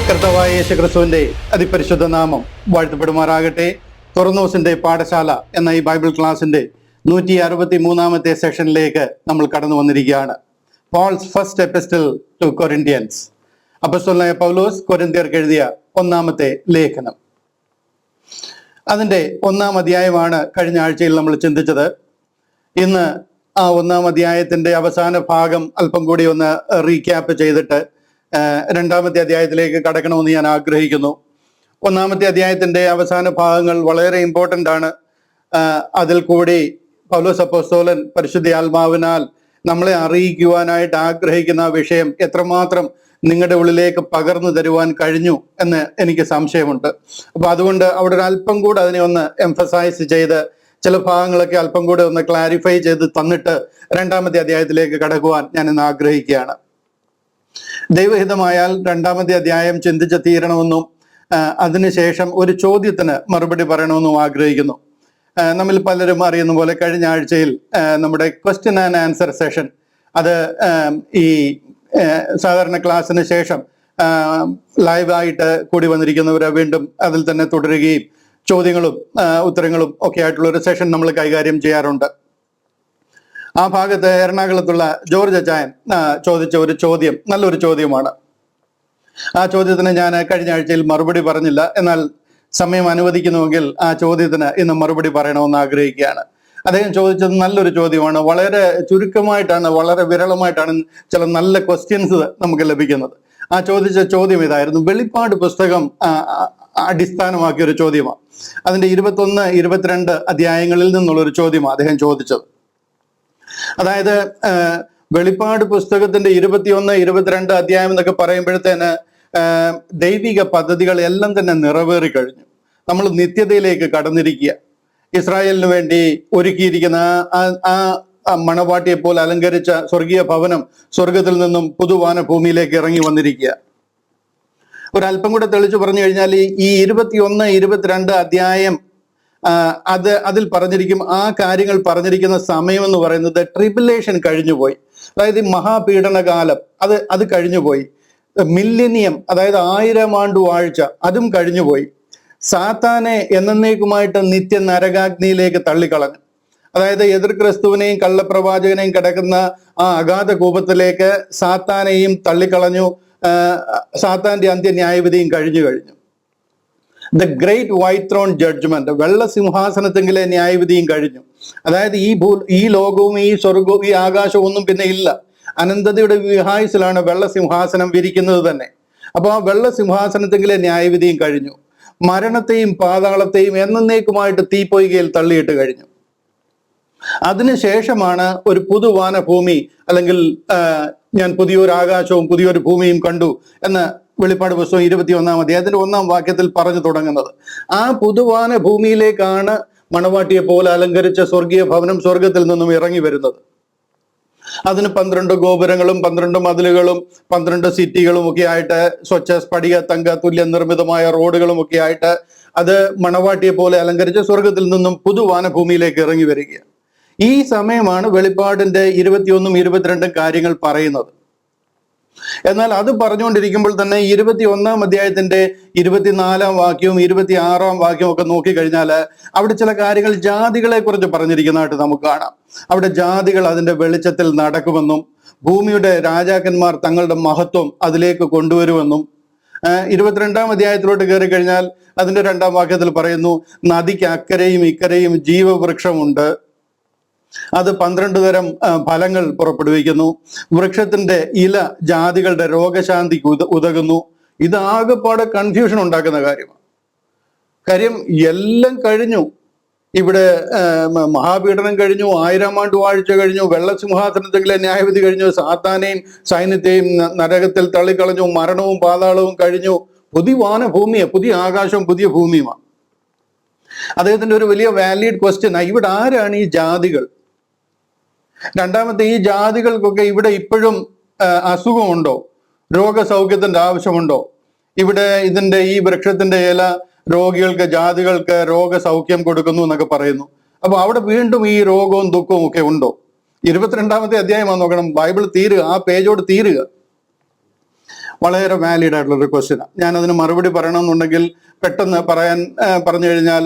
കർത്താവായ യേശുക്രിസ്തുവിന്റെ അതിപരിശുദ്ധ നാമം വാഴ്ത്തപ്പെടുമാറാകട്ടെ. തുറന്നോസിന്റെ പാഠശാല എന്ന ഈ ബൈബിൾ ക്ലാസിന്റെ 163 സെഷനിലേക്ക് നമ്മൾ കടന്നു വന്നിരിക്കുകയാണ്. Paul's first epistle to Corinthians. അപ്പോസ്തലനായ പൗലോസ് കൊരിന്ത്യർക്ക് എഴുതിയ ഒന്നാമത്തെ ലേഖനം. അതിന്റെ 1-ാം അധ്യായമാണ് കഴിഞ്ഞ ആഴ്ചയിൽ നമ്മൾ ചിന്തിച്ചത്. ഇന്ന് ആ 1-ാം അധ്യായത്തിന്റെ അവസാന ഭാഗം അല്പം കൂടി ഒന്ന് റീക്യാപ്പ് ചെയ്തിട്ട് 2-ാമത്തെ അധ്യായത്തിലേക്ക് കടക്കണമെന്ന് ഞാൻ ആഗ്രഹിക്കുന്നു. 1-ാമത്തെ അധ്യായത്തിന്റെ അവസാന ഭാഗങ്ങൾ വളരെ ഇമ്പോർട്ടൻ്റ് ആണ്. അതിൽ കൂടി പൗലോസ് അപ്പോസ്തലൻ പരിശുദ്ധ ആത്മാവിനാൽ നമ്മളെ അറിയിക്കുവാനായിട്ട് ആഗ്രഹിക്കുന്ന വിഷയം എത്രമാത്രം നിങ്ങളുടെ ഉള്ളിലേക്ക് പകർന്നു തരുവാൻ കഴിഞ്ഞു എന്ന് എനിക്ക് സംശയമുണ്ട്. അപ്പൊ അതുകൊണ്ട് അവിടെ ഒരു അല്പം കൂടെ അതിനെ ഒന്ന് എംഫസൈസ് ചെയ്ത് ചില ഭാഗങ്ങളൊക്കെ അല്പം കൂടെ ഒന്ന് ക്ലാരിഫൈ ചെയ്ത് തന്നിട്ട് 2-ാമത്തെ അധ്യായത്തിലേക്ക് കടക്കുവാൻ ഞാൻ ഇന്ന് ആഗ്രഹിക്കുകയാണ്. ദൈവഹിതമായാൽ 2-ാമത്തെ അധ്യായം ചിന്തിച്ച് തീരണമെന്നും അതിനുശേഷം ഒരു ചോദ്യത്തിന് മറുപടി പറയണമെന്നും ആഗ്രഹിക്കുന്നു. നമ്മിൽ പലരും അറിയുന്ന പോലെ കഴിഞ്ഞ ആഴ്ചയിൽ നമ്മുടെ ക്വസ്റ്റ്യൻ ആൻഡ് ആൻസർ സെഷൻ, അത് ഈ സാധാരണ ക്ലാസ്സിന് ശേഷം ലൈവായിട്ട് കൂടി വന്നിരിക്കുന്നവരെ വീണ്ടും അതിൽ തന്നെ തുടരുകയും ചോദ്യങ്ങളും ഉത്തരങ്ങളും ഒക്കെ ആയിട്ടുള്ള ഒരു സെഷൻ നമ്മൾ കൈകാര്യം ചെയ്യാറുണ്ട്. ആ ഭാഗത്ത് എറണാകുളത്തുള്ള ജോർജ് അച്ചായൻ ചോദിച്ച ഒരു ചോദ്യം നല്ലൊരു ചോദ്യമാണ്. ആ ചോദ്യത്തിന് ഞാൻ കഴിഞ്ഞ ആഴ്ചയിൽ മറുപടി പറഞ്ഞില്ല. എന്നാൽ സമയം അനുവദിക്കുന്നുവെങ്കിൽ ആ ചോദ്യത്തിന് ഇന്ന് മറുപടി പറയണമെന്ന് ആഗ്രഹിക്കുകയാണ്. അദ്ദേഹം ചോദിച്ചത് നല്ലൊരു ചോദ്യമാണ്. വളരെ ചുരുക്കമായിട്ടാണ്, വളരെ വിരളമായിട്ടാണ് ചില നല്ല ക്വസ്റ്റ്യൻസ് നമുക്ക് ലഭിക്കുന്നത്. ആ ചോദിച്ച ചോദ്യം ഇതായിരുന്നു. വെളിപ്പാട് പുസ്തകം അടിസ്ഥാനമാക്കിയ ഒരു ചോദ്യമാണ്. അതിന്റെ 21, 22 അധ്യായങ്ങളിൽ നിന്നുള്ളൊരു ചോദ്യമാണ് അദ്ദേഹം ചോദിച്ചത്. അതായത് വെളിപ്പാട് പുസ്തകത്തിന്റെ 21, 22 അധ്യായം എന്നൊക്കെ പറയുമ്പോഴത്തേന് ദൈവിക പദ്ധതികൾ എല്ലാം തന്നെ നിറവേറി കഴിഞ്ഞു. നമ്മൾ നിത്യതയിലേക്ക് കടന്നിരിക്കുക. ഇസ്രായേലിന് വേണ്ടി ഒരുക്കിയിരിക്കുന്ന ആ മണവാട്ടിയെ പോലെ അലങ്കരിച്ച സ്വർഗീയ ഭവനം സ്വർഗത്തിൽ നിന്നും പുതുവാന ഭൂമിയിലേക്ക് ഇറങ്ങി വന്നിരിക്കുക. ഒരല്പം കൂടെ തെളിച്ചു പറഞ്ഞു കഴിഞ്ഞാൽ ഈ 21, 22 അധ്യായം അതിൽ പറഞ്ഞിരിക്കും, ആ കാര്യങ്ങൾ പറഞ്ഞിരിക്കുന്ന സമയം എന്ന് പറയുന്നത് ട്രിബുലേഷൻ കഴിഞ്ഞുപോയി. അതായത് മഹാപീഡന കാലം അത് കഴിഞ്ഞുപോയി. മില്ലേനിയം, അതായത് 1000 ആണ്ട് വാഴ്ച, അതും കഴിഞ്ഞുപോയി. സാത്താനെ എന്നേക്കുമായിട്ട് നിത്യ നരകാഗ്നിയിലേക്ക് തള്ളിക്കളഞ്ഞു. അതായത് എതിർ ക്രിസ്തുവിനെയും കള്ളപ്രവാചകനെയും കിടക്കുന്ന ആ അഗാധ കൂപത്തിലേക്ക് സാത്താനെയും തള്ളിക്കളഞ്ഞു. സാത്താന്റെ അന്ത്യന്യായവിധിയും കഴിഞ്ഞു. The great white throne judgement, വെള്ള സിംഹാസനത്തെങ്കിലെ ന്യായവിധിയും കഴിഞ്ഞു. അതായത് ഈ ലോകവും ഈ സ്വർഗവും ഈ ആകാശവും ഒന്നും പിന്നെ ഇല്ല. അനന്തതയുടെ വിഹായസിലാണ് വെള്ള സിംഹാസനം വിരിക്കുന്നത് തന്നെ. അപ്പോൾ ആ വെള്ള സിംഹാസനത്തെങ്കിലെ ന്യായവിധിയും കഴിഞ്ഞു. മരണത്തെയും പാതാളത്തെയും എന്നേക്കുമായിട്ട് തീപ്പൊയ്കയിൽ തള്ളിയിട്ട് കഴിഞ്ഞു. അതിനുശേഷമാണ് ഒരു പുതുവാന ഭൂമി, അല്ലെങ്കിൽ ഞാൻ പുതിയൊരു ആകാശവും പുതിയൊരു ഭൂമിയും കണ്ടു എന്ന് വെളിപ്പാട് പുസ്തകം 21-ാം അധ്യായത്തിന്റെ 1-ാം വാക്യത്തിൽ പറഞ്ഞു തുടങ്ങുന്നത്. ആ പുതുവാന ഭൂമിയിലേക്കാണ് മണവാട്ടിയെ പോലെ അലങ്കരിച്ച സ്വർഗീയ ഭവനം സ്വർഗത്തിൽ നിന്നും ഇറങ്ങി വരുന്നത്. അതിന് 12 ഗോപുരങ്ങളും 12 മതിലുകളും 12 സിറ്റികളും ഒക്കെ ആയിട്ട്, സ്വച്ഛ സ്ഫടിക തങ്ക തുല്യ നിർമ്മിതമായ റോഡുകളും ഒക്കെ ആയിട്ട് അത് മണവാട്ടിയെ പോലെ അലങ്കരിച്ച സ്വർഗത്തിൽ നിന്നും പുതുവാന ഭൂമിയിലേക്ക് ഇറങ്ങി വരിക. ഈ സമയമാണ് വെളിപ്പാടിന്റെ 21, 22 കാര്യങ്ങൾ പറയുന്നത്. എന്നാൽ അത് പറഞ്ഞുകൊണ്ടിരിക്കുമ്പോൾ തന്നെ 21-ാം അധ്യായത്തിന്റെ 24-ാം വാക്യവും 26-ാം വാക്യവും ഒക്കെ നോക്കിക്കഴിഞ്ഞാൽ അവിടെ ചില കാര്യങ്ങൾ ജാതികളെ കുറിച്ച് പറഞ്ഞിരിക്കുന്നതായിട്ട് നമുക്ക് കാണാം. അവിടെ ജാതികൾ അതിന്റെ വെളിച്ചത്തിൽ നടക്കുമെന്നും ഭൂമിയുടെ രാജാക്കന്മാർ തങ്ങളുടെ മഹത്വം അതിലേക്ക് കൊണ്ടുവരുമെന്നും 22-ാം അധ്യായത്തിലോട്ട് കയറി കഴിഞ്ഞാൽ അതിന്റെ 2-ാം വാക്യത്തിൽ പറയുന്നു, നദിക്ക് അക്കരയും ഇക്കരയും ജീവവൃക്ഷമുണ്ട്, അത് 12 തരം ഫലങ്ങൾ പുറപ്പെടുവിക്കുന്നു, വൃക്ഷത്തിന്റെ ഇല ജാതികളുടെ രോഗശാന്തിക്ക് ഉതകുന്നു. ഇത് ആകെപ്പാടെ കൺഫ്യൂഷൻ ഉണ്ടാക്കുന്ന കാര്യം എല്ലാം കഴിഞ്ഞു. ഇവിടെ മഹാപീഡനം കഴിഞ്ഞു, 1000 ആണ്ട് വാഴ്ച കഴിഞ്ഞു, വെള്ളസിംഹാസനത്തിലെ ന്യായവിധി കഴിഞ്ഞു, സാത്താനെയും സൈന്യത്തെയും നരകത്തിൽ തള്ളിക്കളഞ്ഞു, മരണവും പാതാളവും കഴിഞ്ഞു. പുതിയ ഭൂമിയാണ്, പുതിയ ആകാശവും പുതിയ ഭൂമിയുമാണ്. അദ്ദേഹത്തിന്റെ ഒരു വലിയ വാലിഡ് ക്വസ്റ്റ്യൻ, ഇവിടെ ആരാണ് ഈ ജാതികൾ? രണ്ടാമത്തെ, ഈ ജാതികൾക്കൊക്കെ ഇവിടെ ഇപ്പോഴും അസുഖമുണ്ടോ? രോഗസൗഖ്യത്തിന്റെ ആവശ്യമുണ്ടോ? ഇവിടെ ഈ വൃക്ഷത്തിന്റെ ഇല രോഗികൾക്ക്, ജാതികൾക്ക് രോഗസൗഖ്യം കൊടുക്കുന്നു എന്നൊക്കെ പറയുന്നു. അപ്പൊ അവിടെ വീണ്ടും ഈ രോഗവും ദുഃഖവും ഒക്കെ ഉണ്ടോ? 22-ാമത്തെ അധ്യായമാണ് നോക്കണം, ബൈബിൾ തീരുക, ആ പേജോട് തീരുക. വളരെ വാലിഡ് ആയിട്ടുള്ളൊരു ക്വസ്റ്റ്യനാണ്. ഞാനതിന് മറുപടി പറയണമെന്നുണ്ടെങ്കിൽ പെട്ടെന്ന് പറഞ്ഞു കഴിഞ്ഞാൽ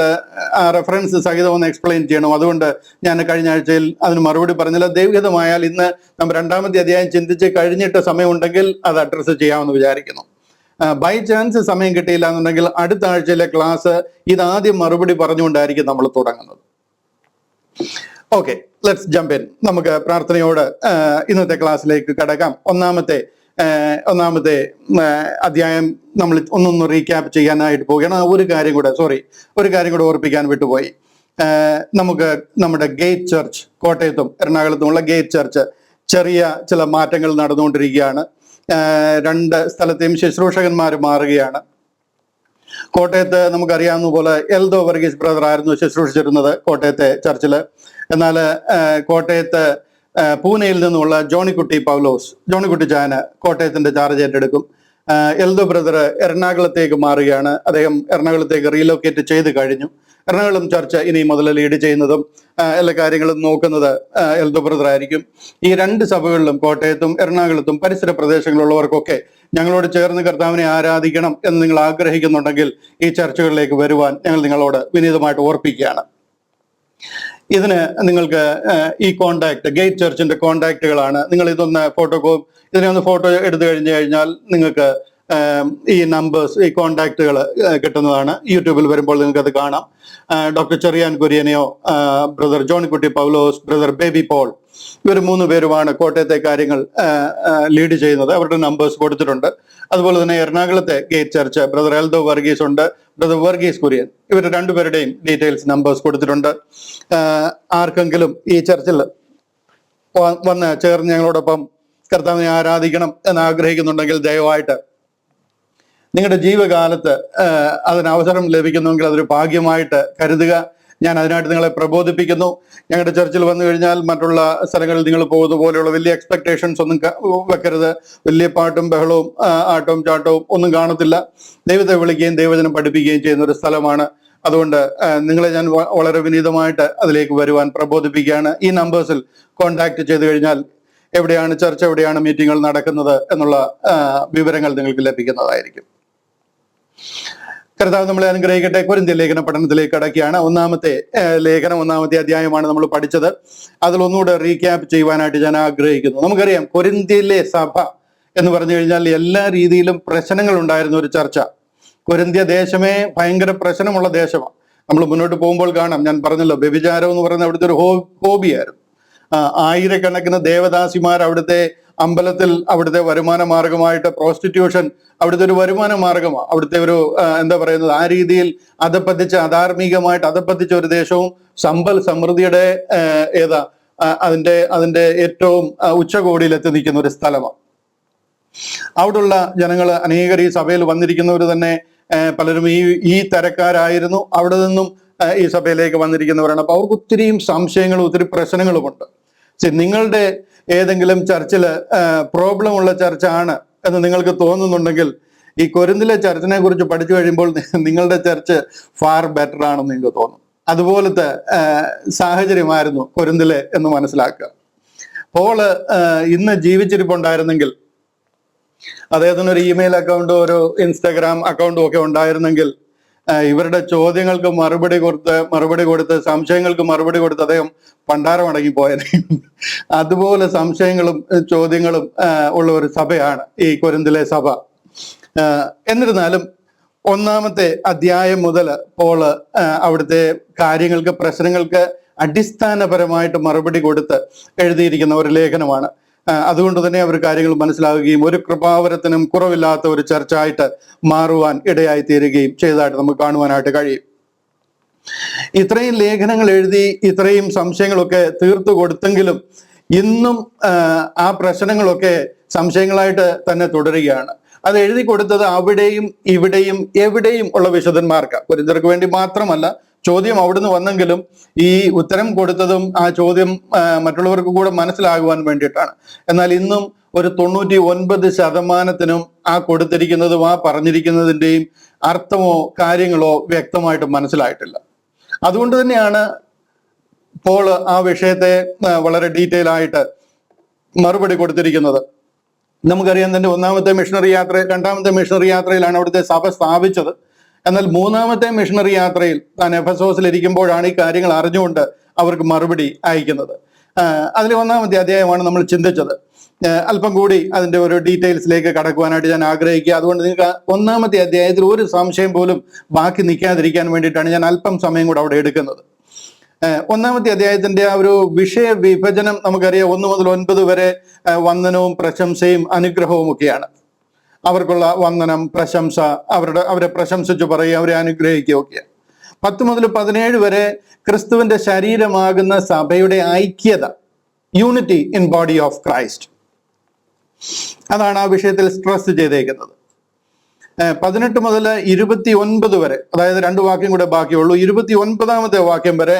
ആ റെഫറൻസ് സഹിതം ഒന്ന് എക്സ്പ്ലെയിൻ ചെയ്യണം. അതുകൊണ്ട് ഞാൻ കഴിഞ്ഞ ആഴ്ചയിൽ അതിന് മറുപടി പറഞ്ഞില്ല. ദൈവഹിതമായാൽ ഇന്ന് നമ്മൾ 2-ാമത്തെ അധ്യായം ചിന്തിച്ച് കഴിഞ്ഞിട്ട് സമയമുണ്ടെങ്കിൽ അത് അഡ്രസ്സ് ചെയ്യാമെന്ന് വിചാരിക്കുന്നു. ബൈ ചാൻസ് സമയം കിട്ടിയില്ല എന്നുണ്ടെങ്കിൽ അടുത്ത ആഴ്ചയിലെ ക്ലാസ് ഇതാദ്യം മറുപടി പറഞ്ഞുകൊണ്ടായിരിക്കും നമ്മൾ തുടങ്ങുന്നത്. Okay, let's jump in. നമുക്ക് പ്രാർത്ഥനയോട് ഇന്നത്തെ ക്ലാസ്സിലേക്ക് കടക്കാം. ഒന്നാമത്തെ അധ്യായം നമ്മൾ ഒന്നൊന്ന് റീക്യാപ്പ് ചെയ്യാനായിട്ട് പോവുകയാണ്. ഒരു കാര്യം കൂടെ ഓർപ്പിക്കാൻ വിട്ടുപോയി. നമുക്ക് നമ്മുടെ ഗേറ്റ് ചർച്ച്, കോട്ടയത്തും എറണാകുളത്തുമുള്ള ഗേറ്റ് ചർച്ച് ചെറിയ ചില മാറ്റങ്ങൾ നടന്നുകൊണ്ടിരിക്കുകയാണ്. 2 സ്ഥലത്തെയും ശുശ്രൂഷകന്മാർ മാറുകയാണ്. കോട്ടയത്ത് നമുക്കറിയാവുന്ന പോലെ എൽദോ വർഗീസ് ബ്രദർ ആയിരുന്നു ശുശ്രൂഷിച്ചിരുന്നത് കോട്ടയത്തെ ചർച്ചിൽ. എന്നാൽ കോട്ടയത്ത് പൂനെയിൽ നിന്നുള്ള ജോണിക്കുട്ടി ചായന് കോട്ടയത്തിന്റെ ചാർജ് ഏറ്റെടുക്കും. എൽദോ ബ്രദർ എറണാകുളത്തേക്ക് മാറുകയാണ്. അദ്ദേഹം എറണാകുളത്തേക്ക് റീലൊക്കേറ്റ് ചെയ്ത് കഴിഞ്ഞു. എറണാകുളം ചർച്ച ഇനി മുതൽ ലീഡ് ചെയ്യുന്നതും എല്ലാ കാര്യങ്ങളും നോക്കുന്നത് എൽദോ ബ്രദർ ആയിരിക്കും. ഈ 2 സഭകളിലും, കോട്ടയത്തും എറണാകുളത്തും പരിസര പ്രദേശങ്ങളിലുള്ളവർക്കൊക്കെ ഞങ്ങളോട് ചേർന്ന് കർത്താവിനെ ആരാധിക്കണം എന്ന് നിങ്ങൾ ആഗ്രഹിക്കുന്നുണ്ടെങ്കിൽ ഈ ചർച്ചകളിലേക്ക് വരുവാൻ ഞങ്ങൾ നിങ്ങളോട് വിനീതമായിട്ട് ഓർപ്പിക്കുകയാണ്. ഇതിന് നിങ്ങൾക്ക് ഈ ഗേറ്റ് ചർച്ചിന്റെ കോണ്ടാക്റ്റുകളാണ്. നിങ്ങൾ ഇതിനെ ഫോട്ടോ എടുത്തു കഴിഞ്ഞാൽ നിങ്ങൾക്ക് ഈ നമ്പേഴ്സ്, ഈ കോണ്ടാക്റ്റുകൾ കിട്ടുന്നതാണ്. യൂട്യൂബിൽ വരുമ്പോൾ നിങ്ങൾക്ക് അത് കാണാം. ഡോക്ടർ ചെറിയാൻ കുര്യനെയോ, ബ്രദർ ജോണിക്കുട്ടി പൗലോസ്, ബ്രദർ ബേബി പോൾ, ഇവർ 3 പേരുമാണ് കോട്ടയത്തെ കാര്യങ്ങൾ ലീഡ് ചെയ്യുന്നത്. അവരുടെ നമ്പേഴ്സ് കൊടുത്തിട്ടുണ്ട്. അതുപോലെ തന്നെ എറണാകുളത്തെ gate church brother Eldho Varghese ഉണ്ട്, ബ്രദർ വർഗീസ് കുര്യൻ, ഇവർ 2 പേരുടെയും ഡീറ്റെയിൽസ് നമ്പേഴ്സ് കൊടുത്തിട്ടുണ്ട്. ആർക്കെങ്കിലും ഈ ചർച്ചിൽ വന്ന് ചേർന്ന് ഞങ്ങളോടൊപ്പം കർത്താവിനെ ആരാധിക്കണം എന്ന് ആഗ്രഹിക്കുന്നുണ്ടെങ്കിൽ ദയവായിട്ട് നിങ്ങളുടെ ജീവകാലത്ത് അതിന് അവസരം ലഭിക്കുന്നുവെങ്കിൽ അതൊരു ഭാഗ്യമായിട്ട് കരുതുക. ഞാൻ അതിനായിട്ട് നിങ്ങളെ പ്രബോധിപ്പിക്കുന്നു. ഞങ്ങളുടെ ചർച്ചിൽ വന്നു കഴിഞ്ഞാൽ മറ്റുള്ള സ്ഥലങ്ങളിൽ നിങ്ങൾ പോകുന്ന പോലെയുള്ള വലിയ എക്സ്പെക്ടേഷൻസ് ഒന്നും വെക്കരുത്. വലിയ പാട്ടും ബഹളവും ആട്ടവും ചാട്ടവും ഒന്നും കാണത്തില്ല. ദൈവത്തെ വിളിക്കുകയും ദൈവജനം പഠിപ്പിക്കുകയും ചെയ്യുന്ന ഒരു സ്ഥലമാണ്. അതുകൊണ്ട് നിങ്ങളെ ഞാൻ വളരെ വിനീതമായിട്ട് അതിലേക്ക് വരുവാൻ പ്രബോധിപ്പിക്കുകയാണ്. ഈ നമ്പേഴ്സിൽ കോണ്ടാക്ട് ചെയ്ത് കഴിഞ്ഞാൽ എവിടെയാണ് ചർച്ച, എവിടെയാണ് മീറ്റിങ്ങുകൾ നടക്കുന്നത് എന്നുള്ള വിവരങ്ങൾ നിങ്ങൾക്ക് ലഭിക്കുന്നതായിരിക്കും. കർത്താവ് നമ്മളെ അനുഗ്രഹിക്കട്ടെ. കൊരിന്ത്യർ ലേഖന പഠനത്തിലേക്ക് കടക്കുകയാണ്. 1-ാമത്തെ ലേഖനം 1-ാമത്തെ അധ്യായമാണ് നമ്മൾ പഠിച്ചത്. അതിലൊന്നുകൂടെ റീക്യാപ്പ് ചെയ്യുവാനായിട്ട് ഞാൻ ആഗ്രഹിക്കുന്നു. നമുക്കറിയാം, കൊരിന്ത്യയിലെ സഭ എന്ന് പറഞ്ഞു കഴിഞ്ഞാൽ എല്ലാ രീതിയിലും പ്രശ്നങ്ങൾ ഉണ്ടായിരുന്ന ഒരു ചർച്ച. കൊരിന്ത്യ ദേശമേ ഭയങ്കര പ്രശ്നമുള്ള ദേശമാണ്. നമ്മൾ മുന്നോട്ട് പോകുമ്പോൾ കാണാം. ഞാൻ പറഞ്ഞല്ലോ, വ്യഭിചാരം എന്ന് പറയുന്നത് അവിടുത്തെ ഒരു ഹോബിയായിരുന്നു. ആയിരക്കണക്കിന് ദേവദാസിമാർ അവിടുത്തെ അമ്പലത്തിൽ, അവിടുത്തെ വരുമാന മാർഗമായിട്ട് പ്രോസ്റ്റിറ്റ്യൂഷൻ അവിടുത്തെ ഒരു വരുമാന മാർഗമാണ്. അവിടുത്തെ ഒരു എന്താ പറയുന്നത്, ആ രീതിയിൽ അധാർമികമായിട്ട് അധപ്പതിച്ച ഒരു ദേശവും സമ്പൽ സമൃദ്ധിയുടെ അതിന്റെ ഏറ്റവും ഉച്ചകോടിയിൽ എത്തി നിൽക്കുന്ന ഒരു സ്ഥലമാണ്. അവിടുള്ള ജനങ്ങൾ അനേകർ ഈ സഭയിൽ വന്നിരിക്കുന്നവർ തന്നെ പലരും ഈ തരക്കാരായിരുന്നു. അവിടെ നിന്നും ഈ സഭയിലേക്ക് വന്നിരിക്കുന്നവരാണ്. അപ്പൊ അവർക്ക് ഒത്തിരിയും സംശയങ്ങളും ഒത്തിരി പ്രശ്നങ്ങളുമുണ്ട്. നിങ്ങളുടെ ഏതെങ്കിലും ചർച്ചിൽ പ്രോബ്ലം ഉള്ള ചർച്ച ആണ് എന്ന് നിങ്ങൾക്ക് തോന്നുന്നുണ്ടെങ്കിൽ ഈ കൊരിന്തിലെ ചർച്ചിനെ കുറിച്ച് പഠിച്ചു കഴിയുമ്പോൾ നിങ്ങളുടെ ചർച്ച് ഫാർ ബെറ്റർ ആണെന്ന് നിങ്ങൾക്ക് തോന്നും. അതുപോലത്തെ സാഹചര്യമായിരുന്നു കൊരിന്തിലെ എന്ന് മനസ്സിലാക്കുക. പോള് ഇന്ന് ജീവിച്ചിരിപ്പുണ്ടായിരുന്നെങ്കിൽ, അദ്ദേഹത്തിന് ഒരു ഇമെയിൽ അക്കൗണ്ടും ഒരു ഇൻസ്റ്റാഗ്രാം അക്കൗണ്ടും ഒക്കെ ഉണ്ടായിരുന്നെങ്കിൽ ഇവരുടെ ചോദ്യങ്ങൾക്ക് മറുപടി കൊടുത്ത് സംശയങ്ങൾക്ക് മറുപടി കൊടുത്ത് അദ്ദേഹം പണ്ടാരം അടങ്ങിപ്പോയത്. അതുപോലെ സംശയങ്ങളും ചോദ്യങ്ങളും ഉള്ള ഒരു സഭയാണ് ഈ കൊരിന്തിലെ സഭ. എന്നിരുന്നാലും 1-ാമത്തെ അധ്യായം മുതൽ പോള് അവിടുത്തെ കാര്യങ്ങൾക്ക്, പ്രശ്നങ്ങൾക്ക് അടിസ്ഥാനപരമായിട്ട് മറുപടി കൊടുത്ത് എഴുതിയിരിക്കുന്ന ഒരു ലേഖനമാണ്. അതുകൊണ്ട് തന്നെ അവർ കാര്യങ്ങൾ മനസ്സിലാവുകയും ഒരു കൃപാവരത്തിനും കുറവില്ലാത്ത ഒരു ചർച്ചായിട്ട് മാറുവാൻ ഇടയായി തീരുകയും ചെയ്തതായിട്ട് നമുക്ക് കാണുവാനായിട്ട് കഴിയും. ഇത്രയും ലേഖനങ്ങൾ എഴുതി ഇത്രയും സംശയങ്ങളൊക്കെ തീർത്തു കൊടുത്തെങ്കിലും ഇന്നും ആ പ്രശ്നങ്ങളൊക്കെ സംശയങ്ങളായിട്ട് തന്നെ തുടരുകയാണ്. അത് എഴുതി കൊടുത്തത് അവിടെയും ഇവിടെയും എവിടെയും ഉള്ള വിശുദ്ധന്മാർക്ക്, കൊരിന്ത്യർക്ക് വേണ്ടി മാത്രമല്ല. ചോദ്യം അവിടുന്ന് വന്നെങ്കിലും ഈ ഉത്തരം കൊടുത്തതും ആ ചോദ്യം മറ്റുള്ളവർക്ക് കൂടെ മനസ്സിലാകുവാൻ വേണ്ടിയിട്ടാണ്. എന്നാൽ ഇന്നും ഒരു 99% ആ കൊടുത്തിരിക്കുന്നതും ആ പറഞ്ഞിരിക്കുന്നതിൻ്റെയും അർത്ഥമോ കാര്യങ്ങളോ വ്യക്തമായിട്ട് മനസ്സിലായിട്ടില്ല. അതുകൊണ്ട് തന്നെയാണ് പോള് ആ വിഷയത്തെ വളരെ ഡീറ്റെയിൽ ആയിട്ട് മറുപടി കൊടുത്തിരിക്കുന്നത്. നമുക്കറിയാം തന്റെ ഒന്നാമത്തെ മിഷണറി യാത്ര, രണ്ടാമത്തെ മിഷണറി യാത്രയിലാണ് അവിടുത്തെ സഭ സ്ഥാപിച്ചത്. എന്നാൽ മൂന്നാമത്തെ മിഷണറി യാത്രയിൽ താൻ എഫെസോസിൽ ഇരിക്കുമ്പോഴാണ് ഈ കാര്യങ്ങൾ അറിഞ്ഞുകൊണ്ട് അവർക്ക് മറുപടി അയക്കുന്നത്. അതിൽ ഒന്നാമത്തെ അധ്യായമാണ് നമ്മൾ ചിന്തിച്ചത്. അല്പം കൂടി അതിന്റെ ഒരു ഡീറ്റെയിൽസിലേക്ക് കടക്കുവാനായിട്ട് ഞാൻ ആഗ്രഹിക്കുക. അതുകൊണ്ട് നിങ്ങൾക്ക് ഒന്നാമത്തെ അധ്യായത്തിൽ ഒരു സംശയം പോലും ബാക്കി നിൽക്കാതിരിക്കാൻ വേണ്ടിയിട്ടാണ് ഞാൻ അല്പം സമയം കൂടെ അവിടെ എടുക്കുന്നത്. ഒന്നാമത്തെ അധ്യായത്തിന്റെ ആ ഒരു വിഷയ വിഭജനം നമുക്കറിയാം. 1 മുതൽ 9 വരെ വന്ദനവും പ്രശംസയും അനുഗ്രഹവും ഒക്കെയാണ്. അവർക്കുള്ള വന്ദനം, പ്രശംസ, അവരെ പ്രശംസിച്ചു പറയുക, അവരെ അനുഗ്രഹിക്കുക ഒക്കെയാണ്. 10 മുതൽ 17 വരെ ക്രിസ്തുവിന്റെ ശരീരമാകുന്ന സഭയുടെ ഐക്യത, unity in body of Christ, അതാണ് ആ വിഷയത്തിൽ സ്ട്രെസ് ചെയ്തേക്കുന്നത്. 18 മുതൽ 29 വരെ, അതായത് 2 വാക്യം കൂടെ ബാക്കിയുള്ളൂ. 29ാമത്തെ വാക്യം വരെ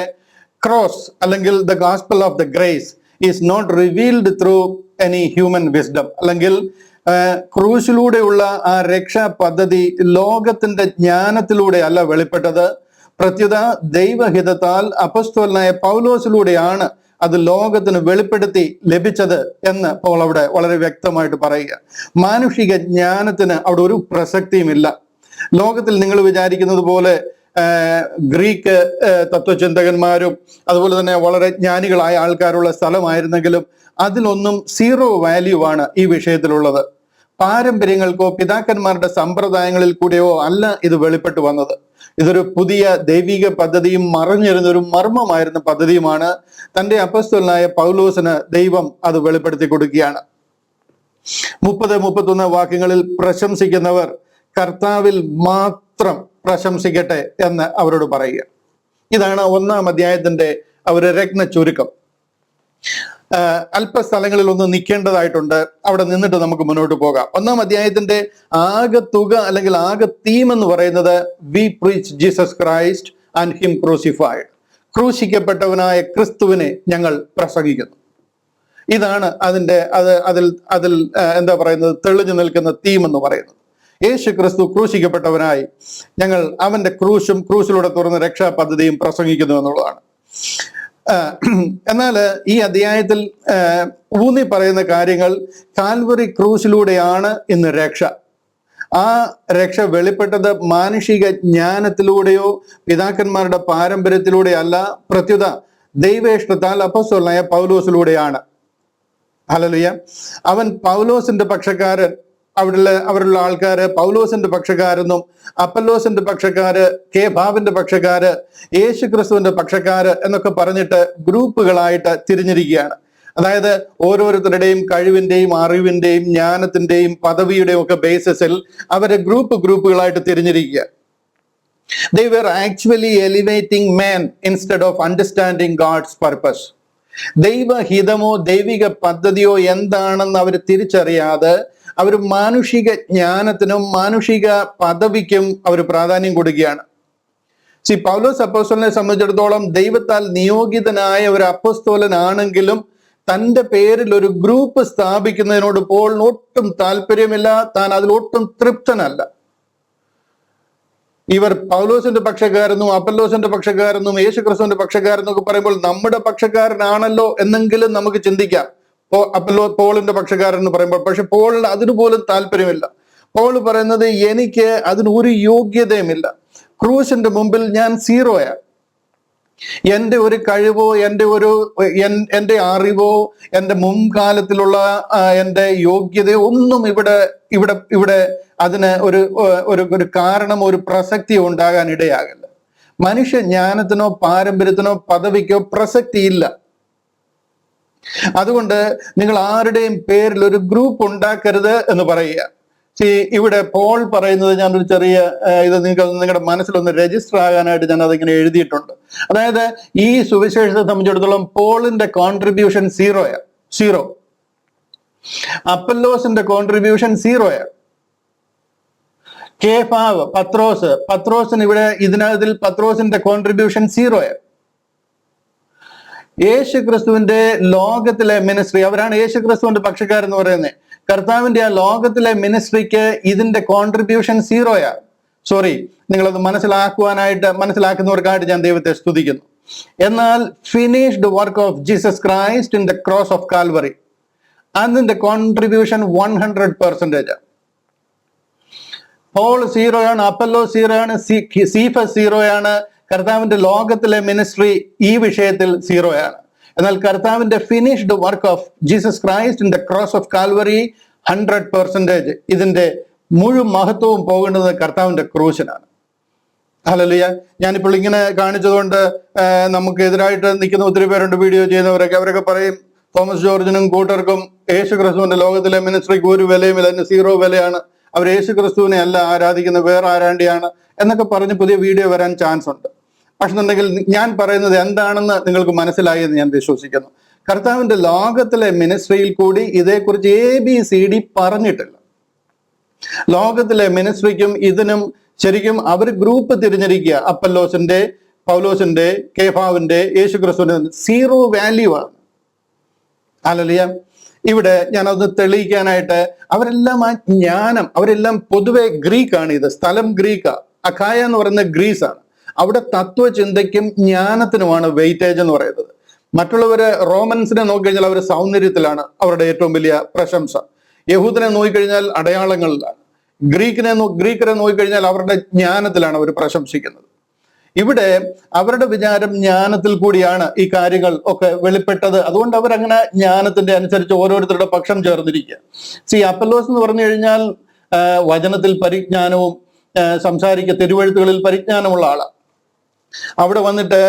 ക്രോസ് അല്ലെങ്കിൽ the gospel of the grace is not revealed through any human wisdom, അല്ലെങ്കിൽ ക്രൂശിലൂടെയുള്ള ആ രക്ഷാ പദ്ധതി ലോകത്തിന്റെ ജ്ഞാനത്തിലൂടെ അല്ല വെളിപ്പെട്ടത്. പ്രത്യുത ദൈവഹിതത്താൽ അപ്പോസ്തലനായ പൗലോസിലൂടെയാണ് അത് ലോകത്തിന് വെളിപ്പെടുത്തി ലഭിച്ചത് എന്ന് പോൾ അവിടെ വളരെ വ്യക്തമായിട്ട് പറയുക. മാനുഷിക ജ്ഞാനത്തിന് അവിടെ ഒരു പ്രസക്തിയുമില്ല. ലോകത്തിൽ നിങ്ങൾ വിചാരിക്കുന്നത് പോലെ ഗ്രീക്ക് തത്വചിന്തകന്മാരും അതുപോലെ തന്നെ വളരെ ജ്ഞാനികളായ ആൾക്കാരുള്ള സ്ഥലമായിരുന്നെങ്കിലും അതിലൊന്നും സീറോ വാല്യൂ ആണ് ഈ വിഷയത്തിലുള്ളത്. പാരമ്പര്യങ്ങൾക്കോ പിതാക്കന്മാരുടെ സമ്പ്രദായങ്ങളിൽ കൂടെയോ അല്ല ഇത് വെളിപ്പെട്ടു വന്നത്. ഇതൊരു പുതിയ ദൈവിക പദ്ധതിയും മറഞ്ഞിരുന്ന ഒരു മർമ്മമായിരുന്ന പദ്ധതിയുമാണ്. തന്റെ അപ്പോസ്തലനായ പൗലോസിന് ദൈവം അത് വെളിപ്പെടുത്തി കൊടുക്കുകയാണ്. 30-31 വാക്യങ്ങളിൽ പ്രശംസിക്കുന്നവർ കർത്താവിൽ മാത്രം പ്രശംസിക്കട്ടെ എന്ന് അവരോട് പറയുക. ഇതാണ് 1-ാം അധ്യായത്തിന്റെ ഒരു രത്ന ചുരുക്കം. അല്പ സ്ഥലങ്ങളിൽ ഒന്ന് നിൽക്കേണ്ടതായിട്ടുണ്ട്. അവിടെ നിന്നിട്ട് നമുക്ക് മുന്നോട്ട് പോകാം. 1-ാം അധ്യായത്തിന്റെ ആകെ തുക അല്ലെങ്കിൽ ആകെ തീം എന്ന് പറയുന്നത് we preach Jesus Christ and him crucified, ക്രൂശിക്കപ്പെട്ടവനായ ക്രിസ്തുവിനെ ഞങ്ങൾ പ്രസംഗിക്കുന്നു. ഇതാണ് അതിൽ എന്താ പറയുന്നത്, തെളിഞ്ഞു നിൽക്കുന്ന തീം എന്ന് പറയുന്നത്. യേശു ക്രിസ്തു ക്രൂശിക്കപ്പെട്ടവനായി ഞങ്ങൾ അവന്റെ ക്രൂശിലൂടെ തുറന്ന രക്ഷാ പദ്ധതിയും പ്രസംഗിക്കുന്നു എന്നുള്ളതാണ്. എന്നാൽ ഈ അധ്യായത്തിൽ ഊന്നി പറയുന്ന കാര്യങ്ങൾ കാൽവറി ക്രൂശിലൂടെയാണ് ഇന്ന് രക്ഷ. ആ രക്ഷ വെളിപ്പെട്ടത് മാനുഷിക ജ്ഞാനത്തിലൂടെയോ പിതാക്കന്മാരുടെ പാരമ്പര്യത്തിലൂടെയോ അല്ല, പ്രത്യുത ദൈവേഷ്ടത്താൽ അപ്പോസ്തലനായ പൗലോസിലൂടെയാണ്. ഹല്ലേലൂയ. അവൻ പൗലോസിന്റെ പക്ഷക്കാരൻ, അവരുള്ള ആൾക്കാര് പൗലോസിന്റെ പക്ഷക്കാരെന്നും അപ്പല്ലോസിന്റെ പക്ഷക്കാര്, കേഭാവിന്റെ പക്ഷക്കാര്, യേശു ക്രിസ്തുവിന്റെ പക്ഷക്കാര് എന്നൊക്കെ പറഞ്ഞിട്ട് ഗ്രൂപ്പുകളായിട്ട് തിരിഞ്ഞിരിക്കുകയാണ്. അതായത് ഓരോരുത്തരുടെയും കഴിവിന്റെയും അറിവിന്റെയും ജ്ഞാനത്തിന്റെയും പദവിയുടെയും ഒക്കെ ബേസിസിൽ അവരെ ഗ്രൂപ്പുകളായിട്ട് തിരിഞ്ഞിരിക്കുക. They were actually elevating man instead of understanding God's purpose. ദൈവഹിതമോ ദൈവിക പദ്ധതിയോ എന്താണെന്ന് അവർ തിരിച്ചറിയാതെ അവർ മാനുഷിക ജ്ഞാനത്തിനും മാനുഷിക പദവിക്കും അവർ പ്രാധാന്യം കൊടുക്കുകയാണ്. പൗലോസ് അപ്പോസ്തലനെ സംബന്ധിച്ചിടത്തോളം ദൈവത്താൽ നിയോഗിതനായ ഒരു അപ്പോസ്തലനാണെങ്കിലും തന്റെ പേരിൽ ഒരു ഗ്രൂപ്പ് സ്ഥാപിക്കുന്നതിനോട് പോളിന് ഒട്ടും താല്പര്യമില്ല. താൻ അതിലൊട്ടും തൃപ്തനല്ല. ഇവർ പൗലോസിന്റെ പക്ഷക്കാരെന്നും അപ്പല്ലോസിന്റെ പക്ഷക്കാരെന്നും യേശു ക്രിസ്തുവിന്റെ പക്ഷക്കാരെന്നൊക്കെ പറയുമ്പോൾ നമ്മുടെ പക്ഷക്കാരനാണല്ലോ എന്നെങ്കിലും നമുക്ക് ചിന്തിക്കാം. പോളിന്റെ പക്ഷക്കാരൻ എന്ന് പറയുമ്പോൾ, പക്ഷെ പോളിന് അതിന് പോലും താല്പര്യമില്ല. പോൾ പറയുന്നത് എനിക്ക് അതിന് ഒരു യോഗ്യതയുമില്ല. ക്രൂശിന്റെ മുമ്പിൽ ഞാൻ സീറോയാണ്. എൻ്റെ ഒരു കഴിവോ എൻ്റെ അറിവോ എൻ്റെ മുൻകാലത്തിലുള്ള എൻ്റെ യോഗ്യതയോ ഒന്നും ഇവിടെ അതിന് ഒരു കാരണം, ഒരു പ്രസക്തി ഉണ്ടാകാൻ ഇടയാകില്ല. മനുഷ്യ ജ്ഞാനത്തിനോ പാരമ്പര്യത്തിനോ പദവിക്കോ പ്രസക്തിയില്ല. അതുകൊണ്ട് നിങ്ങൾ ആരുടെയും പേരിൽ ഒരു ഗ്രൂപ്പ് ഉണ്ടാക്കരുത് എന്ന് പറയുക. ഇവിടെ പോൾ പറയുന്നത് ഞാനൊരു ചെറിയ നിങ്ങളുടെ മനസ്സിലൊന്ന് രജിസ്റ്റർ ആകാനായിട്ട് ഞാൻ അതിങ്ങനെ എഴുതിയിട്ടുണ്ട്. അതായത് ഈ സുവിശേഷത്തെ സംബന്ധിച്ചിടത്തോളം പോളിന്റെ കോൺട്രിബ്യൂഷൻ സീറോ. അപ്പല്ലോസിന്റെ കോൺട്രിബ്യൂഷൻ സീറോയാണ്. കേഫാവ്, പത്രോസിന് ഇവിടെ ഇതിനകത്തിൽ പത്രോസിന്റെ കോൺട്രിബ്യൂഷൻ സീറോയാണ്. യേശു ക്രിസ്തുവിന്റെ ലോകത്തിലെ മിനിസ്ട്രി, അവരാണ് യേശു ക്രിസ്തുവിന്റെ പക്ഷക്കാരെന്ന് പറയുന്നത്. കർത്താവിന്റെ ആ ലോകത്തിലെ മിനിസ്ട്രിക്ക് ഇതിന്റെ കോൺട്രിബ്യൂഷൻ സീറോയാ. നിങ്ങളത് മനസ്സിലാക്കുന്നവർക്കായിട്ട് ഞാൻ ദൈവത്തെ സ്തുതിക്കുന്നു. എന്നാൽ finished work of Jesus Christ in the cross of Calvary, അതിന്റെ കോൺട്രിബ്യൂഷൻ 100%. പോൾ 0 ആണ്, അപ്പല്ലോ 0 ആണ്, സീഫസ് 0 ആണ്. കർത്താവിന്റെ ലോകത്തിലെ മിനിസ്ട്രി ഈ വിഷയത്തിൽ 0 ആണ്. എന്നാൽ കർത്താവിന്റെ finished work of Jesus Christ in the cross of Calvary 100%. ഇതിന്റെ മുഴുവൻ മഹത്വവും പോകുന്നത് കർത്താവിന്റെ ക്രൂശിനാണ്. ഹല്ലേലൂയ. ഞാനിപ്പോൾ ഇങ്ങനെ കാണിച്ചതുകൊണ്ട് നമുക്ക് എതിരായിട്ട് നിൽക്കുന്ന ഒത്തിരി പേരുണ്ട്, വീഡിയോ ചെയ്യുന്നവരൊക്കെ. അവരൊക്കെ പറയും തോമസ് ജോർജിനും കൂട്ടർക്കും യേശു ക്രിസ്തുവിന്റെ ലോകത്തിലെ മിനിസ്ട്രിക്ക് ഒരു വിലയുമില്ല, അതിന് 0 വിലയാണ്, അവർ യേശു ക്രിസ്തുവിനെ അല്ല ആരാധിക്കുന്നത്, വേറെ ആരാണ്ടിയാണ് എന്നൊക്കെ പറഞ്ഞ് പുതിയ വീഡിയോ വരാൻ ചാൻസ് ഉണ്ട്. പക്ഷെ എന്നുണ്ടെങ്കിൽ ഞാൻ പറയുന്നത് എന്താണെന്ന് നിങ്ങൾക്ക് മനസ്സിലായി എന്ന് ഞാൻ വിശ്വസിക്കുന്നു. കർത്താവിന്റെ ലോകത്തിലെ മിനിസ്ട്രിയിൽ കൂടി ഇതേക്കുറിച്ച് ABCD പറഞ്ഞിട്ടില്ല. ലോകത്തിലെ മിനിസ്ട്രിക്കും ഇതിനും ശരിക്കും അവർ ഗ്രൂപ്പ് തിരിഞ്ഞിരിക്കുക. അപ്പല്ലോസിന്റെ, പൗലോസിന്റെ, കേഫാവിന്റെ, യേശു ക്രിസ്തുവിന്റെ 0 വാല്യൂ ആണ്. ഹല്ലേലൂയ. ഇവിടെ ഞാനത് തെളിയിക്കാനായിട്ട് അവരെല്ലാം ആ ജ്ഞാനം, അവരെല്ലാം പൊതുവെ ഗ്രീക്കാണ്. ഇത് സ്ഥലം ഗ്രീക്കാ. അഖായ എന്ന് പറയുന്നത് ഗ്രീസാണ്. അവിടെ തത്വചിന്തയ്ക്കും ജ്ഞാനത്തിനുമാണ് വെയിറ്റേജ് എന്ന് പറയുന്നത്. മറ്റുള്ളവര് റോമൻസിനെ നോക്കിക്കഴിഞ്ഞാൽ അവർ സൗന്ദര്യത്തിലാണ് അവരുടെ ഏറ്റവും വലിയ പ്രശംസ. യഹൂദനെ നോക്കിക്കഴിഞ്ഞാൽ അടയാളങ്ങളിലാണ്. ഗ്രീക്കരെ നോക്കിക്കഴിഞ്ഞാൽ അവരുടെ ജ്ഞാനത്തിലാണ് അവർ പ്രശംസിക്കുന്നത്. ഇവിടെ അവരുടെ വിചാരം ജ്ഞാനത്തിൽ കൂടിയാണ് ഈ കാര്യങ്ങൾ ഒക്കെ വെളിപ്പെട്ടത്. അതുകൊണ്ട് അവരങ്ങനെ ജ്ഞാനത്തിന്റെ അനുസരിച്ച് ഓരോരുത്തരുടെ പക്ഷം ചേർന്നിരിക്കുക. അപ്പല്ലോസ് എന്ന് പറഞ്ഞു കഴിഞ്ഞാൽ വചനത്തിൽ പരിജ്ഞാനവും തിരുവഴുത്തുകളിൽ പരിജ്ഞാനമുള്ള ആളാണ്. അവിടെ വന്നിട്ട്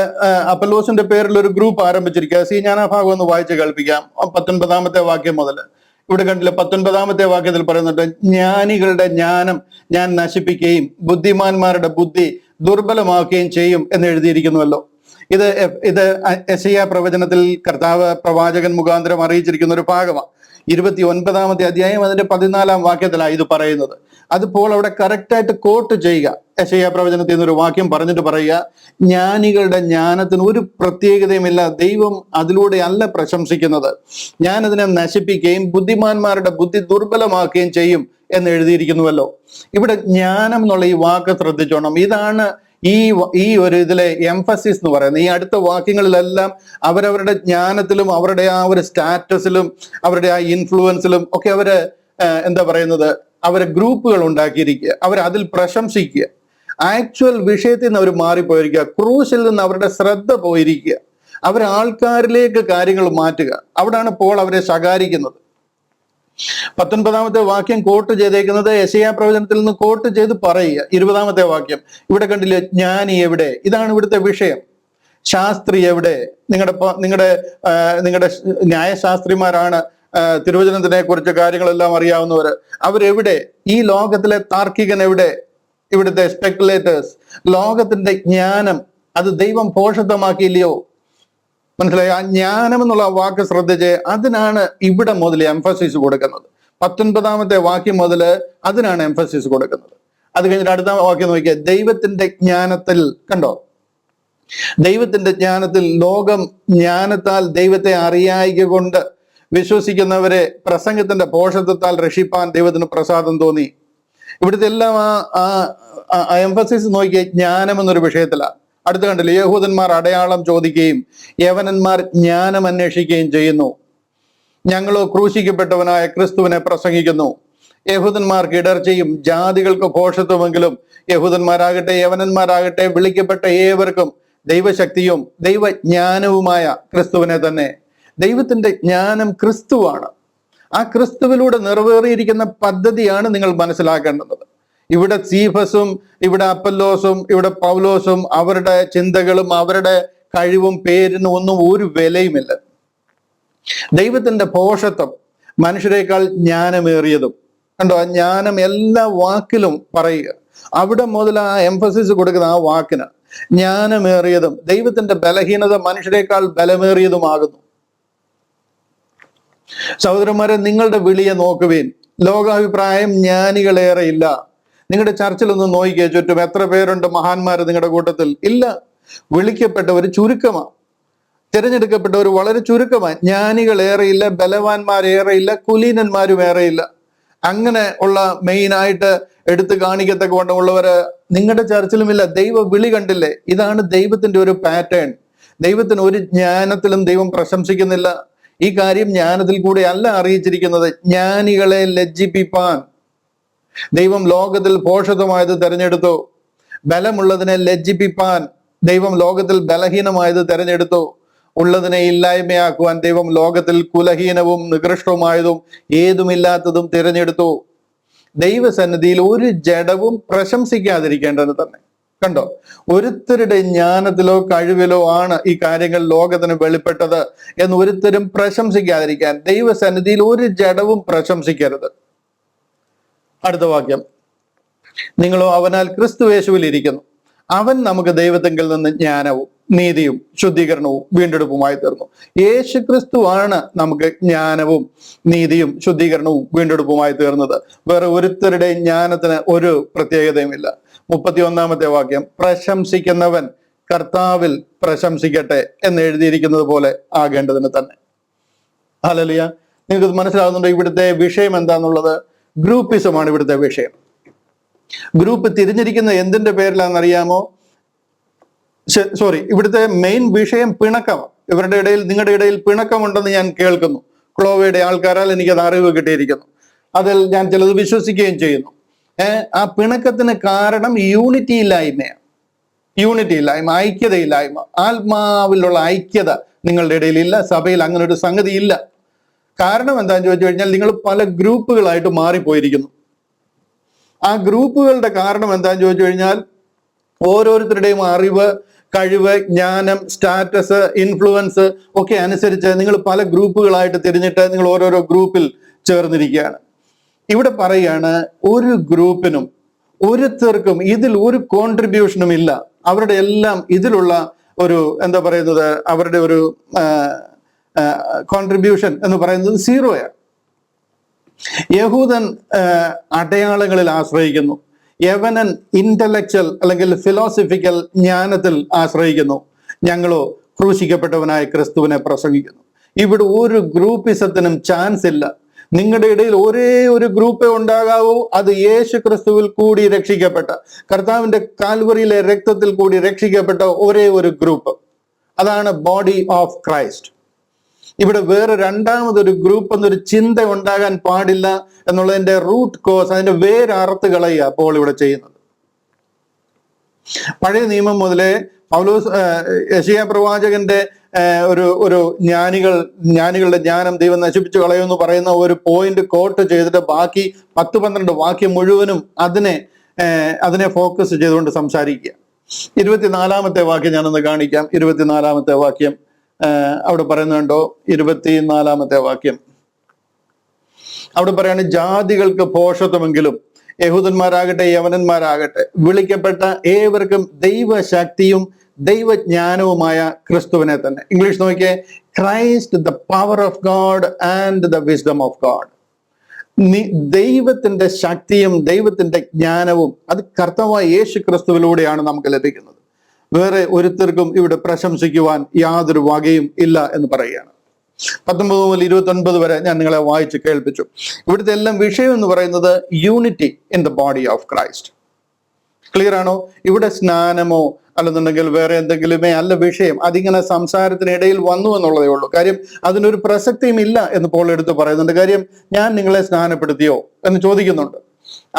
അപ്പല്ലോസിന്റെ പേരിൽ ഒരു ഗ്രൂപ്പ് ആരംഭിച്ചിരിക്കുക. ഞാൻ ആ ഭാഗം ഒന്ന് വായിച്ച് കേൾപ്പിക്കാം. 19-ാമത്തെ വാക്യം മുതൽ. ഇവിടെ കണ്ടില്ല, 19-ാമത്തെ വാക്യത്തിൽ പറയുന്നുണ്ട്, ജ്ഞാനികളുടെ ജ്ഞാനം ഞാൻ നശിപ്പിക്കുകയും ബുദ്ധിമാന്മാരുടെ ബുദ്ധി ദുർബലമാക്കുകയും ചെയ്യും എന്ന് എഴുതിയിരിക്കുന്നുവല്ലോ. ഇത് യെശയ്യാ പ്രവചനത്തിൽ കർത്താവ് പ്രവാചകൻ മുഖാന്തരം അറിയിച്ചിരിക്കുന്ന ഒരു ഭാഗമാണ്. 29-ാമത്തെ അധ്യായം അതിന്റെ 14-ാം വാക്യത്തിലാണ് ഇത് പറയുന്നത്. അതിപ്പോൾ അവിടെ കറക്റ്റായിട്ട് കോട്ട് ചെയ്യുക. യെശയ്യാ പ്രവചനത്തിൽ നിന്നൊരു വാക്യം പറഞ്ഞിട്ട് പറയുക, ജ്ഞാനികളുടെ ജ്ഞാനത്തിന് ഒരു പ്രത്യേകതയുമില്ല, ദൈവം അതിലൂടെ അല്ല പ്രശംസിക്കുന്നത്, ഞാനതിനെ നശിപ്പിക്കുകയും ബുദ്ധിമാന്മാരുടെ ബുദ്ധി ദുർബലമാക്കുകയും ചെയ്യും എന്ന് എഴുതിയിരിക്കുന്നുവല്ലോ. ഇവിടെ ജ്ഞാനം എന്നുള്ള ഈ വാക്ക് ശ്രദ്ധിച്ചോണം. ഇതാണ് ഈ ഒരു ഇതിലെ എംഫസിസ് എന്ന് പറയുന്നത്. ഈ അടുത്ത വാക്യങ്ങളിലെല്ലാം അവരവരുടെ ജ്ഞാനത്തിലും അവരുടെ ആ ഒരു സ്റ്റാറ്റസിലും അവരുടെ ആ ഇൻഫ്ലുവൻസിലും ഒക്കെ അവര് എന്താ പറയുന്നത്, അവരെ ഗ്രൂപ്പുകൾ ഉണ്ടാക്കിയിരിക്കുക, അവർ അതിൽ പ്രശംസിക്കുക. ആക്ച്വൽ വിഷയത്തിൽ നിന്ന് അവർ മാറിപ്പോയിരിക്കുക. ക്രൂശിൽ നിന്ന് അവരുടെ ശ്രദ്ധ പോയിരിക്കുക. അവർ ആൾക്കാരിലേക്ക് കാര്യങ്ങൾ മാറ്റുക. അവിടാണ് പോൾ അവരെ ശകാരിക്കുന്നത്. 19-ാമത്തെ വാക്യം കോട്ട് ചെയ്തേക്കുന്നത് യെശയ്യാ പ്രവചനത്തിൽ നിന്ന് കോട്ട് ചെയ്ത് പറയുക. 20-ാമത്തെ വാക്യം ഇവിടെ കണ്ടില്ലേ, ജ്ഞാനി എവിടെ? ഇതാണ് ഇവിടുത്തെ വിഷയം. ശാസ്ത്രി എവിടെ? നിങ്ങളുടെ ന്യായശാസ്ത്രിമാരാണ് തിരുവചനത്തിനെ കുറിച്ച് കാര്യങ്ങളെല്ലാം അറിയാവുന്നവര്. അവരെവിടെ? ഈ ലോകത്തിലെ താർക്കികൻ എവിടെ? ഇവിടുത്തെ സ്പെക്കുലേറ്റേഴ്സ്. ലോകത്തിന്റെ ജ്ഞാനം അത് ദൈവം പോഷത്വമാക്കിയില്ലയോ? മനസ്സിലായി? ആ ജ്ഞാനം എന്നുള്ള വാക്ക് ശ്രദ്ധിച്ച് അതിനാണ് ഇവിടെ മുതൽ എംഫസിസ് കൊടുക്കുന്നത്. 19-ാമത്തെ വാക്യം മുതൽ അതിനാണ് എംഫസിസ് കൊടുക്കുന്നത്. അത് കഴിഞ്ഞിട്ട് അടുത്ത വാക്യം നോക്കിയാൽ ദൈവത്തിന്റെ ജ്ഞാനത്തിൽ, കണ്ടോ, ദൈവത്തിന്റെ ജ്ഞാനത്തിൽ, ലോകം ജ്ഞാനത്താൽ ദൈവത്തെ അറിയായിക കൊണ്ട് വിശ്വസിക്കുന്നവരെ പ്രസംഗത്തിന്റെ പോഷത്വത്താൽ രക്ഷിപ്പാൻ ദൈവത്തിന് പ്രസാദം തോന്നി. ഇവിടുത്തെ എല്ലാം ആ എംഫസിസ് നോക്കിയ ജ്ഞാനം എന്നൊരു വിഷയത്തിലാണ്. അടുത്ത് കണ്ടില്ലേ, യഹൂദന്മാർ അടയാളം ചോദിക്കുകയും യവനന്മാർ ജ്ഞാനം അന്വേഷിക്കുകയും ചെയ്യുന്നു. ഞങ്ങളോ ക്രൂശിക്കപ്പെട്ടവനായ ക്രിസ്തുവിനെ പ്രസംഗിക്കുന്നു. യഹൂദന്മാർക്ക് ഇടർച്ചയും ജാതികൾക്ക് ഘോഷത്വമെങ്കിലും യഹൂദന്മാരാകട്ടെ യവനന്മാരാകട്ടെ വിളിക്കപ്പെട്ട ഏവർക്കും ദൈവശക്തിയും ദൈവജ്ഞാനവുമായ ക്രിസ്തുവിനെ തന്നെ. ദൈവത്തിന്റെ ജ്ഞാനം ക്രിസ്തുവാണ്. ആ ക്രിസ്തുവിലൂടെ നിറവേറിയിരിക്കുന്ന പദ്ധതിയാണ് നിങ്ങൾ മനസ്സിലാക്കേണ്ടത്. ഇവിടെ സീഫസും ഇവിടെ അപ്പല്ലോസും ഇവിടെ പൗലോസും അവരുടെ ചിന്തകളും അവരുടെ കഴിവും പേരിനും ഒന്നും ഒരു വിലയുമില്ല. ദൈവത്തിന്റെ പോഷത്വം മനുഷ്യരെക്കാൾ ജ്ഞാനമേറിയതും. കണ്ടോ, ആ ജ്ഞാനം എല്ലാ വാക്കിലും പറയുക. അവിടെ മുതൽ ആ എംഫസിസ് കൊടുക്കുന്ന ആ വാക്കിന്, ജ്ഞാനമേറിയതും ദൈവത്തിന്റെ ബലഹീനത മനുഷ്യരെക്കാൾ ബലമേറിയതുമാകുന്നു. സഹോദരന്മാരെ, നിങ്ങളുടെ വിളിയെ നോക്കുവേൻ. ലോകാഭിപ്രായം ജ്ഞാനികളേറെ ഇല്ല. നിങ്ങളുടെ ചർച്ചിലൊന്ന് നോക്കിക്കേ ചുറ്റും, എത്ര പേരുണ്ട് മഹാന്മാർ നിങ്ങളുടെ കൂട്ടത്തിൽ? ഇല്ല. വിളിക്കപ്പെട്ടവർ ചുരുക്കമാണ്, തിരഞ്ഞെടുക്കപ്പെട്ടവർ വളരെ ചുരുക്കമാണ്. ജ്ഞാനികളേറെയില്ല, ബലവാന്മാരേറെയില്ല, കുലീനന്മാരും ഏറെയില്ല. അങ്ങനെ ഉള്ള മെയിനായിട്ട് എടുത്തു കാണിക്കത്തക്ക കൊണ്ടുള്ളവര് നിങ്ങളുടെ ചർച്ചിലുമില്ല. ദൈവ വിളി കണ്ടില്ലേ? ഇതാണ് ദൈവത്തിന്റെ ഒരു പാറ്റേൺ. ദൈവത്തിന് ഒരു ജ്ഞാനത്തിലും ദൈവം പ്രശംസിക്കുന്നില്ല. ഈ കാര്യം ജ്ഞാനത്തിൽ കൂടെ അല്ല അറിയിച്ചിരിക്കുന്നത്, ജ്ഞാനികളെ ലജ്ജിപ്പിപ്പാൻ. ദൈവം ലോകത്തിൽ ഭോഷത്വമായത് തെരഞ്ഞെടുത്തു. ബലമുള്ളതിനെ ലജ്ജിപ്പിപ്പാൻ ദൈവം ലോകത്തിൽ ബലഹീനമായത് തെരഞ്ഞെടുത്തു. ഉള്ളതിനെ ഇല്ലായ്മയാക്കുവാൻ ദൈവം ലോകത്തിൽ കുലഹീനവും നികൃഷ്ടവുമായതും ഏതുമില്ലാത്തതും തിരഞ്ഞെടുത്തു. ദൈവസന്നിധിയിൽ ഒരു ജഡവും പ്രശംസിക്കാതിരിക്കേണ്ടത് തന്നെ. കണ്ടോ, ഒരുത്തരുടെ ജ്ഞാനത്തിലോ കഴിവിലോ ആണ് ഈ കാര്യങ്ങൾ ലോകത്തിന് വെളിപ്പെട്ടത് എന്ന് ഒരുത്തരും പ്രശംസിക്കാതിരിക്കാൻ ദൈവസന്നിധിയിൽ ഒരു ജഡവും പ്രശംസിക്കരുത്. അടുത്ത വാക്യം, നിങ്ങളോ അവനാൽ ക്രിസ്തുയേശുവിൽ ഇരിക്കുന്നു, അവൻ നമുക്ക് ദൈവത്തെങ്കിൽ നിന്ന് ജ്ഞാനവും നീതിയും ശുദ്ധീകരണവും വീണ്ടെടുപ്പുമായി തീർന്നു. യേശു ക്രിസ്തു ആണ് നമുക്ക് ജ്ഞാനവും നീതിയും ശുദ്ധീകരണവും വീണ്ടെടുപ്പുമായി തീർന്നത്. വേറെ ഒരുത്തരുടെ ജ്ഞാനത്തിന് ഒരു പ്രത്യേകതയുമില്ല. 31 വാക്യം, പ്രശംസിക്കുന്നവൻ കർത്താവിൽ പ്രശംസിക്കട്ടെ എന്ന് എഴുതിയിരിക്കുന്നത് പോലെ ആകേണ്ടതിന് തന്നെ. ഹല്ലേലൂയ. നിങ്ങൾക്ക് മനസ്സിലാകുന്നുണ്ടോ ഇവിടുത്തെ വിഷയം എന്താന്നുള്ളത്? ഗ്രൂപ്പിസമാണ് ഇവിടുത്തെ വിഷയം. ഗ്രൂപ്പ് തിരിഞ്ഞിരിക്കുന്ന എന്തിന്റെ പേരിലാണെന്നറിയാമോ? ഇവിടുത്തെ മെയിൻ വിഷയം പിണക്കമാണ്. ഇവരുടെ ഇടയിൽ, നിങ്ങളുടെ ഇടയിൽ പിണക്കമുണ്ടെന്ന് ഞാൻ കേൾക്കുന്നു. ക്ലോവയുടെ ആൾക്കാരാൽ എനിക്കത് അറിവ് കിട്ടിയിരിക്കുന്നു. അതിൽ ഞാൻ ചിലത് വിശ്വസിക്കുകയും ചെയ്യുന്നു. ആ പിണക്കത്തിന് കാരണം യൂണിറ്റി ഇല്ലായ്മയാണ്. യൂണിറ്റി ഇല്ലായ്മ, ഐക്യതയില്ലായ്മ, ആത്മാവിലുള്ള ഐക്യത നിങ്ങളുടെ ഇടയിൽ ഇല്ല. സഭയിൽ അങ്ങനെ ഒരു സംഗതി ഇല്ല. കാരണം എന്താണെന്ന് ചോദിച്ചു കഴിഞ്ഞാൽ നിങ്ങൾ പല ഗ്രൂപ്പുകളായിട്ട് മാറിപ്പോയിരിക്കുന്നു. ആ ഗ്രൂപ്പുകളുടെ കാരണം എന്താണെന്ന് ചോദിച്ചു കഴിഞ്ഞാൽ ഓരോരുത്തരുടെയും അറിവ്, കഴിവ്, ജ്ഞാനം, സ്റ്റാറ്റസ്, ഇൻഫ്ലുവൻസ് ഒക്കെ അനുസരിച്ച് നിങ്ങൾ പല ഗ്രൂപ്പുകളായിട്ട് തിരിഞ്ഞിട്ട് നിങ്ങൾ ഓരോരോ ഗ്രൂപ്പിൽ ചേർന്നിരിക്കുകയാണ്. ഇവിടെ പറയുകയാണ്, ഒരു ഗ്രൂപ്പിനും ഒരുത്തർക്കും ഇതിൽ ഒരു കോൺട്രിബ്യൂഷനും ഇല്ല. അവരുടെ എല്ലാം ഇതിലുള്ള ഒരു എന്താ പറയുന്നത്, അവരുടെ ഒരു കോൺട്രിബ്യൂഷൻ എന്ന് പറയുന്നത് സീറോയാണ്. യഹൂദൻ അടയാളങ്ങളിൽ ആശ്രയിക്കുന്നു. യവനൻ ഇന്റലക്ച്വൽ അല്ലെങ്കിൽ ഫിലോസഫിക്കൽ ജ്ഞാനത്തിൽ ആശ്രയിക്കുന്നു. ഞങ്ങളോ ക്രൂശിക്കപ്പെട്ടവനായ ക്രിസ്തുവിനെ പ്രസംഗിക്കുന്നു. ഇവിടെ ഒരു ഗ്രൂപ്പിസത്തിനും ചാൻസ് ഇല്ല. നിങ്ങളുടെ ഇടയിൽ ഒരേ ഒരു ഗ്രൂപ്പേ ഉണ്ടാകാവൂ, അത് യേശു ക്രിസ്തുവിൽ കൂടി രക്ഷിക്കപ്പെട്ട, കർത്താവിന്റെ കാൽവറിയിലെ രക്തത്തിൽ കൂടി രക്ഷിക്കപ്പെട്ട ഒരേ ഒരു ഗ്രൂപ്പ്. അതാണ് ബോഡി ഓഫ് ക്രൈസ്റ്റ്. ഇവിടെ വേറെ രണ്ടാമതൊരു ഗ്രൂപ്പ് എന്നൊരു ചിന്ത ഉണ്ടാകാൻ പാടില്ല എന്നുള്ളതിന്റെ റൂട്ട് കോസ്, അതിന്റെ വേരറുത്ത് കളയുക അപ്പോൾ ഇവിടെ ചെയ്യുന്നത്. പഴയ നിയമം മുതലേ പൗലോസ് യെശയ്യാ പ്രവാചകന്റെ ഒരു ജ്ഞാനികളുടെ ജ്ഞാനം ദൈവം നശിപ്പിച്ചു കളയുമെന്ന് പറയുന്ന ഒരു പോയിന്റ് കോട്ട് ചെയ്തിട്ട് ബാക്കി 10-12 വാക്യം മുഴുവനും അതിനെ ഫോക്കസ് ചെയ്തുകൊണ്ട് സംസാരിക്കുക. 24 വാക്യം ഞാനൊന്ന് കാണിക്കാം. 24 വാക്യം അവിടെ പറയുന്നുണ്ടോ? 24 വാക്യം അവിടെ പറയാണ്, ജാതികൾക്ക് ഭോഷത്വമെങ്കിലും യഹൂദന്മാരാകട്ടെ യവനന്മാരാകട്ടെ വിളിക്കപ്പെട്ട ഏവർക്കും ദൈവശക്തിയും ദൈവജ്ഞാനവുമായ ക്രിസ്തുവിനെ തന്നെ. ഇംഗ്ലീഷ് നോക്കിയേ, Christ the power of God and the wisdom of God. ദൈവത്തിന്റെ ശക്തിയും ദൈവത്തിന്റെ ജ്ഞാനവും അത് കർത്താവായ യേശു ക്രിസ്തുവിലൂടെയാണ് നമുക്ക് ലഭിക്കുന്നത്. വേറെ ഒരുത്തർക്കും ഇവിടെ പ്രശംസിക്കുവാൻ യാതൊരു വകയും ഇല്ല എന്ന് പറയുകയാണ്. 19 മുതൽ 29 വരെ ഞാൻ നിങ്ങളെ വായിച്ച് കേൾപ്പിച്ചു. ഇവിടുത്തെ എല്ലാം വിഷയം എന്ന് പറയുന്നത് unity in the body of Christ. Clear ആണോ? ഇവിടെ സ്നാനമോ അല്ലെന്നുണ്ടെങ്കിൽ വേറെ എന്തെങ്കിലുമേ അല്ല വിഷയം. അതിങ്ങനെ സംസാരത്തിനിടയിൽ വന്നു എന്നുള്ളതേ ഉള്ളൂ. കാര്യം അതിനൊരു പ്രസക്തിയും ഇല്ല എന്ന് പോൾ എടുത്ത് പറയുന്നുണ്ട്. കാര്യം ഞാൻ നിങ്ങളെ സ്നാനപ്പെടുത്തിയോ എന്ന് ചോദിക്കുന്നുണ്ട്.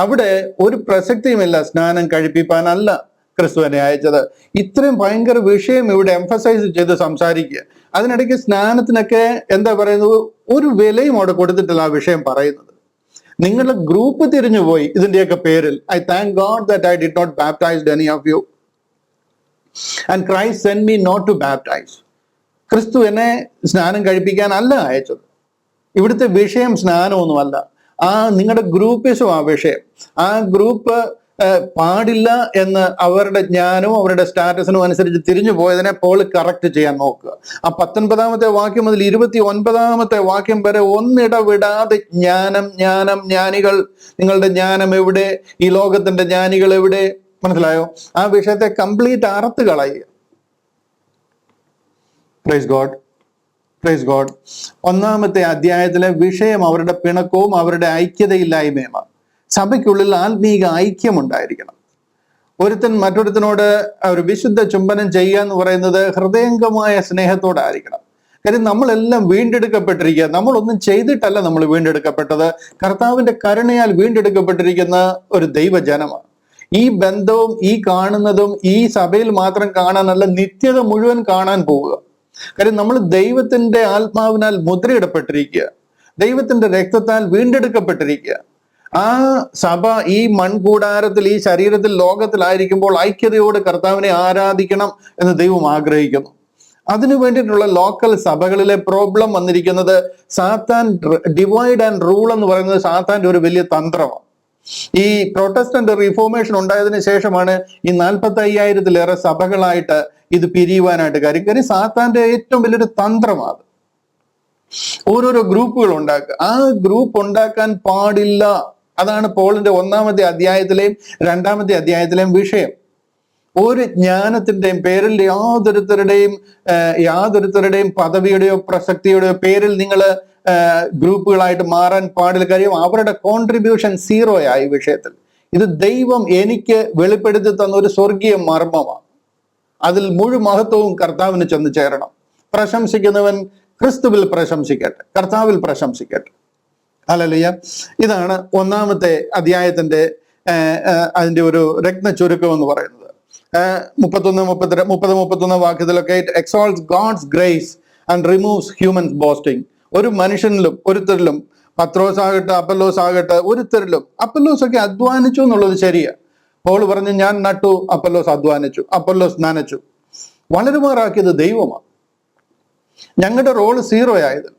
അവിടെ ഒരു പ്രസക്തിയുമില്ല. സ്നാനം കഴിപ്പിക്കാനല്ല ക്രിസ്തുവിനെ അയച്ചത്. ഇത്രയും ഭയങ്കര വിഷയം ഇവിടെ എംഫസൈസ് ചെയ്ത് സംസാരിക്കുക. അതിനിടയ്ക്ക് സ്നാനത്തിനൊക്കെ എന്താ പറയുന്നത്, ഒരു വിലയും അവിടെ കൊടുത്തിട്ടില്ല ആ വിഷയം പറയുന്നത്. നിങ്ങളുടെ ഗ്രൂപ്പ് തിരിഞ്ഞുപോയി ഇതിന്റെയൊക്കെ പേരിൽ. I thank God that I did not baptized any of you and Christ send me not to baptize. ക്രിസ്തു എന്നെ സ്നാനം കഴിപ്പിക്കാനല്ല അയച്ചത്. ഇവിടുത്തെ വിഷയം സ്നാനമൊന്നുമല്ല. നിങ്ങളുടെ ഗ്രൂപ്പിസും ആ വിഷയം. ആ ഗ്രൂപ്പ് പാടില്ല എന്ന് അവരുടെ ജ്ഞാനവും അവരുടെ സ്റ്റാറ്റസിനും അനുസരിച്ച് തിരിഞ്ഞു പോയതിനെ പോൾ കറക്റ്റ് ചെയ്യാൻ നോക്കുക. ആ 19 വാക്യം മുതൽ 29 വാക്യം വരെ ഒന്നിടവിടാതെ ജ്ഞാനികൾ, നിങ്ങളുടെ ജ്ഞാനം എവിടെ, ഈ ലോകത്തിന്റെ ജ്ഞാനികൾ എവിടെ, മനസ്സിലായോ? ആ വിഷയത്തെ കംപ്ലീറ്റ് അറുത്ത് കളയുക. Praise God, praise God. 1 അധ്യായത്തിലെ വിഷയം അവരുടെ പിണക്കവും അവരുടെ ഐക്യതയില്ലായ്മയുമാണ്. സഭയ്ക്കുള്ളിൽ ആത്മീക ഐക്യമുണ്ടായിരിക്കണം. ഒരുത്തൻ മറ്റൊരുത്തനോട് ഒരു വിശുദ്ധ ചുംബനം ചെയ്യുക എന്ന് പറയുന്നത് ഹൃദയംഗമായ സ്നേഹത്തോടായിരിക്കണം. കാര്യം നമ്മളെല്ലാം വീണ്ടെടുക്കപ്പെട്ടിരിക്കുക. നമ്മളൊന്നും ചെയ്തിട്ടല്ല നമ്മൾ വീണ്ടെടുക്കപ്പെട്ടത്. കർത്താവിന്റെ കരുണയാൽ വീണ്ടെടുക്കപ്പെട്ടിരിക്കുന്ന ഒരു ദൈവജനമാണ്. ഈ ബന്ധവും ഈ കാണുന്നതും ഈ സഭയിൽ മാത്രം കാണാനല്ല, നിത്യത മുഴുവൻ കാണാൻ പോവുക. കാര്യം നമ്മൾ ദൈവത്തിന്റെ ആത്മാവിനാൽ മുദ്രയിടപ്പെട്ടിരിക്കുക, ദൈവത്തിന്റെ രക്തത്താൽ വീണ്ടെടുക്കപ്പെട്ടിരിക്കുക. ആ സഭ ഈ മൺകൂടാരത്തിൽ, ഈ ശരീരത്തിൽ, ലോകത്തിലായിരിക്കുമ്പോൾ ഐക്യതയോട് കർത്താവിനെ ആരാധിക്കണം എന്ന് ദൈവം ആഗ്രഹിക്കുന്നു. അതിനു വേണ്ടിയിട്ടുള്ള ലോക്കൽ സഭകളിലെ പ്രോബ്ലം വന്നിരിക്കുന്നത് സാത്താൻ ഡിവൈഡ് ആൻഡ് റൂൾ എന്ന് പറയുന്നത് സാത്താന്റെ ഒരു വലിയ തന്ത്രമാണ്. ഈ പ്രൊട്ടസ്റ്റന്റ് റിഫോർമേഷൻ ഉണ്ടായതിനു ശേഷമാണ് ഈ 45,000-ലേറെ സഭകളായിട്ട് ഇത് പിരിയുവാനായിട്ട് കാര്യം സാത്താന്റെ ഏറ്റവും വലിയൊരു തന്ത്രമാണ് ഓരോരോ ഗ്രൂപ്പുകൾ ഉണ്ടാക്കുക. ആ ഗ്രൂപ്പ് ഉണ്ടാക്കാൻ പാടില്ല. അതാണ് പോളിന്റെ 1-ാമത്തെ അധ്യായത്തിലെയും 2-ാമത്തെ അധ്യായത്തിലെയും വിഷയം. ഒരു ജ്ഞാനത്തിന്റെയും പേരിൽ യാതൊരുത്തരുടെയും പദവിയുടെയോ പ്രസക്തിയുടെയോ പേരിൽ നിങ്ങൾ ഗ്രൂപ്പുകളായിട്ട് മാറാൻ പാടില്ല. കാര്യം അവരുടെ കോൺട്രിബ്യൂഷൻ സീറോയായി വിഷയത്തിൽ. ഇത് ദൈവം എനിക്ക് വെളിപ്പെടുത്തി തന്ന ഒരു സ്വർഗീയ മർമ്മമാണ്. അതിൽ മുഴു മഹത്വവും കർത്താവിന് ചെന്ന് ചേരണം. പ്രശംസിക്കുന്നവൻ ക്രിസ്തുവിൽ പ്രശംസിക്കട്ടെ, കർത്താവിൽ പ്രശംസിക്കട്ടെ. ഹല്ലേലൂയ. ഇതാണ് 1-ാമത്തെ അധ്യായത്തിന്റെ അതിന്റെ ഒരു രത്ന ചുരുക്കം എന്ന് പറയുന്നത്. 30-31 വാക്യത്തിലൊക്കെ exalts God's grace and removes humans boasting. ഒരു മനുഷ്യനിലും ഒരുത്തരിലും, പത്രോസ് ആകട്ടെ അപ്പല്ലോസ് ആകട്ടെ, ഒരുത്തരിലും, അപ്പല്ലോസ് ഒക്കെ അധ്വാനിച്ചു എന്നുള്ളത് ശരിയാ. പോൾ പറഞ്ഞു, ഞാൻ നട്ടു, അപ്പല്ലോസ് അധ്വാനിച്ചു, അപ്പല്ലോസ് നനച്ചു. വളരുമാറാക്കിയത് ദൈവമാണ്. ഞങ്ങളുടെ റോള് സീറോ ആയത്.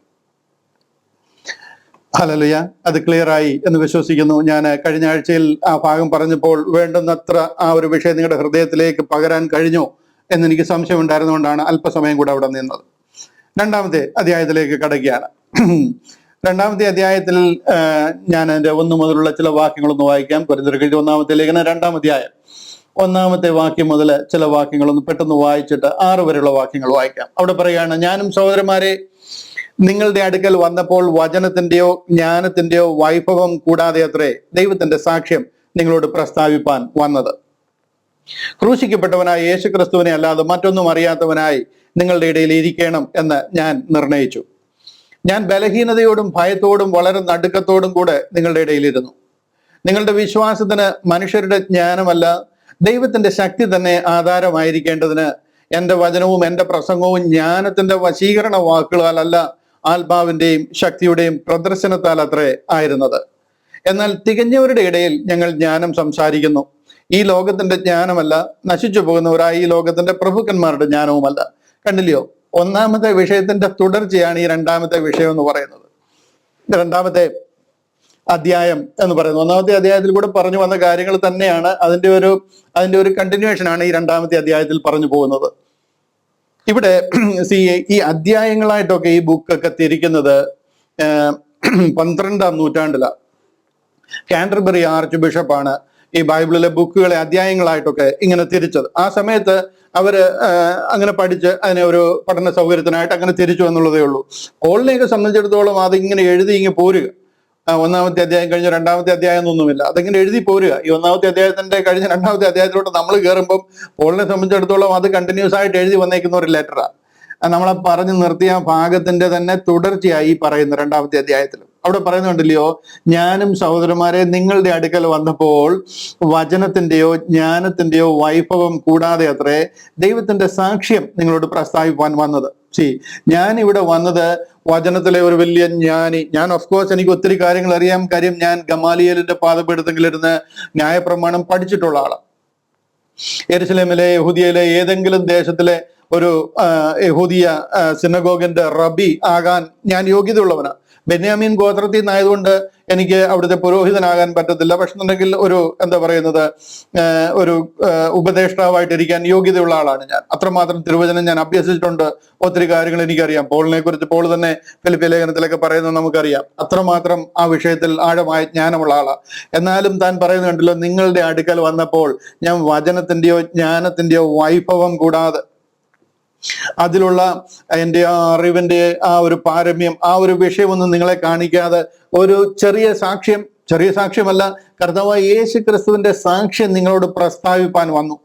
ഹല്ലേലൂയ. അത് ക്ലിയർ ആയി എന്ന് വിശ്വസിക്കുന്നു. ഞാൻ കഴിഞ്ഞ ആഴ്ചയിൽ ആ ഭാഗം പറഞ്ഞപ്പോൾ വേണ്ടുന്നത്ര ആ ഒരു വിഷയം നിങ്ങളുടെ ഹൃദയത്തിലേക്ക് പകരാൻ കഴിഞ്ഞോ എന്നെനിക്ക് സംശയം ഉണ്ടായിരുന്നുകൊണ്ടാണ് അല്പസമയം കൂടെ അവിടെ നിന്നത്. 2-ാമത്തെ അധ്യായത്തിലേക്ക് കടക്കുകയാണ്. 2-ാമത്തെ അധ്യായത്തിൽ ഞാൻ എൻ്റെ 1 മുതലുള്ള ചില വാക്യങ്ങളൊന്ന് വായിക്കാം. കൊരിന്ത്യർക്ക് 1-ാമത്തെ ലേഖനം 2-ാം അധ്യായം 1-ാമത്തെ വാക്യം മുതൽ ചില വാക്യങ്ങളൊന്ന് പെട്ടെന്ന് വായിച്ചിട്ട് 6 വരെയുള്ള വാക്യങ്ങൾ വായിക്കാം. അവിടെ പറയുകയാണ്, ഞാനും സഹോദരന്മാരെ നിങ്ങളുടെ അടുക്കൽ വന്നപ്പോൾ വചനത്തിന്റെയോ ജ്ഞാനത്തിന്റെയോ വൈഭവം കൂടാതെ അത്രേ ദൈവത്തിന്റെ സാക്ഷ്യം നിങ്ങളോട് പ്രസ്താവിപ്പാൻ വന്നത്. ക്രൂശിക്കപ്പെട്ടവനായ യേശു ക്രിസ്തുവിനെ അല്ലാതെ മറ്റൊന്നും അറിയാത്തവനായി നിങ്ങളുടെ ഇടയിൽ ഇരിക്കണം എന്ന് ഞാൻ നിർണയിച്ചു. ഞാൻ ബലഹീനതയോടും ഭയത്തോടും വളരെ നടുക്കത്തോടും കൂടെ നിങ്ങളുടെ ഇടയിലിരുന്നു. നിങ്ങളുടെ വിശ്വാസത്തിന് മനുഷ്യരുടെ ജ്ഞാനമല്ല, ദൈവത്തിന്റെ ശക്തി തന്നെ ആധാരമായിരിക്കേണ്ടതിന് എൻ്റെ വചനവും എൻ്റെ പ്രസംഗവും ജ്ഞാനത്തിന്റെ വശീകരണ വാക്കുകളല്ല, ആത്മാവിന്റെയും ശക്തിയുടെയും പ്രദർശനത്താൽ അത്രേ ആയിരുന്നത്. എന്നാൽ തികഞ്ഞവരുടെ ഇടയിൽ ഞങ്ങൾ ജ്ഞാനം സംസാരിക്കുന്നു. ഈ ലോകത്തിന്റെ ജ്ഞാനമല്ല, നശിച്ചു പോകുന്നവരായ ഈ ലോകത്തിന്റെ പ്രഭുക്കന്മാരുടെ ജ്ഞാനവുമല്ല. കണ്ടില്ലയോ, 1-ാമത്തെ വിഷയത്തിന്റെ തുടർച്ചയാണ് ഈ 2-ാമത്തെ വിഷയം എന്ന് പറയുന്നത്. 2-ാമത്തെ അധ്യായം എന്ന് പറയുന്നത് 1-ാമത്തെ അധ്യായത്തിൽ കൂടെ പറഞ്ഞു വന്ന കാര്യങ്ങൾ തന്നെയാണ്. അതിന്റെ ഒരു കണ്ടിന്യൂവേഷൻ ആണ് ഈ 2-ാമത്തെ അധ്യായത്തിൽ പറഞ്ഞു പോകുന്നത്. ഇവിടെ ഈ അധ്യായങ്ങളായിട്ടൊക്കെ ഈ ബുക്കൊക്കെ തിരിക്കുന്നത് 12-ാം നൂറ്റാണ്ടിലാണ്. കാൻറ്റർബറി ആർച്ച് ബിഷപ്പാണ് ഈ ബൈബിളിലെ ബുക്കുകളെ അധ്യായങ്ങളായിട്ടൊക്കെ ഇങ്ങനെ തിരിച്ചത്. ആ സമയത്ത് അവര് അങ്ങനെ പഠിച്ച് അതിനെ ഒരു പഠന സൗകര്യത്തിനായിട്ട് അങ്ങനെ തിരിച്ചു എന്നുള്ളതേ ഉള്ളൂ. പോളിനെയൊക്കെ സംബന്ധിച്ചിടത്തോളം അതിങ്ങനെ എഴുതി ഇങ്ങനെ പോരുക. 1-ാമത്തെ അധ്യായം കഴിഞ്ഞ 2-ാമത്തെ അധ്യായം എന്നൊന്നുമില്ല, അതിങ്ങനെ എഴുതി പോരുക. ഈ 1-ാമത്തെ അധ്യായത്തിന്റെ കഴിഞ്ഞ 2-ാമത്തെ അധ്യായത്തിലോട്ട് നമ്മൾ കയറുമ്പം പോളിനെ സംബന്ധിച്ചിടത്തോളം അത് കണ്ടിന്യൂസ് ആയിട്ട് എഴുതി വന്നേക്കുന്ന ഒരു ലെറ്ററാണ്. നമ്മളെ പറഞ്ഞു നിർത്തിയ ഭാഗത്തിന്റെ തന്നെ തുടർച്ചയായി പറയുന്നു 2-ാമത്തെ അധ്യായത്തിൽ. അവിടെ പറയുന്നുണ്ടല്ലയോ, ഞാനും സഹോദരന്മാരെ നിങ്ങളുടെ അടുക്കൽ വന്നപ്പോൾ വചനത്തിന്റെയോ ജ്ഞാനത്തിന്റെയോ വൈഭവം കൂടാതെ അത്രേ ദൈവത്തിന്റെ സാക്ഷ്യം നിങ്ങളോട് പ്രസ്താവിപ്പാൻ വന്നത്. ഞാൻ ഇവിടെ വന്നത് വചനത്തിലെ ഒരു വലിയ ജ്ഞാനി. ഞാൻ ഓഫ്കോഴ്സ് എനിക്ക് ഒത്തിരി കാര്യങ്ങൾ അറിയാം. കാര്യം ഞാൻ ഗമാലിയേലിന്റെ പാദപീഠത്തിലിരുന്ന് ന്യായപ്രമാണം പഠിച്ചിട്ടുള്ള ആളാണ്. യെരുശലേമിലെ യഹൂദിയയിലെ ഏതെങ്കിലും ദേശത്തിലെ ഒരു യഹൂദിയ സിനഗോഗിന്റെ റബി ആകാൻ ഞാൻ യോഗ്യതയുള്ളവനാണ്. ബെന്യാമീൻ ഗോത്രത്തിൽ നിന്നായതുകൊണ്ട് എനിക്ക് അവിടുത്തെ പുരോഹിതനാകാൻ പറ്റത്തില്ല. പക്ഷെ എന്നുണ്ടെങ്കിൽ ഒരു ഉപദേഷ്ടാവായിട്ടിരിക്കാൻ യോഗ്യതയുള്ള ആളാണ് ഞാൻ. അത്രമാത്രം തിരുവചനം ഞാൻ അഭ്യസിച്ചിട്ടുണ്ട്. ഒത്തിരി കാര്യങ്ങൾ എനിക്കറിയാം. പോളിനെ കുറിച്ച് പോൾ തന്നെ ഫിലിപ്പിയ ലേഖനത്തിലൊക്കെ പറയുന്നത് നമുക്കറിയാം. അത്രമാത്രം ആ വിഷയത്തിൽ ആഴമായ ജ്ഞാനമുള്ള ആളാണ്. എന്നാലും താൻ പറയുന്നുണ്ടല്ലോ, നിങ്ങളുടെ അടുക്കൽ വന്നപ്പോൾ ഞാൻ വചനത്തിന്റെയോ ജ്ഞാനത്തിന്റെയോ വൈഭവം കൂടാതെ, അതിലുള്ള എൻ്റെ ആ അറിവിന്റെ ആ ഒരു പാരമ്യം, ആ ഒരു വിഷയമൊന്നും നിങ്ങളെ കാണിക്കാതെ ഒരു ചെറിയ സാക്ഷ്യമല്ല, കർത്താവായ യേശു ക്രിസ്തുവിന്റെ സാക്ഷ്യം നിങ്ങളോട് പ്രസ്താവിപ്പാൻ വന്നു.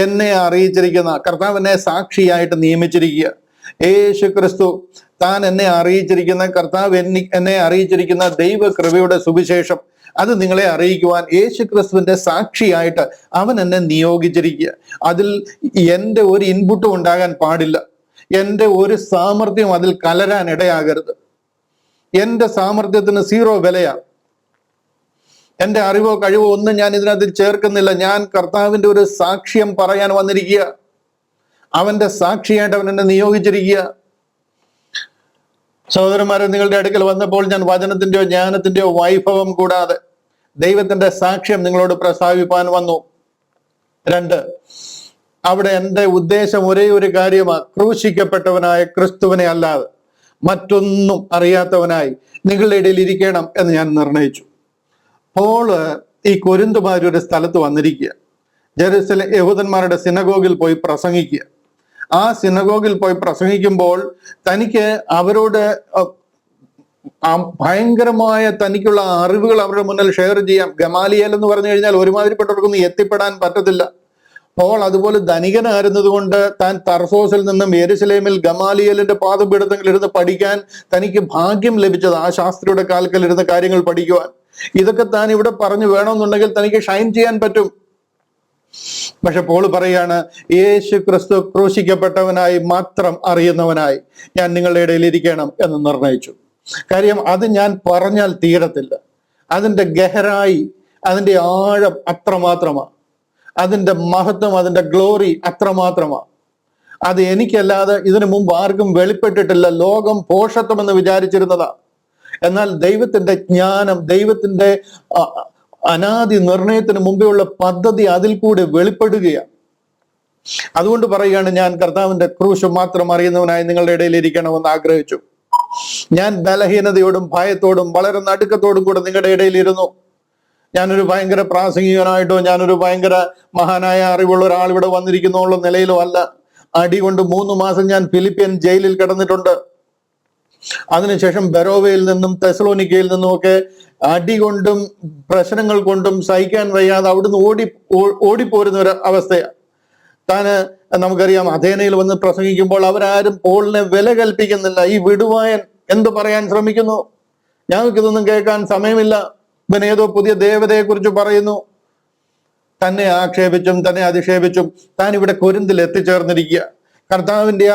എന്നെ അറിയിച്ചിരിക്കുന്ന കർത്താവ് എന്നെ സാക്ഷിയായിട്ട് നിയമിച്ചിരിക്കുക. യേശു ക്രിസ്തു താൻ എന്നെ അറിയിച്ചിരിക്കുന്ന, കർത്താവ് എന്നെ അറിയിച്ചിരിക്കുന്ന ദൈവകൃപയുടെ സുവിശേഷം, അത് നിങ്ങളെ അറിയിക്കുവാൻ യേശു ക്രിസ്തുവിന്റെ സാക്ഷിയായിട്ട് അവൻ എന്നെ നിയോഗിച്ചിരിക്കുക. അതിൽ എൻ്റെ ഒരു ഇൻപുട്ടും ഉണ്ടാകാൻ പാടില്ല. എൻ്റെ ഒരു സാമർഥ്യം അതിൽ കലരാൻ ഇടയാകരുത്. എൻ്റെ സാമർഥ്യത്തിന് 0 വിലയാണ്. എൻ്റെ അറിവോ കഴിവോ ഒന്നും ഞാൻ ഇതിനകത്ത് ചേർക്കുന്നില്ല. ഞാൻ കർത്താവിൻ്റെ ഒരു സാക്ഷ്യം പറയാൻ വന്നിരിക്കുക. അവന്റെ സാക്ഷിയായിട്ട് അവൻ എന്നെ നിയോഗിച്ചിരിക്കുക. സഹോദരന്മാരെ, നിങ്ങളുടെ അടുക്കൽ വന്നപ്പോൾ ഞാൻ വചനത്തിന്റെയോ ജ്ഞാനത്തിന്റെയോ വൈഭവം കൂടാതെ ദൈവത്തിന്റെ സാക്ഷ്യം നിങ്ങളോട് പ്രസ്താവിപ്പാൻ വന്നു. 2, അവിടെ എൻ്റെ ഉദ്ദേശം ഒരേ ഒരു കാര്യമാണ്. ക്രൂശിക്കപ്പെട്ടവനായ ക്രിസ്തുവിനെ അല്ലാതെ മറ്റൊന്നും അറിയാത്തവനായി നിങ്ങളുടെ ഇടയിൽ ഇരിക്കണം എന്ന് ഞാൻ നിർണയിച്ചു. പോള് ഈ കൊരിന്തുമാരൊരു സ്ഥലത്ത് വന്നിരിക്കുക. ജെറുസലേം യഹൂദന്മാരുടെ സിനഗോഗിൽ പോയി പ്രസംഗിക്കുക. ആ സിനഗോഗിൽ പോയി പ്രസംഗിക്കുമ്പോൾ തനിക്ക് അവരോട് ഭയങ്കരമായ തനിക്കുള്ള അറിവുകൾ അവരുടെ മുന്നിൽ ഷെയർ ചെയ്യാം. ഗമാലിയേൽ എന്ന് പറഞ്ഞു കഴിഞ്ഞാൽ ഒരുമാതിരിപ്പെട്ടവർക്കൊന്നും എത്തിപ്പെടാൻ പറ്റത്തില്ല. പോൾ അതുപോലെ ധനികനായിരുന്നത് കൊണ്ട് താൻ തർസോസിൽ നിന്നും യെരുശലേമിൽ ഗമാലിയേലിന്റെ പാദപീഠത്തിൽ ഇരുന്ന് പഠിക്കാൻ തനിക്ക് ഭാഗ്യം ലഭിച്ചത്. ആ ശാസ്ത്രിയുടെ കാൽക്കൽ ഇരുന്ന് കാര്യങ്ങൾ പഠിക്കുവാൻ. ഇതൊക്കെ താൻ ഇവിടെ പറഞ്ഞു വേണമെന്നുണ്ടെങ്കിൽ തനിക്ക് ഷൈൻ ചെയ്യാൻ പറ്റും. പക്ഷെ പോള് പറയാണ്, യേശു ക്രിസ്തു ക്രൂശിക്കപ്പെട്ടവനായി മാത്രം അറിയുന്നവനായി ഞാൻ നിങ്ങളുടെ ഇടയിൽ ഇരിക്കണം എന്ന് നിർണയിച്ചു. കാര്യം അത് ഞാൻ പറഞ്ഞാൽ തീരത്തില്ല. അതിൻ്റെ ഗഹരായി, അതിൻ്റെ ആഴം അത്രമാത്രമാണ്. അതിൻ്റെ മഹത്വം, അതിൻ്റെ ഗ്ലോറി അത്രമാത്രമാണ്. അത് എനിക്കല്ലാതെ ഇതിനു മുമ്പ് ആർക്കും വെളിപ്പെട്ടിട്ടില്ല. ലോകം പോഷത്വം എന്ന് വിചാരിച്ചിരുന്നതാ. എന്നാൽ ദൈവത്തിന്റെ ജ്ഞാനം, ദൈവത്തിന്റെ അനാദി നിർണയത്തിന് മുമ്പെയുള്ള പദ്ധതി അതിൽ കൂടെ വെളിപ്പെടുകയാണ്. അതുകൊണ്ട് പറയുകയാണ്, ഞാൻ കർത്താവിന്റെ ക്രൂശ് മാത്രം അറിയുന്നവനായി നിങ്ങളുടെ ഇടയിൽ ഇരിക്കണമെന്ന് ആഗ്രഹിച്ചു. ഞാൻ ബലഹീനതയോടും ഭയത്തോടും വളരെ നടുക്കത്തോടും കൂടെ നിങ്ങളുടെ ഇടയിൽ ഇരുന്നു. ഞാനൊരു ഭയങ്കര പ്രാസംഗികനായിട്ടോ ഞാനൊരു ഭയങ്കര മഹാനായ അറിവുള്ള ഒരാൾ ഇവിടെ വന്നിരിക്കുന്നുള്ള നിലയിലോ അല്ല. അടി കൊണ്ട് 3 മാസം ഞാൻ ഫിലിപ്പിയൻ ജയിലിൽ കിടന്നിട്ടുണ്ട്. അതിനുശേഷം ബെരോവയിൽ നിന്നും തെസലോനിക്കയിൽ നിന്നും ഒക്കെ അടി കൊണ്ടും പ്രശ്നങ്ങൾ കൊണ്ടും സഹിക്കാൻ വയ്യാതെ അവിടുന്ന് ഓടിപ്പോരുന്ന ഒരു അവസ്ഥയാണ്. താന് നമുക്കറിയാം, അഥേനയിൽ വന്ന് പ്രസംഗിക്കുമ്പോൾ അവരാരും പോളിനെ വില കൽപ്പിക്കുന്നില്ല. ഈ വിടുവായൻ എന്ത് പറയാൻ ശ്രമിക്കുന്നു? ഞങ്ങൾക്കിതൊന്നും കേൾക്കാൻ സമയമില്ല. ഇവൻ ഏതോ പുതിയ ദേവതയെ കുറിച്ച് പറയുന്നു. തന്നെ ആക്ഷേപിച്ചും തന്നെ അധിക്ഷേപിച്ചും താൻ ഇവിടെ കൊരിന്തിൽ എത്തിച്ചേർന്നിരിക്കുക. കർത്താവിന്റെ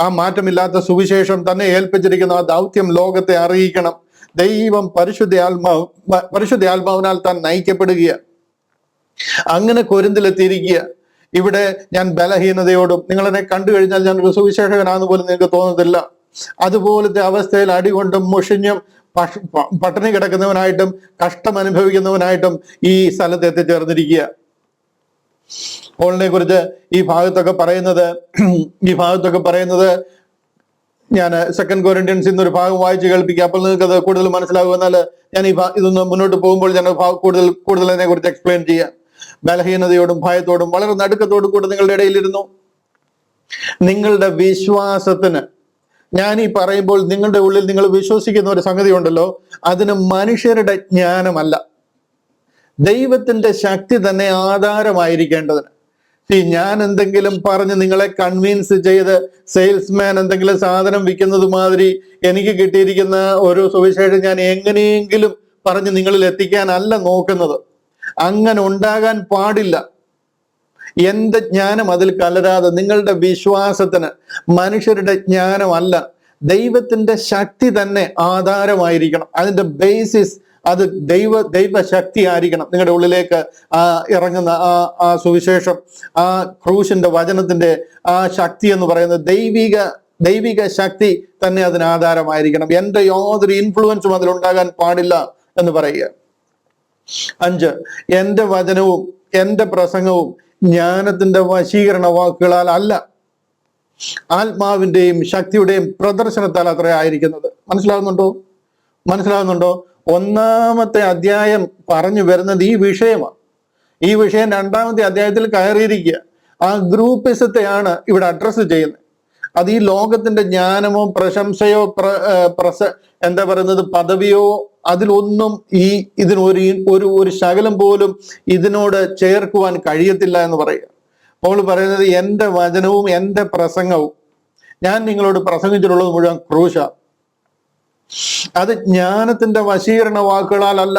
ആ മാറ്റമില്ലാത്ത സുവിശേഷം തന്നെ ഏൽപ്പിച്ചിരിക്കുന്ന ആ ദൗത്യം ലോകത്തെ അറിയിക്കണം. ദൈവം പരിശുദ്ധാത്മാവിനാൽ താൻ നയിക്കപ്പെടുകയാണ്. അങ്ങനെ കൊരിന്തിലെത്തിയിരിക്കുക. ഇവിടെ ഞാൻ ബലഹീനതയോടും, നിങ്ങളെന്നെ കണ്ടു കഴിഞ്ഞാൽ ഞാൻ ഒരു സുവിശേഷകനാണെന്ന് പോലും നിങ്ങൾക്ക് തോന്നത്തില്ല. അതുപോലത്തെ അവസ്ഥയിൽ അടികൊണ്ടും മുഷിഞ്ഞും പട്ടിണി കിടക്കുന്നവനായിട്ടും കഷ്ടം അനുഭവിക്കുന്നവനായിട്ടും ഈ സ്ഥലത്ത് എത്തിച്ചേർന്നിരിക്കുക. പോളിനെ കുറിച്ച് ഈ ഭാഗത്തൊക്കെ പറയുന്നത് ഞാൻ 2 കൊരിന്ത്യൻസ് എന്നൊരു ഭാഗം വായിച്ച് കേൾപ്പിക്കുക. അപ്പോൾ നിങ്ങൾക്ക് അത് കൂടുതൽ മനസ്സിലാകും. എന്നാൽ ഞാൻ ഇതൊന്ന് മുന്നോട്ട് പോകുമ്പോൾ ഞാൻ കൂടുതൽ അതിനെ കുറിച്ച് എക്സ്പ്ലെയിൻ ചെയ്യാം. ബലഹീനതയോടും ഭയത്തോടും വളരെ നടുക്കത്തോടും കൂടെ നിങ്ങളുടെ ഇടയിലിരുന്നു. നിങ്ങളുടെ വിശ്വാസത്തിന്, ഞാൻ ഈ പറയുമ്പോൾ നിങ്ങളുടെ ഉള്ളിൽ നിങ്ങൾ വിശ്വസിക്കുന്ന ഒരു സംഗതി ഉണ്ടല്ലോ, അതിന് മനുഷ്യരുടെ ജ്ഞാനമല്ല, ദൈവത്തിന്റെ ശക്തി തന്നെ ആധാരമായിരിക്കേണ്ടതിന്. ഞാൻ എന്തെങ്കിലും പറഞ്ഞ് നിങ്ങളെ കൺവിൻസ് ചെയ്ത് സെയിൽസ്മാൻ എന്തെങ്കിലും സാധനം വിൽക്കുന്നത് മാതിരി എനിക്ക് കിട്ടിയിരിക്കുന്ന ഒരു സുവിശേഷം ഞാൻ എങ്ങനെയെങ്കിലും പറഞ്ഞ് നിങ്ങളിൽ എത്തിക്കാനല്ല നോക്കുന്നത്. അങ്ങനെ ഉണ്ടാകാൻ പാടില്ല. എന്റെ ജ്ഞാനം അതിൽ കലരാതെ, നിങ്ങളുടെ വിശ്വാസത്തിന് മനുഷ്യരുടെ ജ്ഞാനമല്ല, ദൈവത്തിന്റെ ശക്തി തന്നെ ആധാരമായിരിക്കണം. അതിന്റെ ബേസിസ് അത് ദൈവശക്തി ആയിരിക്കണം. നിങ്ങളുടെ ഉള്ളിലേക്ക് ഇറങ്ങുന്ന ആ സുവിശേഷം, ആ ക്രൂശിന്റെ വചനത്തിന്റെ ആ ശക്തി എന്ന് പറയുന്നത് ദൈവിക ശക്തി തന്നെ അതിന് ആധാരമായിരിക്കണം. എൻ്റെ യാതൊരു ഇൻഫ്ലുവൻസും അതിലുണ്ടാകാൻ പാടില്ല എന്ന് പറയുക. 5, എൻ്റെ വചനവും എൻ്റെ പ്രസംഗവും ജ്ഞാനത്തിന്റെ വശീകരണ വാക്കുകളാൽ അല്ല, ആത്മാവിന്റെയും ശക്തിയുടെയും പ്രദർശനത്താൽ അത്ര ആയിരിക്കുന്നത്. മനസ്സിലാകുന്നുണ്ടോ? 1-ാമത്തെ അധ്യായം പറഞ്ഞു വരുന്നത് ഈ വിഷയമാണ്. ഈ വിഷയം 2-ാമത്തെ അധ്യായത്തിൽ കയറിയിരിക്കുക. ആ ഗ്രൂപ്പിസത്തെയാണ് ഇവിടെ അഡ്രസ്സ് ചെയ്യുന്നത്. അത് ഈ ലോകത്തിന്റെ ജ്ഞാനമോ പ്രശംസയോ എന്താ പറയുന്നത് പദവിയോ അതിലൊന്നും ഇതിനൊരു ശകലം പോലും ഇതിനോട് ചേർക്കുവാൻ കഴിയത്തില്ല എന്ന് പറയുക. അപ്പോൾ പറയുന്നത് എൻ്റെ വചനവും എൻ്റെ പ്രസംഗവും, ഞാൻ നിങ്ങളോട് പ്രസംഗിച്ചിട്ടുള്ളത് മുഴുവൻ ക്രൂശ. അത് ജ്ഞാനത്തിന്റെ വശീകരണ വാക്കുകളാലല്ല.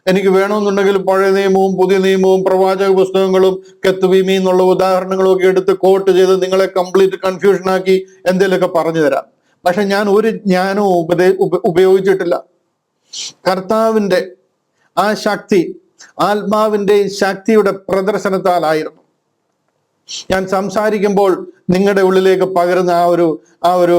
എനിക്ക് വേണമെന്നുണ്ടെങ്കിൽ പഴയ നിയമവും പുതിയ നിയമവും പ്രവാചക പുസ്തകങ്ങളും കെത്തുബീമി എന്നുള്ള ഉദാഹരണങ്ങളും ഒക്കെ എടുത്ത് കോട്ട് ചെയ്ത് നിങ്ങളെ കംപ്ലീറ്റ് കൺഫ്യൂഷനാക്കി എന്തെങ്കിലുമൊക്കെ പറഞ്ഞു തരാം. പക്ഷെ ഞാൻ ഒരു ജ്ഞാനവും ഉപയോഗിച്ചിട്ടില്ല. കർത്താവിന്റെ ആ ശക്തി, ആത്മാവിന്റെ ശക്തിയുടെ പ്രദർശനത്താലായിരുന്നു ഞാൻ സംസാരിക്കുമ്പോൾ നിങ്ങളുടെ ഉള്ളിലേക്ക് പകരുന്ന ആ ഒരു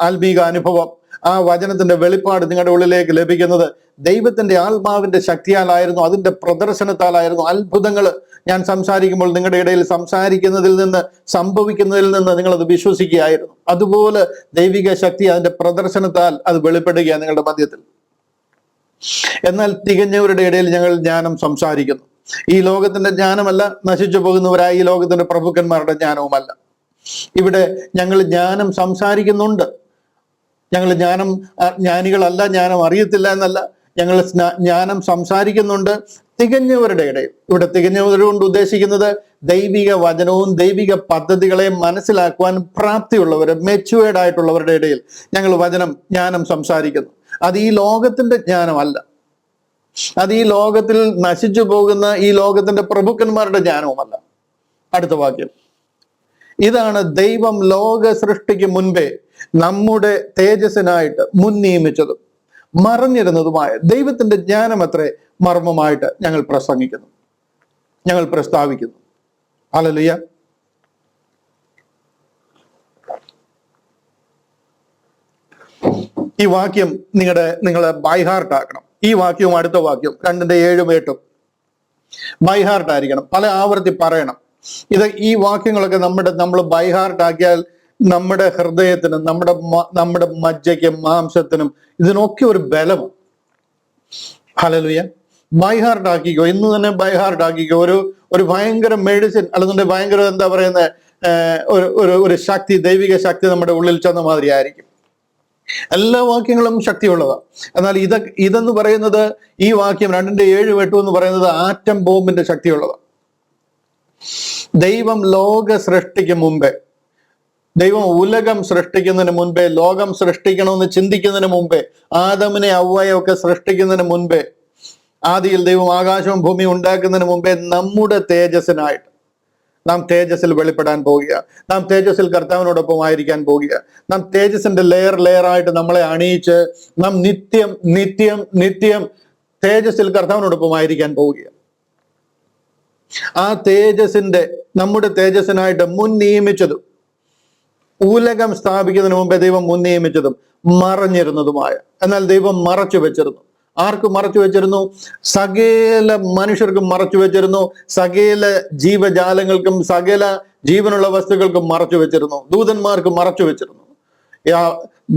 ആത്മീക അനുഭവം, ആ വചനത്തിന്റെ വെളിപ്പാട് നിങ്ങളുടെ ഉള്ളിലേക്ക് ലഭിക്കുന്നത് ദൈവത്തിന്റെ ആത്മാവിന്റെ ശക്തിയാലായിരുന്നു, അതിന്റെ പ്രദർശനത്താലായിരുന്നു. അത്ഭുതങ്ങൾ ഞാൻ സംസാരിക്കുമ്പോൾ നിങ്ങളുടെ ഇടയിൽ സംസാരിക്കുന്നതിൽ നിന്ന്, സംഭവിക്കുന്നതിൽ നിന്ന് നിങ്ങളത് വിശ്വസിക്കുകയായിരുന്നു. അതുപോലെ ദൈവിക ശക്തി അതിന്റെ പ്രദർശനത്താൽ അത് വെളിപ്പെടുകയാണ് നിങ്ങളുടെ മധ്യത്തിൽ. എന്നാൽ തികഞ്ഞവരുടെ ഇടയിൽ ഞങ്ങൾ ജ്ഞാനം സംസാരിക്കുന്നു. ഈ ലോകത്തിന്റെ ജ്ഞാനമല്ല, നശിച്ചു പോകുന്നവരായ ഈ ലോകത്തിന്റെ പ്രഭുക്കന്മാരുടെ ജ്ഞാനവുമല്ല. ഇവിടെ ഞങ്ങൾ ജ്ഞാനം സംസാരിക്കുന്നുണ്ട്. ഞങ്ങൾ ജ്ഞാനികളല്ല, ജ്ഞാനം അറിയത്തില്ല എന്നല്ല, ഞങ്ങൾ ജ്ഞാനം സംസാരിക്കുന്നുണ്ട് തികഞ്ഞവരുടെ ഇടയിൽ. ഇവിടെ തികഞ്ഞവരുകൊണ്ട് ഉദ്ദേശിക്കുന്നത് ദൈവിക വചനവും ദൈവിക പദ്ധതികളെയും മനസ്സിലാക്കുവാൻ പ്രാപ്തിയുള്ളവർ, മെച്യൂർഡ് ആയിട്ടുള്ളവരുടെ ഇടയിൽ ഞങ്ങൾ ജ്ഞാനം സംസാരിക്കുന്നു. അത് ഈ ലോകത്തിന്റെ ജ്ഞാനമല്ല, അത് ഈ ലോകത്തിൽ നശിച്ചു പോകുന്ന ഈ ലോകത്തിന്റെ പ്രഭുക്കന്മാരുടെ ജ്ഞാനവുമല്ല. അടുത്ത വാക്യം, ഇതാണ് ദൈവം ലോക സൃഷ്ടിക്ക് മുൻപേ നമ്മുടെ തേജസ്സിനായിട്ട് മുൻ നിയമിച്ചതും മറഞ്ഞിരുന്നതുമായ ദൈവത്തിന്റെ ജ്ഞാനം അത്രേ മർമ്മമായിട്ട് ഞങ്ങൾ പ്രസംഗിക്കുന്നു, ഞങ്ങൾ പ്രസ്താവിക്കുന്നു. ഹല്ലേലൂയ. ഈ വാക്യം നിങ്ങളെ ബൈഹാർട്ട് ആക്കണം. ഈ വാക്യവും അടുത്ത വാക്യം 2:7-8 ബൈഹാർട്ട് ആയിരിക്കണം, പല ആവർത്തി പറയണം. ഈ വാക്യങ്ങളൊക്കെ നമ്മൾ ബൈഹാർട്ട് ആക്കിയാൽ നമ്മുടെ ഹൃദയത്തിനും നമ്മുടെ മജ്ജയ്ക്കും മാംസത്തിനും ഇതിനൊക്കെ ഒരു ബലമാണ്. ഹല്ലേലൂയ. ബൈഹാർട്ട് ആക്കിക്കോ, ഇന്ന് തന്നെ ബൈഹാർട്ട് ആക്കിക്കോ. ഒരു ഭയങ്കര മെഡിസിൻ, അല്ലെന്നുണ്ടെങ്കിൽ ഭയങ്കര എന്താ പറയുന്നത്, ഒരു ശക്തി, ദൈവിക ശക്തി നമ്മുടെ ഉള്ളിൽ ചെന്ന മാതിരി ആയിരിക്കും. എല്ലാ വാക്യങ്ങളും ശക്തിയുള്ളതാണ്. എന്നാൽ ഇതെന്ന് പറയുന്നത്, ഈ വാക്യം 2:7-8 എന്ന് പറയുന്നത് ആറ്റം ബോംബിന്റെ ശക്തിയുള്ളതാണ്. ദൈവം ലോക സൃഷ്ടിക്ക് മുമ്പേ, ദൈവം ഉലകം സൃഷ്ടിക്കുന്നതിന് മുൻപേ, ലോകം സൃഷ്ടിക്കണമെന്ന് ചിന്തിക്കുന്നതിന് മുമ്പേ, ആദമിനെ അവ്വയൊക്കെ സൃഷ്ടിക്കുന്നതിന് മുൻപേ, ആദിയിൽ ദൈവം ആകാശവും ഭൂമിയും ഉണ്ടാക്കുന്നതിന് മുമ്പേ നമ്മുടെ തേജസ്സിനായിട്ട് നാം തേജസ്സിൽ വെളിപ്പെടാൻ പോകുക, നാം തേജസ്സിൽ കർത്താവിനോടൊപ്പം ആയിരിക്കാൻ പോകുക. നാം തേജസ്സിന്റെ ലെയറായിട്ട് നമ്മളെ അണിയിച്ച് നാം നിത്യം നിത്യം നിത്യം തേജസ്സിൽ കർത്താവിനോടൊപ്പം ആയിരിക്കാൻ പോവുക. ആ നമ്മുടെ തേജസ്സിനായിട്ട് മുൻ നിയമിച്ചതും, ഉലകം സ്ഥാപിക്കുന്നതിന് മുമ്പേ ദൈവം മുൻ നിയമിച്ചതും മറഞ്ഞിരുന്നതുമായ, എന്നാൽ ദൈവം മറച്ചു വെച്ചിരുന്നു. ആർക്ക് മറച്ചു വെച്ചിരുന്നു? സകല മനുഷ്യർക്കും മറച്ചു വെച്ചിരുന്നു, സകല ജീവജാലങ്ങൾക്കും സകല ജീവനുള്ള വസ്തുക്കൾക്കും മറച്ചു വെച്ചിരുന്നു, ദൂതന്മാർക്ക് മറച്ചു വെച്ചിരുന്നു.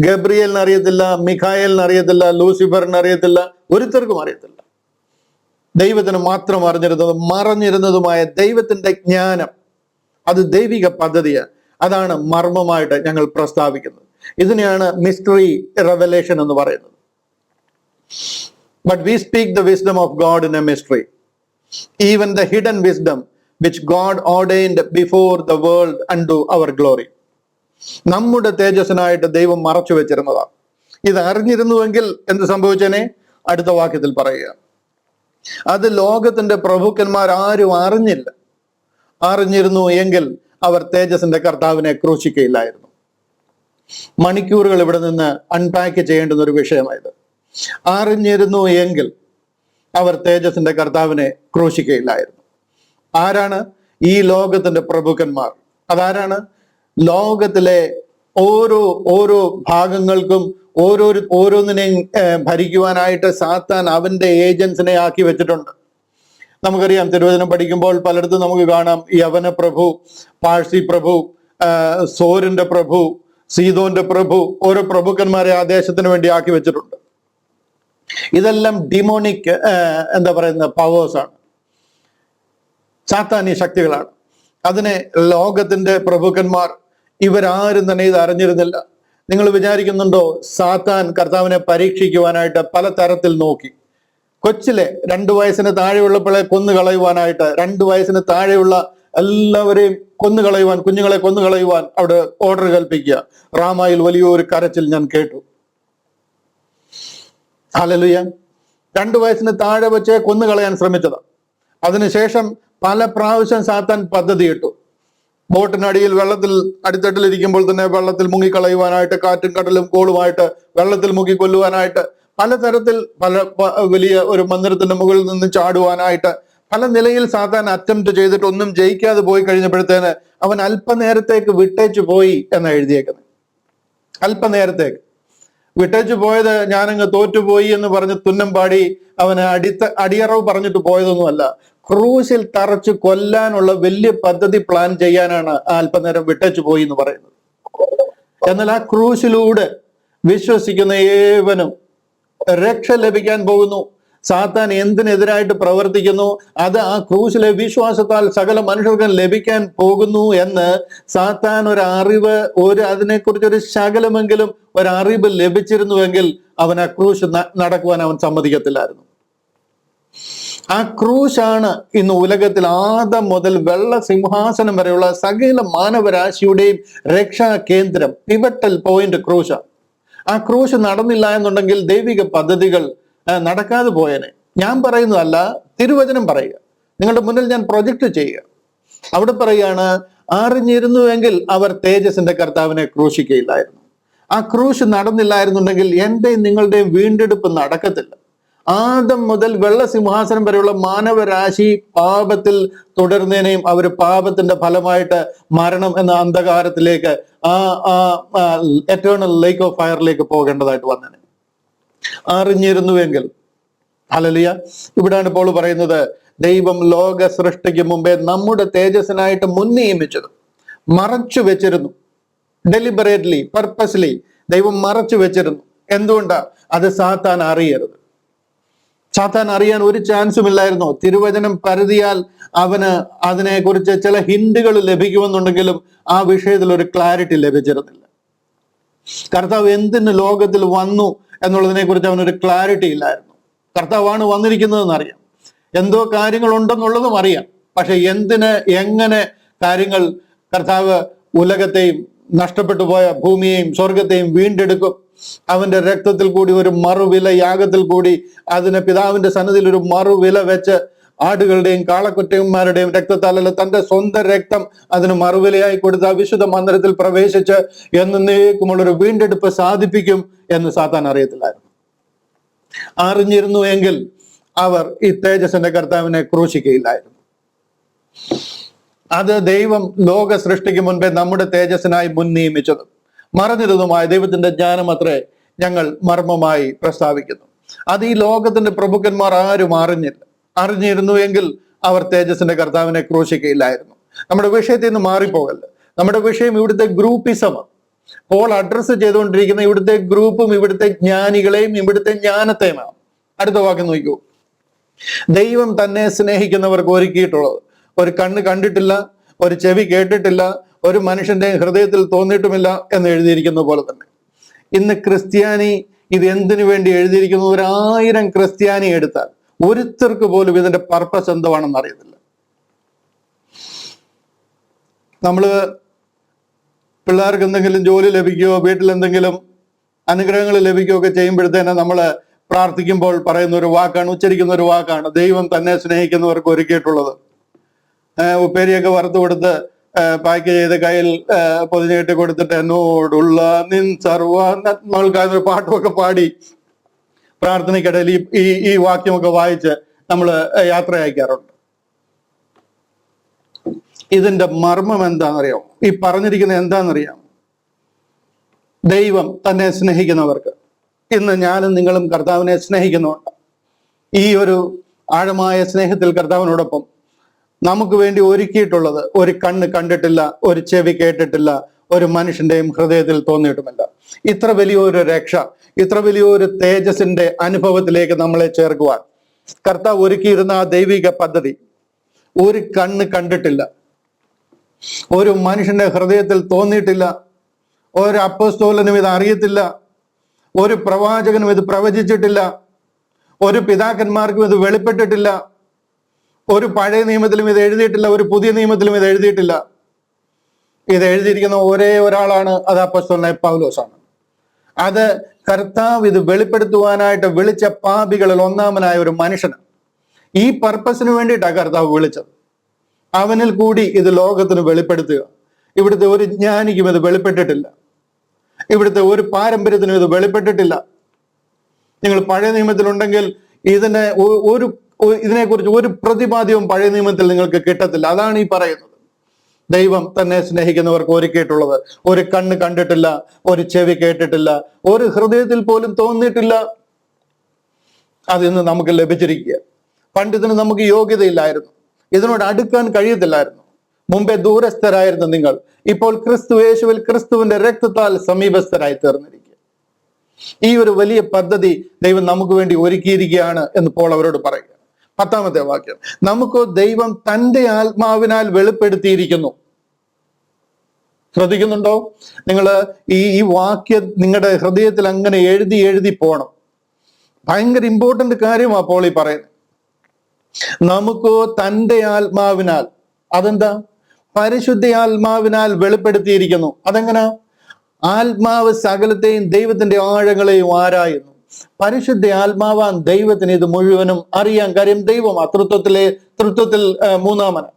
ഗബ്രിയേലിന് അറിയത്തില്ല, മിഖായേലിന് അറിയത്തില്ല, ലൂസിഫറിന് അറിയത്തില്ല, ഒരുത്തർക്കും അറിയത്തില്ല. ദൈവത്തിന് മാത്രം മറഞ്ഞിരുന്നതുമായ ദൈവത്തിന്റെ ജ്ഞാനം, അത് ദൈവിക പദ്ധതിയാണ്. അതാണ് മർമ്മമായിട്ട് ഞങ്ങൾ പ്രസ്താവിക്കുന്നത്. ഇതിനെയാണ് മിസ്റ്ററി റെവലേഷൻ എന്ന് പറയുന്നത്. But we speak the wisdom of God in a mystery, even the hidden wisdom which God ordained before the world unto our glory. നമ്മുടെ തേജസ്സിനായിട്ട് ദൈവം മറച്ചു വെച്ചിരുന്നതാണ്. ഇത് അറിഞ്ഞിരുന്നുവെങ്കിൽ എന്ത് സംഭവിച്ചേനെ? അടുത്ത വാക്യത്തിൽ പറയുക, അത് ലോകത്തിന്റെ പ്രഭുക്കന്മാർ ആരും അറിഞ്ഞില്ല. അറിഞ്ഞിരുന്നു എങ്കിൽ അവർ തേജസ്സിന്റെ കർത്താവിനെ ക്രൂശിക്കയില്ലായിരുന്നു. മണിക്കൂറുകൾ ഇവിടെ നിന്ന് അൺപാക്ക് ചെയ്യേണ്ടുന്ന ഒരു വിഷയമായത്. അറിഞ്ഞിരുന്നു എങ്കിൽ അവർ തേജസ്സിന്റെ കർത്താവിനെ ക്രൂശിക്കയില്ലായിരുന്നു. ആരാണ് ഈ ലോകത്തിന്റെ പ്രഭുക്കന്മാർ? അതാരാണ്? ലോകത്തിലെ ഓരോ ഭാഗങ്ങൾക്കും ഓരോന്നിനെയും ഭരിക്കുവാനായിട്ട് സാത്താൻ അവന്റെ ഏജൻസിനെ ആക്കി വെച്ചിട്ടുണ്ട്. നമുക്കറിയാം, തിരുവചനം പഠിക്കുമ്പോൾ പലയിടത്തും നമുക്ക് കാണാം യവന പ്രഭു, പാഴ്സി പ്രഭു, സോരിന്റെ പ്രഭു, സീതോന്റെ പ്രഭു, ഓരോ പ്രഭുക്കന്മാരെ ആ ദേശത്തിന് വേണ്ടി ആക്കി വെച്ചിട്ടുണ്ട്. ഇതെല്ലാം ഡിമോണിക് പവേഴ്സാണ്, സാത്താന്യ ശക്തികളാണ്. അതിനെ ലോകത്തിന്റെ പ്രഭുക്കന്മാർ ഇവരാരും തന്നെ ഇത് അറിഞ്ഞിരുന്നില്ല. നിങ്ങൾ വിചാരിക്കുന്നുണ്ടോ സാത്താൻ കർത്താവിനെ പരീക്ഷിക്കുവാനായിട്ട് പല തരത്തിൽ നോക്കി? കൊച്ചിലെ 2 വയസ്സിന് താഴെയുള്ളപ്പോഴെ കൊന്നു കളയുവാനായിട്ട് 2 വയസ്സിന് താഴെയുള്ള എല്ലാവരെയും കൊന്നുകളയുവാൻ, കുഞ്ഞുങ്ങളെ കൊന്നുകളയുവാൻ അവിടെ ഓർഡർ കൽപ്പിക്കുക. റാമായിൽ വലിയൊരു കരച്ചിൽ ഞാൻ കേട്ടു. ഹല്ലേലൂയ. 2 വയസ്സിന് താഴെ വെച്ച് കൊന്നുകളയാൻ ശ്രമിച്ചത്. അതിനുശേഷം പല പ്രാവശ്യം സാത്താൻ പദ്ധതിയിട്ടു. ബോട്ടിനടിയിൽ വെള്ളത്തിൽ അടിത്തട്ടിലിരിക്കുമ്പോൾ തന്നെ വെള്ളത്തിൽ മുങ്ങിക്കളയുവാനായിട്ട്, കാറ്റും കടലും കോളുമായിട്ട് വെള്ളത്തിൽ മുങ്ങിക്കൊല്ലുവാനായിട്ട്, പലതരത്തിൽ വലിയ ഒരു മന്ദിരത്തിന്റെ മുകളിൽ നിന്ന് ചാടുവാനായിട്ട് പല നിലയിൽ സാത്താൻ അറ്റംപ്റ്റ് ചെയ്തിട്ട് ഒന്നും ജയിക്കാതെ പോയി കഴിഞ്ഞപ്പോഴത്തേന് അവൻ അല്പനേരത്തേക്ക് വിട്ടേച്ചു പോയി എന്ന് എഴുതിയേക്കുന്നത്. അല്പനേരത്തേക്ക് വിട്ടേച്ചു പോയത് ഞാനങ്ങ് തോറ്റുപോയി എന്ന് പറഞ്ഞ് തുന്നം പാടി അവന് അടിയറവ് പറഞ്ഞിട്ട് പോയതൊന്നുമല്ല. ക്രൂശിൽ തറച്ച് കൊല്ലാനുള്ള വലിയ പദ്ധതി പ്ലാൻ ചെയ്യാനാണ് അല്പനേരം വിട്ടേച്ചു പോയി എന്ന് പറയുന്നത്. എന്നാൽ ആ ക്രൂശിലൂടെ വിശ്വസിക്കുന്ന ഏവനും രക്ഷ ലഭിക്കാൻ പോകുന്നു. സാത്താൻ എന്തിനെതിരായിട്ട് പ്രവർത്തിക്കുന്നു, അത് ആ ക്രൂശിലെ വിശ്വാസത്താൽ സകല മനുഷ്യർക്കും ലഭിക്കാൻ പോകുന്നു എന്ന് സാത്താൻ അതിനെക്കുറിച്ച് ഒരു ശകലമെങ്കിലും ഒരറിവ് ലഭിച്ചിരുന്നുവെങ്കിൽ അവൻ ആ ക്രൂശ് നടക്കുവാൻ അവൻ സമ്മതിക്കത്തില്ലായിരുന്നു. ആ ക്രൂശാണ് ഇന്ന് ഉലകത്തിൽ ആദം മുതൽ വെള്ള സിംഹാസനം വരെയുള്ള സകല മാനവരാശിയുടെയും രക്ഷാ കേന്ദ്രം, പിവറ്റൽ പോയിന്റ് ക്രൂശാണ്. ആ ക്രൂശ് നടന്നില്ല എന്നുണ്ടെങ്കിൽ ദൈവിക പദ്ധതികൾ നടക്കാതെ പോയേനെ. ഞാൻ പറയുന്നതല്ല, തിരുവചനം പറയുക. നിങ്ങളുടെ മുന്നിൽ ഞാൻ പ്രൊജക്റ്റ് ചെയ്യുക. അവിടെ പറയുകയാണ്, അറിഞ്ഞിരുന്നുവെങ്കിൽ അവർ തേജസ്സിന്റെ കർത്താവിനെ ക്രൂശിക്കയില്ലായിരുന്നു. ആ ക്രൂശ് നടന്നില്ലായിരുന്നുണ്ടെങ്കിൽ എന്റെയും നിങ്ങളുടെയും വീണ്ടെടുപ്പ് നടക്കത്തില്ല. ആദം മുതൽ വെള്ള സിംഹാസനം വരെയുള്ള മാനവരാശി പാപത്തിൽ തുടർന്നതിനെയും അവർ പാപത്തിന്റെ ഫലമായിട്ട് മരണം എന്ന അന്ധകാരത്തിലേക്ക്, എറ്റേണൽ ലേക്ക് ഓഫ് ഫയറിലേക്ക് പോകേണ്ടതായിട്ട് വന്നേനെ. അറിഞ്ഞിരുന്നുവെങ്കിൽ. ഹല്ലേലൂയ. ഇവിടാണ് പോൾ പറയുന്നത്, ദൈവം ലോക സൃഷ്ടിക്ക് മുമ്പേ നമ്മുടെ തേജസ്സിനായിട്ട് മുൻനിയമിച്ചത് മറച്ചു വെച്ചിരുന്നു. ഡെലിബറേറ്റ്ലി, പർപ്പസ്ലി ദൈവം മറച്ചു വെച്ചിരുന്നു. എന്തുകൊണ്ടാ? അത് സാത്താൻ അറിയരുത്. സാത്താൻ അറിയാൻ ഒരു ചാൻസും ഇല്ലായിരുന്നോ? തിരുവചനം പരതിയാൽ അവന് അതിനെക്കുറിച്ച് ചില ഹിന്റുകൾ ലഭിക്കുമെന്നുണ്ടെങ്കിലും ആ വിഷയത്തിൽ ഒരു ക്ലാരിറ്റി ലഭിച്ചിരുന്നില്ല. കർത്താവ് എന്തിന് ലോകത്തിൽ വന്നു എന്നുള്ളതിനെ കുറിച്ച് അവനൊരു ക്ലാരിറ്റി ഇല്ലായിരുന്നു. കർത്താവാണ് വന്നിരിക്കുന്നതെന്ന് അറിയാം, എന്തോ കാര്യങ്ങൾ ഉണ്ടെന്നുള്ളതും അറിയാം. പക്ഷെ എന്തിന്, എങ്ങനെ കാര്യങ്ങൾ കർത്താവ് ഉലകത്തെയും നഷ്ടപ്പെട്ടു പോയ ഭൂമിയെയും സ്വർഗത്തെയും വീണ്ടെടുക്കും, അവന്റെ രക്തത്തിൽ കൂടി ഒരു മറുവില യാഗത്തിൽ കൂടി അതിന് പിതാവിന്റെ സന്നിധിയിൽ ഒരു മറുവില വെച്ച് ആടുകളുടെയും കാളക്കുറ്റന്മാരുടെയും രക്തത്താലല്ല, തന്റെ സ്വന്തം രക്തം അതിന് മറുവിലയായി കൊടുത്ത വിശുദ്ധ മന്ദിരത്തിൽ പ്രവേശിച്ച് എന്നേക്കുമുള്ളൊരു വീണ്ടെടുപ്പ് സാധിപ്പിക്കും എന്ന് സാത്താൻ അറിയത്തില്ലായിരുന്നു. അറിഞ്ഞിരുന്നു എങ്കിൽ അവർ ഈ തേജസ്സിന്റെ കർത്താവിനെ ക്രൂശിക്കയില്ലായിരുന്നു. അത് ദൈവം ലോക സൃഷ്ടിക്ക് മുൻപേ നമ്മുടെ തേജസ്സിനായി മുൻ നിയമിച്ചത് മറഞ്ഞിരുന്നതുമായ ദൈവത്തിന്റെ ജ്ഞാനം അത്രേ ഞങ്ങൾ മർമ്മമായി പ്രസ്താവിക്കുന്നു. അത് ഈ ലോകത്തിന്റെ പ്രഭുക്കന്മാർ ആരും അറിഞ്ഞില്ല. അറിഞ്ഞിരുന്നു എങ്കിൽ അവർ തേജസ്സിന്റെ കർത്താവിനെ ക്രൂശിക്കയില്ലായിരുന്നു. നമ്മുടെ വിഷയത്തിൽ നിന്ന് മാറിപ്പോകല്ല. നമ്മുടെ വിഷയം ഇവിടുത്തെ ഗ്രൂപ്പിസമാണ്. പോൾ അഡ്രസ്സ് ചെയ്തുകൊണ്ടിരിക്കുന്ന ഇവിടുത്തെ ഗ്രൂപ്പും ഇവിടുത്തെ ജ്ഞാനികളെയും ഇവിടുത്തെ ജ്ഞാനത്തെയുമാണ്. അടുത്ത വാക്യം നോക്കൂ. ദൈവം തന്നെ സ്നേഹിക്കുന്നവർക്ക് ഒരുക്കിയിട്ടുള്ളത് ഒരു കണ്ണ് കണ്ടിട്ടില്ല, ഒരു ചെവി കേട്ടിട്ടില്ല, ഒരു മനുഷ്യന്റെ ഹൃദയത്തിൽ തോന്നിയിട്ടുമില്ല എന്ന് എഴുതിയിരിക്കുന്ന പോലെ തന്നെ ഇന്ന് ക്രിസ്ത്യാനി ഇത് എന്തിനു വേണ്ടി എഴുതിയിരിക്കുന്നു? 1000 ക്രിസ്ത്യാനി എടുത്താൽ ഒരുത്തർക്ക് പോലും ഇതിന്റെ പർപ്പസ് എന്തുവാണെന്ന് അറിയത്തില്ല. നമ്മള് പിള്ളേർക്ക് എന്തെങ്കിലും ജോലി ലഭിക്കുകയോ വീട്ടിൽ എന്തെങ്കിലും അനുഗ്രഹങ്ങൾ ലഭിക്കുകയോ ഒക്കെ ചെയ്യുമ്പോഴത്തേന് നമ്മൾ പ്രാർത്ഥിക്കുമ്പോൾ പറയുന്ന ഒരു വാക്കാണ്, ഉച്ചരിക്കുന്ന ഒരു വാക്കാണ്, ദൈവം തന്നെ സ്നേഹിക്കുന്നവർക്ക് ഒരുക്കിയിട്ടുള്ളത്. ഉപ്പേരിയൊക്കെ വറുത്ത് കൊടുത്ത് പാക്ക് ചെയ്ത് കയ്യിൽ പൊതിഞ്ഞ് കെട്ടി കൊടുത്തിട്ട് എന്നോടുള്ള നിൻ സർവ നന്മകൾക്കായ പാട്ടുമൊക്കെ പാടി പ്രാർത്ഥനയ്ക്കിടയിൽ ഈ വാക്യമൊക്കെ വായിച്ച് നമ്മൾ യാത്ര അയക്കാറുണ്ട്. ഇതിന്റെ മർമ്മം എന്താണെന്നറിയാമോ? ഈ പറഞ്ഞിരിക്കുന്നത് എന്താണെന്നറിയാമോ? ദൈവം തന്നെ സ്നേഹിക്കുന്നവർക്ക്, ഇന്ന് ഞാനും നിങ്ങളും കർത്താവിനെ സ്നേഹിക്കുന്നുണ്ട്. ഈ ഒരു ആഴമായ സ്നേഹത്തിൽ കർത്താവിനോടൊപ്പം നമുക്ക് വേണ്ടി ഒരുക്കിയിട്ടുള്ളത് ഒരു കണ്ണ് കണ്ടിട്ടില്ല, ഒരു ചെവി കേട്ടിട്ടില്ല, ഒരു മനുഷ്യന്റെയും ഹൃദയത്തിൽ തോന്നിയിട്ടുമില്ല. ഇത്ര വലിയൊരു രക്ഷ, ഇത്ര വലിയൊരു തേജസ്സിന്റെ അനുഭവത്തിലേക്ക് നമ്മളെ ചേർക്കുവാൻ കർത്താവ് ഒരുക്കിയിരുന്ന ആ ദൈവിക പദ്ധതി ഒരു കണ്ണ് കണ്ടിട്ടില്ല, ഒരു മനുഷ്യന്റെ ഹൃദയത്തിൽ തോന്നിയിട്ടില്ല, ഒരു അപ്പോസ്തലനും ഇത് അറിയത്തില്ല, ഒരു പ്രവാചകനും ഇത് പ്രവചിച്ചിട്ടില്ല, ഒരു പിതാക്കന്മാർക്കും ഇത് വെളിപ്പെട്ടിട്ടില്ല, ഒരു പഴയ നിയമത്തിലും ഇത് എഴുതിയിട്ടില്ല, ഒരു പുതിയ നിയമത്തിലും ഇത് എഴുതിയിട്ടില്ല. ഇത് എഴുതിയിരിക്കുന്ന ഒരേ ഒരാളാണ്, അത് അപ്പോസ്തലനായ പൗലോസാണ്. അത് കർത്താവ് ഇത് വെളിപ്പെടുത്തുവാനായിട്ട് വിളിച്ച പാപികളിൽ ഒന്നാമനായ ഒരു മനുഷ്യനാണ്. ഈ പർപ്പസിന് വേണ്ടിയിട്ടാണ് കർത്താവ് വിളിച്ചത്. അവനിൽ കൂടി ഇത് ലോകത്തിന് വെളിപ്പെടുത്തുക. ഇവിടുത്തെ ഒരു ജ്ഞാനിക്കും ഇത് വെളിപ്പെട്ടിട്ടില്ല, ഇവിടുത്തെ ഒരു പാരമ്പര്യത്തിനും ഇത് വെളിപ്പെട്ടിട്ടില്ല. നിങ്ങൾ പഴയ നിയമത്തിലുണ്ടെങ്കിൽ ഇതിനെക്കുറിച്ച് ഒരു പ്രതിപാദ്യവും പഴയ നിയമത്തിൽ നിങ്ങൾക്ക് കിട്ടത്തില്ല. അതാണ് ഈ പറയുന്നത്. ദൈവം തന്നെ സ്നേഹിക്കുന്നവർക്ക് ഒരുക്കിയിട്ടുള്ളത് ഒരു കണ്ണ് കണ്ടിട്ടില്ല, ഒരു ചെവി കേട്ടിട്ടില്ല, ഒരു ഹൃദയത്തിൽ പോലും തോന്നിയിട്ടില്ല. അതിന്ന് നമുക്ക് ലഭിച്ചിരിക്കുക. പണ്ട് ഇതിന് നമുക്ക് യോഗ്യതയില്ലായിരുന്നു, ഇതിനോട് അടുക്കാൻ കഴിയത്തില്ലായിരുന്നു. മുമ്പേ ദൂരസ്ഥരായിരുന്നു നിങ്ങൾ, ഇപ്പോൾ ക്രിസ്തു യേശുവിൽ ക്രിസ്തുവിന്റെ രക്തത്താൽ സമീപസ്ഥരായി തീർന്നിരിക്കുക. ഈ ഒരു വലിയ പദ്ധതി ദൈവം നമുക്ക് വേണ്ടി ഒരുക്കിയിരിക്കുകയാണ് എന്ന് പോൾ അവരോട് പറയുക. 10ാമത്തെ വാക്യം, നമുക്ക് ദൈവം തന്റെ ആത്മാവിനാൽ വെളിപ്പെടുത്തിയിരിക്കുന്നു. ശ്രദ്ധിക്കുന്നുണ്ടോ നിങ്ങൾ? ഈ വാക്യം നിങ്ങളുടെ ഹൃദയത്തിൽ അങ്ങനെ എഴുതി എഴുതി പോണം. ഭയങ്കര ഇമ്പോർട്ടന്റ് കാര്യമാണ് പോൾ ഈ പറയുന്നത്. നമുക്ക് തന്റെ ആത്മാവിനാൽ, അതെന്താ? പരിശുദ്ധ ആത്മാവിനാൽ വെളിപ്പെടുത്തിയിരിക്കുന്നു. അതെങ്ങനെ? ആത്മാവ് സകലത്തെയും ദൈവത്തിന്റെ ആഴങ്ങളെയും ആരായുന്നു. പരിശുദ്ധ ആത്മാവാൻ ദൈവത്തിന് ഇത് മുഴുവനും അറിയാൻ. കാര്യം ദൈവം തൃത്വത്തിൽ മൂന്നാമന്.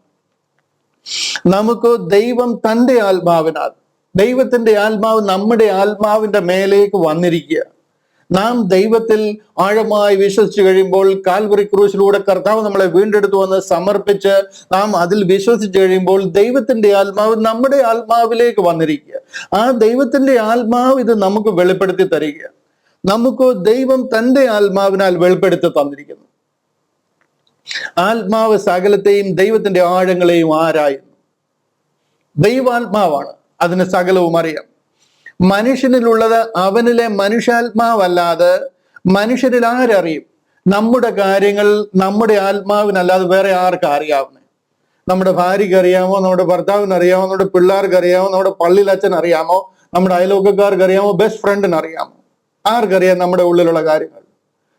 നമുക്ക് ദൈവം തന്റെ ആത്മാവിനാൽ, ദൈവത്തിന്റെ ആത്മാവ് നമ്മുടെ ആത്മാവിന്റെ മേലേക്ക് വന്നിരിക്കുക. നാം ദൈവത്തിൽ ആഴമായി വിശ്വസിച്ചു കഴിയുമ്പോൾ, കാൽവറി ക്രൂശിലൂടെ കർത്താവ് നമ്മളെ വീണ്ടെടുത്തു വന്ന് സമർപ്പിച്ച് നാം അതിൽ വിശ്വസിച്ചു കഴിയുമ്പോൾ ദൈവത്തിന്റെ ആത്മാവ് നമ്മുടെ ആത്മാവിലേക്ക് വന്നിരിക്കുക. ആ ദൈവത്തിന്റെ ആത്മാവ് ഇത് നമുക്ക് വെളിപ്പെടുത്തി തരിക. നമുക്ക് ദൈവം തന്റെ ആത്മാവിനാൽ വെളിപ്പെടുത്തി തന്നിരിക്കുന്നു. ആത്മാവ് സകലത്തെയും ദൈവത്തിന്റെ ആഴങ്ങളെയും ആരായുന്നു. ദൈവാത്മാവാണ്, അതിന് സകലവും അറിയാം. മനുഷ്യനിലുള്ളത് അവനിലെ മനുഷ്യാത്മാവല്ലാതെ മനുഷ്യരിൽ ആരറിയും? നമ്മുടെ കാര്യങ്ങൾ നമ്മുടെ ആത്മാവിനല്ലാതെ വേറെ ആർക്കും അറിയാവുന്നേ? നമ്മുടെ ഭാര്യയ്ക്ക് അറിയാമോ? നമ്മുടെ ഭർത്താവിന് അറിയാമോ? നമ്മുടെ പിള്ളേർക്ക് അറിയാമോ? നമ്മുടെ പള്ളിയിൽ അച്ഛൻ അറിയാമോ? നമ്മുടെ അയൽവക്കക്കാർക്ക് അറിയാമോ? ബെസ്റ്റ് ഫ്രണ്ടിന് അറിയാമോ? ആർക്കറിയാം നമ്മുടെ ഉള്ളിലുള്ള കാര്യങ്ങൾ?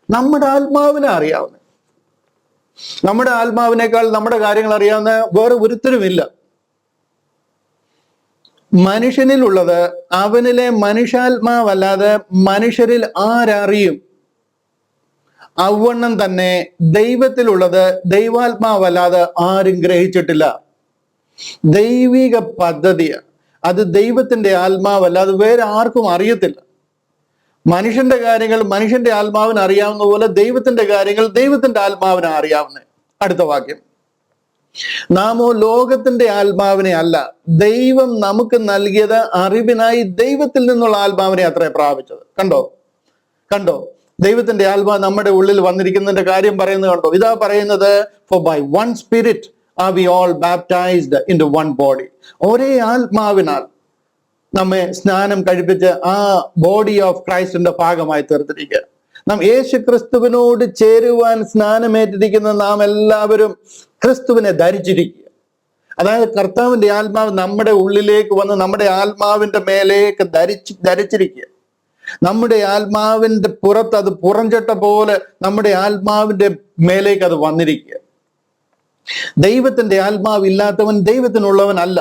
നമ്മുടെ ആത്മാവിനെ അറിയാവുന്നേ. നമ്മുടെ ആത്മാവിനേക്കാൾ നമ്മുടെ കാര്യങ്ങൾ അറിയാവുന്ന വേറെ ഒരുത്തരുമില്ല. മനുഷ്യനിലുള്ളത് അവനിലെ മനുഷ്യാത്മാവല്ലാതെ മനുഷ്യരിൽ ആരറിയും? അവണ്ണം തന്നെ ദൈവത്തിലുള്ളത് ദൈവാത്മാവല്ലാതെ ആരും ഗ്രഹിച്ചിട്ടില്ല. ദൈവിക പദ്ധതിയാണ് അത്. ദൈവത്തിന്റെ ആത്മാവല്ലാതെ വേറെ ആർക്കും അറിയത്തില്ല. മനുഷ്യന്റെ കാര്യങ്ങൾ മനുഷ്യന്റെ ആത്മാവിന് അറിയാവുന്ന പോലെ ദൈവത്തിന്റെ കാര്യങ്ങൾ ദൈവത്തിന്റെ ആത്മാവിനെ അറിയാവുന്നേ. അടുത്ത വാക്യം, നാമോ ലോകത്തിന്റെ ആത്മാവിനെ അല്ല, ദൈവം നമുക്ക് നൽകിയത് അറിവിനായി ദൈവത്തിൽ നിന്നുള്ള ആത്മാവിനെ അത്രേ പ്രാപിച്ചത്. കണ്ടോ ദൈവത്തിന്റെ ആത്മാവ് നമ്മുടെ ഉള്ളിൽ വന്നിരിക്കുന്നതിന്റെ കാര്യം പറയുന്നത് കണ്ടോ? ഇതാ പറയുന്നത്, for by one spirit are we all baptized into one body. ഒരേ ആത്മാവിനാൽ നമ്മെ സ്നാനം കഴിപ്പിച്ച് ആ ബോഡി ഓഫ് ക്രൈസ്റ്റിന്റെ ഭാഗമായി തീർത്തിരിക്കുക. നാം യേശു ക്രിസ്തുവിനോട് ചേരുവാൻ സ്നാനമേറ്റിരിക്കുന്ന നാം എല്ലാവരും ക്രിസ്തുവിനെ ധരിച്ചിരിക്കുക. അതായത് കർത്താവിന്റെ ആത്മാവ് നമ്മുടെ ഉള്ളിലേക്ക് വന്ന് നമ്മുടെ ആത്മാവിന്റെ മേലേക്ക് ധരിച്ചിരിക്കുക. നമ്മുടെ ആത്മാവിന്റെ പുറത്ത് അത് പുറംചട്ട പോലെ നമ്മുടെ ആത്മാവിന്റെ മേലേക്ക് അത് വന്നിരിക്കുക. ദൈവത്തിന്റെ ആത്മാവ് ഇല്ലാത്തവൻ ദൈവത്തിനുള്ളവനല്ല.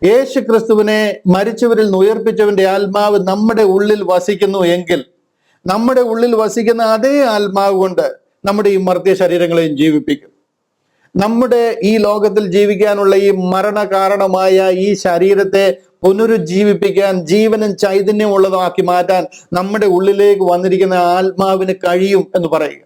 യേശു ക്രിസ്തുവിനെ മരിച്ചവരിൽ നിന്ന് ഉയർപ്പിച്ചവന്റെ ആത്മാവ് നമ്മുടെ ഉള്ളിൽ വസിക്കുന്നു എങ്കിൽ നമ്മുടെ ഉള്ളിൽ വസിക്കുന്ന അതേ ആത്മാവ് കൊണ്ട് നമ്മുടെ ഈ മർത്യ ശരീരങ്ങളെയും ജീവിപ്പിക്കും. നമ്മുടെ ഈ ലോകത്തിൽ ജീവിക്കാനുള്ള ഈ മരണകാരണമായ ഈ ശരീരത്തെ പുനരുജ്ജീവിപ്പിക്കാൻ, ജീവനും ചൈതന്യവും ഉള്ളതാക്കി മാറ്റാൻ നമ്മുടെ ഉള്ളിലേക്ക് വന്നിരിക്കുന്ന ആത്മാവിന് കഴിയും എന്ന് പറയുക.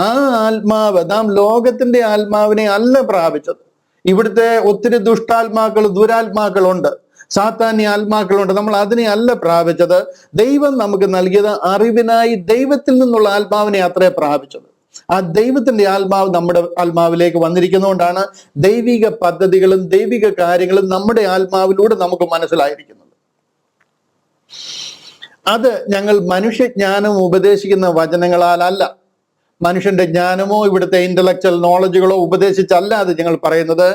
ആ ആത്മാവ്, നാം ലോകത്തിന്റെ ആത്മാവിനെ അല്ല പ്രാപിച്ചത്. ഇവിടുത്തെ ഒത്തിരി ദുഷ്ടാത്മാക്കൾ, ദുരാത്മാക്കളുണ്ട്, സാത്താന്യ ആത്മാക്കളുണ്ട്. നമ്മൾ അതിനെ അല്ല പ്രാപിച്ചത്. ദൈവം നമുക്ക് നൽകിയത് അറിവിനായി ദൈവത്തിൽ നിന്നുള്ള ആത്മാവിനെ അത്രേ പ്രാപിച്ചത്. ആ ദൈവത്തിന്റെ ആത്മാവ് നമ്മുടെ ആത്മാവിലേക്ക് വന്നിരിക്കുന്നതുകൊണ്ടാണ് ദൈവിക പദ്ധതികളും ദൈവിക കാര്യങ്ങളും നമ്മുടെ ആത്മാവിലൂടെ നമുക്ക് മനസ്സിലായിരിക്കുന്നത്. അത് ഞങ്ങൾ മനുഷ്യജ്ഞാനം ഉപദേശിക്കുന്ന വചനങ്ങളാലല്ല, മനുഷ്യന്റെ ജ്ഞാനമോ ഇവിടുത്തെ ഇന്റലക്ച്വൽ നോളജുകളോ ഉപദേശിച്ചല്ല അത് ഞങ്ങൾ പറയുന്നത്.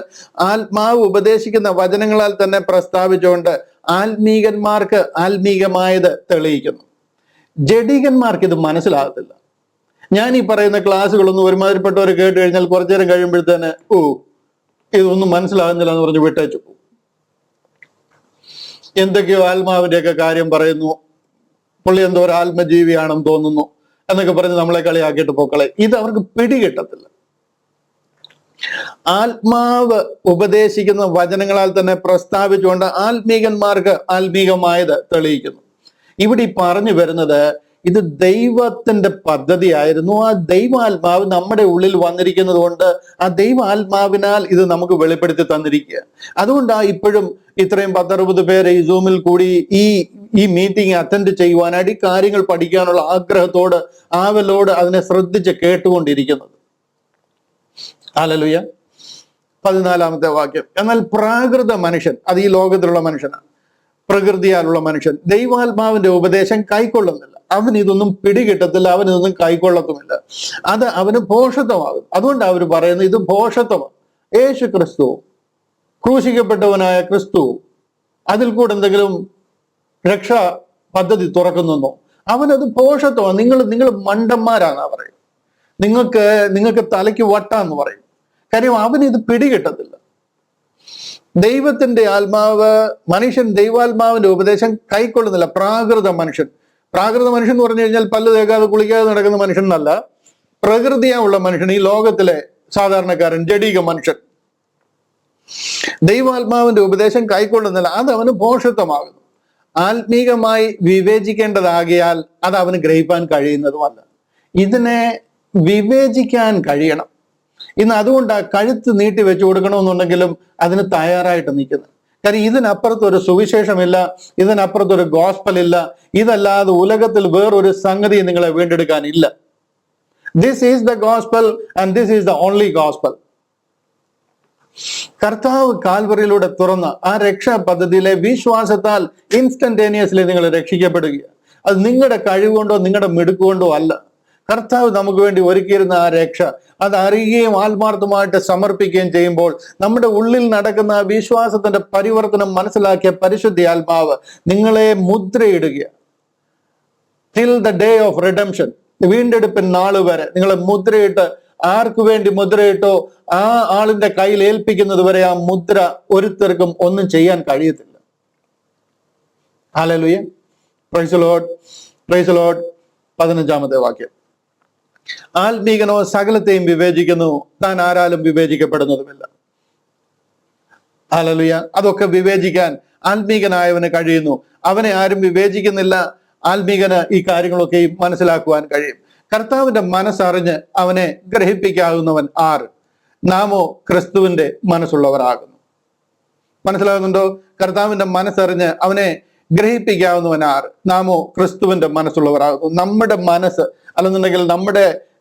ആത്മാവ് ഉപദേശിക്കുന്ന വചനങ്ങളാൽ തന്നെ പ്രസ്താവിച്ചുകൊണ്ട് ആത്മീകന്മാർക്ക് ആത്മീകമായത് തെളിയിക്കുന്നു. ജഡികന്മാർക്ക് ഇത് മനസ്സിലാകത്തില്ല. ഞാൻ ഈ പറയുന്ന ക്ലാസ്സുകളൊന്നും ഒരുമാതിരിപ്പെട്ടവർ കേട്ട് കഴിഞ്ഞാൽ കുറച്ചു നേരം കഴിയുമ്പോഴത്തേന് ഇതൊന്നും മനസ്സിലാകുന്നില്ല എന്ന് പറഞ്ഞ് വിട്ടേച്ചു. എന്തൊക്കെയോ ആത്മാവിന്റെയൊക്കെ കാര്യം പറയുന്നു, പുള്ളി എന്തോ ഒരു ആത്മജീവിയാണെന്ന് തോന്നുന്നു എന്നൊക്കെ പറഞ്ഞ് നമ്മളെ കളിയാക്കിയിട്ട് പോക്കളെ. ഇത് അവർക്ക് പിടികിട്ടത്തില്ല. ആത്മാവ് ഉപദേശിക്കുന്ന വചനങ്ങളാൽ തന്നെ പ്രസ്താവിച്ചുകൊണ്ട് ആത്മീകന്മാർക്ക് ആത്മീകമായത് തെളിയിക്കുന്നു. ഇവിടെ ഈ പറഞ്ഞു വരുന്നത് ഇത് ദൈവത്തിന്റെ പദ്ധതിയായിരുന്നു. ആ ദൈവാത്മാവ് നമ്മുടെ ഉള്ളിൽ വന്നിരിക്കുന്നത് കൊണ്ട് ആ ദൈവാത്മാവിനാൽ ഇത് നമുക്ക് വെളിപ്പെടുത്തി തന്നിരിക്കുക. അതുകൊണ്ടാണ് ഇപ്പോഴും ഇത്രയും 10-60 പേര് ഈ സൂമിൽ കൂടി ഈ മീറ്റിംഗ് അറ്റൻഡ് ചെയ്യുവാനായിട്ട് ഈ കാര്യങ്ങൾ പഠിക്കാനുള്ള ആഗ്രഹത്തോട് ആവലോട് അതിനെ ശ്രദ്ധിച്ച് കേട്ടുകൊണ്ടിരിക്കുന്നത്. ഹല്ലേലൂയ. 14-ാമത്തെ വാക്യം. എന്നാൽ പ്രാകൃത മനുഷ്യൻ, അത് ഈ ലോകത്തിലുള്ള മനുഷ്യനാണ്, പ്രകൃതിയാലുള്ള മനുഷ്യൻ ദൈവാത്മാവിന്റെ ഉപദേശം കൈക്കൊള്ളുന്നില്ല. അവന് ഇതൊന്നും പിടികിട്ടത്തില്ല, അവൻ ഇതൊന്നും കൈക്കൊള്ളത്തുമില്ല. അത് അവന് ഭോഷത്വമാകും. അതുകൊണ്ട് അവർ പറയുന്നത് ഇത് ഭോഷത്വമാണ്. യേശു ക്രിസ്തു, ക്രൂശിക്കപ്പെട്ടവനായ ക്രിസ്തു, അതിൽ കൂടെ എന്തെങ്കിലും രക്ഷാ പദ്ധതി തുറക്കുന്നോ? അവനത് ഭോഷത്വമാണ്. നിങ്ങൾ മണ്ടന്മാരാന്നാ പറയും. നിങ്ങൾക്ക് തലയ്ക്ക് വട്ടാന്ന് പറയും. കാര്യം അവന് ഇത് പിടികിട്ടത്തില്ല. ദൈവത്തിന്റെ ആത്മാവ്, മനുഷ്യൻ ദൈവാത്മാവിന്റെ ഉപദേശം കൈക്കൊള്ളുന്നില്ല. പ്രാകൃത മനുഷ്യൻ എന്ന് പറഞ്ഞു കഴിഞ്ഞാൽ പല്ല് തേക്കാതെ കുളിക്കാതെ നടക്കുന്ന മനുഷ്യൻ എന്നല്ല, പ്രകൃതിയുള്ള മനുഷ്യൻ, ഈ ലോകത്തിലെ സാധാരണക്കാരൻ, ജഡീക മനുഷ്യൻ ദൈവാത്മാവിന്റെ ഉപദേശം കൈക്കൊള്ളുന്നില്ല. അത് അവന് ഭോഷത്വമാകുന്നു. ആത്മീകമായി വിവേചിക്കേണ്ടതാകിയാൽ അത് അവന് ഗ്രഹിപ്പാൻ കഴിയുന്നതുമല്ല. ഇതിനെ വിവേചിക്കാൻ കഴിയണം. ഇന്ന് അതുകൊണ്ടാണ് കഴുത്ത് നീട്ടി വെച്ചു കൊടുക്കണമെന്നുണ്ടെങ്കിലും അതിന് തയ്യാറായിട്ട് നിൽക്കുന്നത്. കാര്യം ഇതിനപ്പുറത്തൊരു സുവിശേഷമില്ല, ഇതിനപ്പുറത്തൊരു ഗോസ്പൽ ഇല്ല. ഇതല്ലാതെ ഉലകത്തിൽ വേറൊരു സംഗതി നിങ്ങളെ വീണ്ടെടുക്കാനില്ല. This is the gospel and this is the only gospel. കർത്താവ് കാൽവറിയിലൂടെ തുറന്ന ആ രക്ഷാ പദ്ധതിയിലെ വിശ്വാസത്താൽ ഇൻസ്റ്റന്റേനിയസ്ലി നിങ്ങൾ രക്ഷിക്കപ്പെടുക. അത് നിങ്ങളുടെ കഴിവുകൊണ്ടോ നിങ്ങളുടെ മിടുക്കുകൊണ്ടോ അല്ല. കർത്താവ് നമുക്ക് വേണ്ടി ഒരുക്കിയിരുന്ന ആ രക്ഷ അത് അറിയുകയും ആത്മാർത്ഥമായിട്ട് സമർപ്പിക്കുകയും ചെയ്യുമ്പോൾ നമ്മുടെ ഉള്ളിൽ നടക്കുന്ന ആ വിശ്വാസത്തിന്റെ പരിവർത്തനം മനസ്സിലാക്കിയ പരിശുദ്ധ ആത്മാവ് നിങ്ങളെ മുദ്രയിടുക. Till the day of redemption, വീണ്ടെടുപ്പിൻ നാള് വരെ നിങ്ങളെ മുദ്രയിട്ട്, ആർക്കു വേണ്ടി മുദ്രയിട്ടോ ആ ആളിന്റെ കയ്യിൽ ഏൽപ്പിക്കുന്നത് വരെ ആ മുദ്ര ഒരുത്തർക്കും ഒന്നും ചെയ്യാൻ കഴിയത്തില്ല. Hallelujah. Praise the lord. Praise the lord. 15-ാമത്തെ വാക്യം. ആത്മീകനോ സകലത്തെയും വിവേചിക്കുന്നു, താൻ ആരാലും വിവേചിക്കപ്പെടുന്നതുമില്ല. ഹല്ലേലൂയ. അതൊക്കെ വിവേചിക്കാൻ ആത്മീകനായവന് കഴിയുന്നു. അവനെ ആരും വിവേചിക്കുന്നില്ല. ആത്മീകന് ഈ കാര്യങ്ങളൊക്കെ മനസ്സിലാക്കുവാൻ കഴിയും. കർത്താവിന്റെ മനസ്സറിഞ്ഞ് അവനെ ഗ്രഹിപ്പിക്കാവുന്നവൻ ആര്? നാമോ ക്രിസ്തുവിന്റെ മനസ്സുള്ളവരാകുന്നു. മനസ്സിലാകുന്നുണ്ടോ? കർത്താവിന്റെ മനസ്സറിഞ്ഞ് അവനെ ഗ്രഹിപ്പിക്കാവുന്നവൻ ആര്? നാമോ ക്രിസ്തുവിന്റെ മനസ്സുള്ളവരാകുന്നു. നമ്മുടെ മനസ്സ് അല്ലെന്നുണ്ടെങ്കിൽ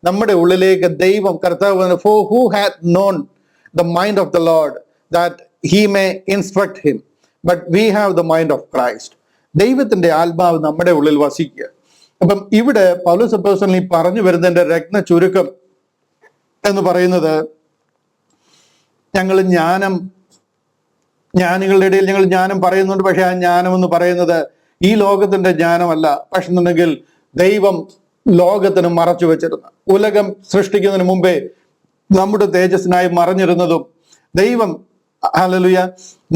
നമ്മുടെ ഉള്ളിലേക്ക് ദൈവം, കർത്താവ്, for who hath known the mind of the Lord that he may instruct him, but we have the mind of Christ. ദൈവത്തിന്റെ ആത്മാവ് നമ്മുടെ ഉള്ളിൽ വസിക്കുക. അപ്പം ഇവിടെ പൗലോസ് അപ്പോസ്തലൻ പറഞ്ഞു വരുന്നതിന്റെ രത്ന ചുരുക്കം എന്ന് പറയുന്നത്, ജ്ഞാനികളുടെ ഇടയിൽ ഞങ്ങൾ ജ്ഞാനം പറയുന്നുണ്ട്. പക്ഷെ ആ ജ്ഞാനം എന്ന് പറയുന്നത് ഈ ലോകത്തിന്റെ ജ്ഞാനമല്ല. പക്ഷെ എന്നുണ്ടെങ്കിൽ ദൈവം ലോകത്തിന് മറച്ചു വെച്ചിരുന്ന, ഉലകം സൃഷ്ടിക്കുന്നതിന് മുമ്പേ നമ്മുടെ തേജസ്സിനായി മറഞ്ഞിരുന്നതും ദൈവം ഹല്ലേലൂയ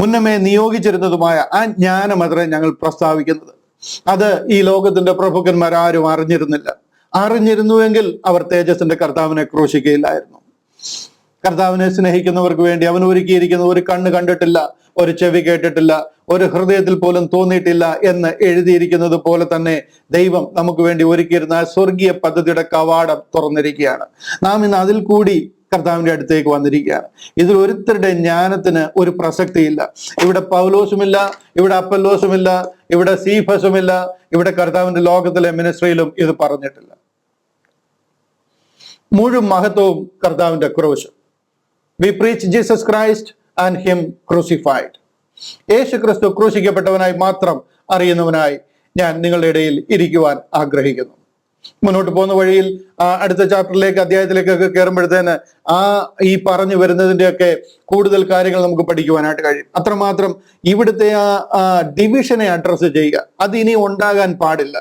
മുന്നമേ നിയോഗിച്ചിരുന്നതുമായ ആ ജ്ഞാനം അത്രേ ഞങ്ങൾ പ്രസ്താവിക്കുന്നത്. അത് ഈ ലോകത്തിന്റെ പ്രഭുക്കന്മാർ ആരും അറിഞ്ഞിരുന്നില്ല. അറിഞ്ഞിരുന്നുവെങ്കിൽ അവർ തേജസ്സിന്റെ കർത്താവിനെ ക്രൂശിക്കുകയില്ലായിരുന്നു. കർത്താവിനെ സ്നേഹിക്കുന്നവർക്ക് വേണ്ടി അവൻ ഒരുക്കിയിരിക്കുന്ന ഒരു കണ്ണ് കണ്ടിട്ടില്ല, ഒരു ചെവി കേട്ടിട്ടില്ല, ഒരു ഹൃദയത്തിൽ പോലും തോന്നിയിട്ടില്ല എന്ന് എഴുതിയിരിക്കുന്നത് പോലെ തന്നെ ദൈവം നമുക്ക് വേണ്ടി ഒരുക്കിയിരുന്ന സ്വർഗീയ പദ്ധതിയുടെ കവാടം തുറന്നിരിക്കുകയാണ്. നാം ഇന്ന് അതിൽ കൂടി കർത്താവിന്റെ അടുത്തേക്ക് വന്നിരിക്കുകയാണ്. ഇതിൽ ഒരുത്തരുടെ ജ്ഞാനത്തിന് ഒരു പ്രസക്തിയില്ല. ഇവിടെ പൗലോസുമില്ല, ഇവിടെ അപ്പല്ലോസുമില്ല, ഇവിടെ സീഫസുമില്ല, ഇവിടെ കർത്താവിന്റെ ലോകത്തിലെ മിനിസ്ട്രിയിലും ഇത് പറഞ്ഞിട്ടില്ല. മുഴുവൻ മഹത്വവും കർത്താവിന്റെ ക്രൂശ്. We preach Jesus Christ and him crucified. യേശു ക്രിസ്തു ക്രൂശിക്കപ്പെട്ടവനായി മാത്രം അറിയുന്നവനായി ഞാൻ നിങ്ങളുടെ ഇടയിൽ ഇരിക്കുവാൻ ആഗ്രഹിക്കുന്നു. മുന്നോട്ട് പോകുന്ന വഴിയിൽ അടുത്ത ചാപ്റ്ററിലേക്ക് അധ്യായത്തിലേക്കൊക്കെ കയറുമ്പോഴത്തേന് ഈ പറഞ്ഞു വരുന്നതിന്റെയൊക്കെ കൂടുതൽ കാര്യങ്ങൾ നമുക്ക് പഠിക്കുവാനായിട്ട് കഴിയും. അത്രമാത്രം ഇവിടുത്തെ ആ ഡിവിഷനെ അഡ്രസ്സ് ചെയ്യുക, അത് ഇനി ഉണ്ടാകാൻ പാടില്ല.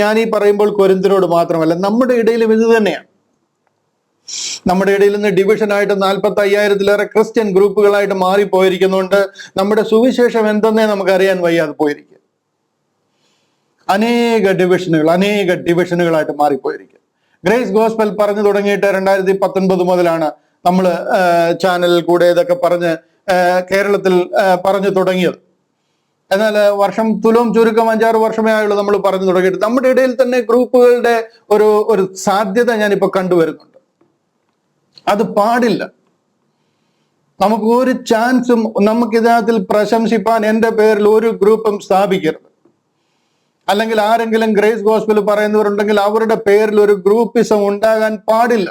ഞാൻ ഈ പറയുമ്പോൾ കൊരിന്ത്യരോട് മാത്രമല്ല, നമ്മുടെ ഇടയിലും ഇത് തന്നെയാണ്. നമ്മുടെ ഇടയിൽ നിന്ന് ഡിവിഷനായിട്ട് 45,000-ലേറെ ക്രിസ്ത്യൻ ഗ്രൂപ്പുകളായിട്ട് മാറിപ്പോയിരിക്കുന്നുണ്ട്. നമ്മുടെ സുവിശേഷം എന്തെന്നേ നമുക്കറിയാൻ വയ്യാതെ പോയിരിക്കും. അനേക ഡിവിഷനുകളായിട്ട് മാറിപ്പോയിരിക്കും. ഗ്രേസ് ഗോസ്പൽ പറഞ്ഞു തുടങ്ങിയിട്ട് 2019 മുതലാണ് നമ്മൾ ചാനലിൽ കൂടെ ഇതൊക്കെ പറഞ്ഞ് കേരളത്തിൽ പറഞ്ഞു തുടങ്ങിയത്. എന്നാൽ വർഷം തുലോം ചുരുക്കം 5-6 വർഷമേ ആയുള്ളൂ നമ്മൾ പറഞ്ഞു തുടങ്ങിയിട്ട്. നമ്മുടെ ഇടയിൽ തന്നെ ഗ്രൂപ്പുകളുടെ ഒരു സാധ്യത ഞാനിപ്പോൾ കണ്ടുവരുന്നുണ്ട്. അത് പാടില്ല. നമുക്ക് ഒരു ചാൻസും നമുക്ക് ഇതിനകത്തിൽ പ്രശംസിപ്പാൻ എൻ്റെ പേരിൽ ഒരു ഗ്രൂപ്പും സ്ഥാപിക്കരുത്. അല്ലെങ്കിൽ ആരെങ്കിലും ഗ്രേസ് ഗോസ്പൽ പറയുന്നവരുണ്ടെങ്കിൽ അവരുടെ പേരിൽ ഒരു ഗ്രൂപ്പിസം ഉണ്ടാകാൻ പാടില്ല.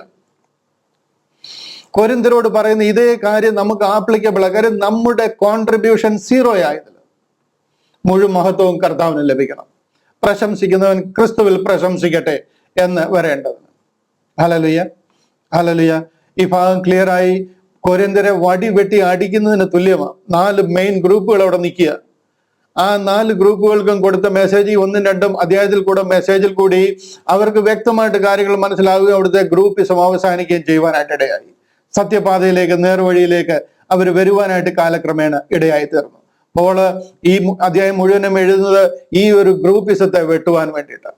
കൊരിന്ത്യരോട് പറയുന്ന ഇതേ കാര്യം നമുക്ക് ആപ്ലിക്കബിൾ. കാര്യം നമ്മുടെ കോൺട്രിബ്യൂഷൻ 0 ആയതിൽ മുഴുവൻ മഹത്വവും കർത്താവിന് ലഭിക്കണം. പ്രശംസിക്കുന്നവൻ ക്രിസ്തുവിൽ പ്രശംസിക്കട്ടെ എന്ന് വരേണ്ടതിന്. ഹല്ലേലൂയ. ഈ ഭാഗം ക്ലിയർ ആയി. കൊരിന്ത്യരെ വടി വെട്ടി അടിക്കുന്നതിന് തുല്യമാണ്. 4 മെയിൻ ഗ്രൂപ്പുകൾ അവിടെ നിൽക്കുക. ആ 4 ഗ്രൂപ്പുകൾക്കും കൊടുത്ത മെസ്സേജ് 1-2 അധ്യായത്തിൽ കൂടെ മെസ്സേജിൽ കൂടി അവർക്ക് വ്യക്തമായിട്ട് കാര്യങ്ങൾ മനസ്സിലാവുകയും അവിടുത്തെ ഗ്രൂപ്പിസം അവസാനിക്കുകയും ചെയ്യുവാനായിട്ട് ഇടയായി. സത്യപാതയിലേക്ക്, നേർവഴിയിലേക്ക് അവർ വരുവാനായിട്ട് കാലക്രമേണ ഇടയായി തീർന്നു. അപ്പോൾ ഈ അധ്യായം മുഴുവനും എഴുതുന്നത് ഈ ഒരു ഗ്രൂപ്പിസത്തെ വെട്ടുവാൻ വേണ്ടിയിട്ടാണ്.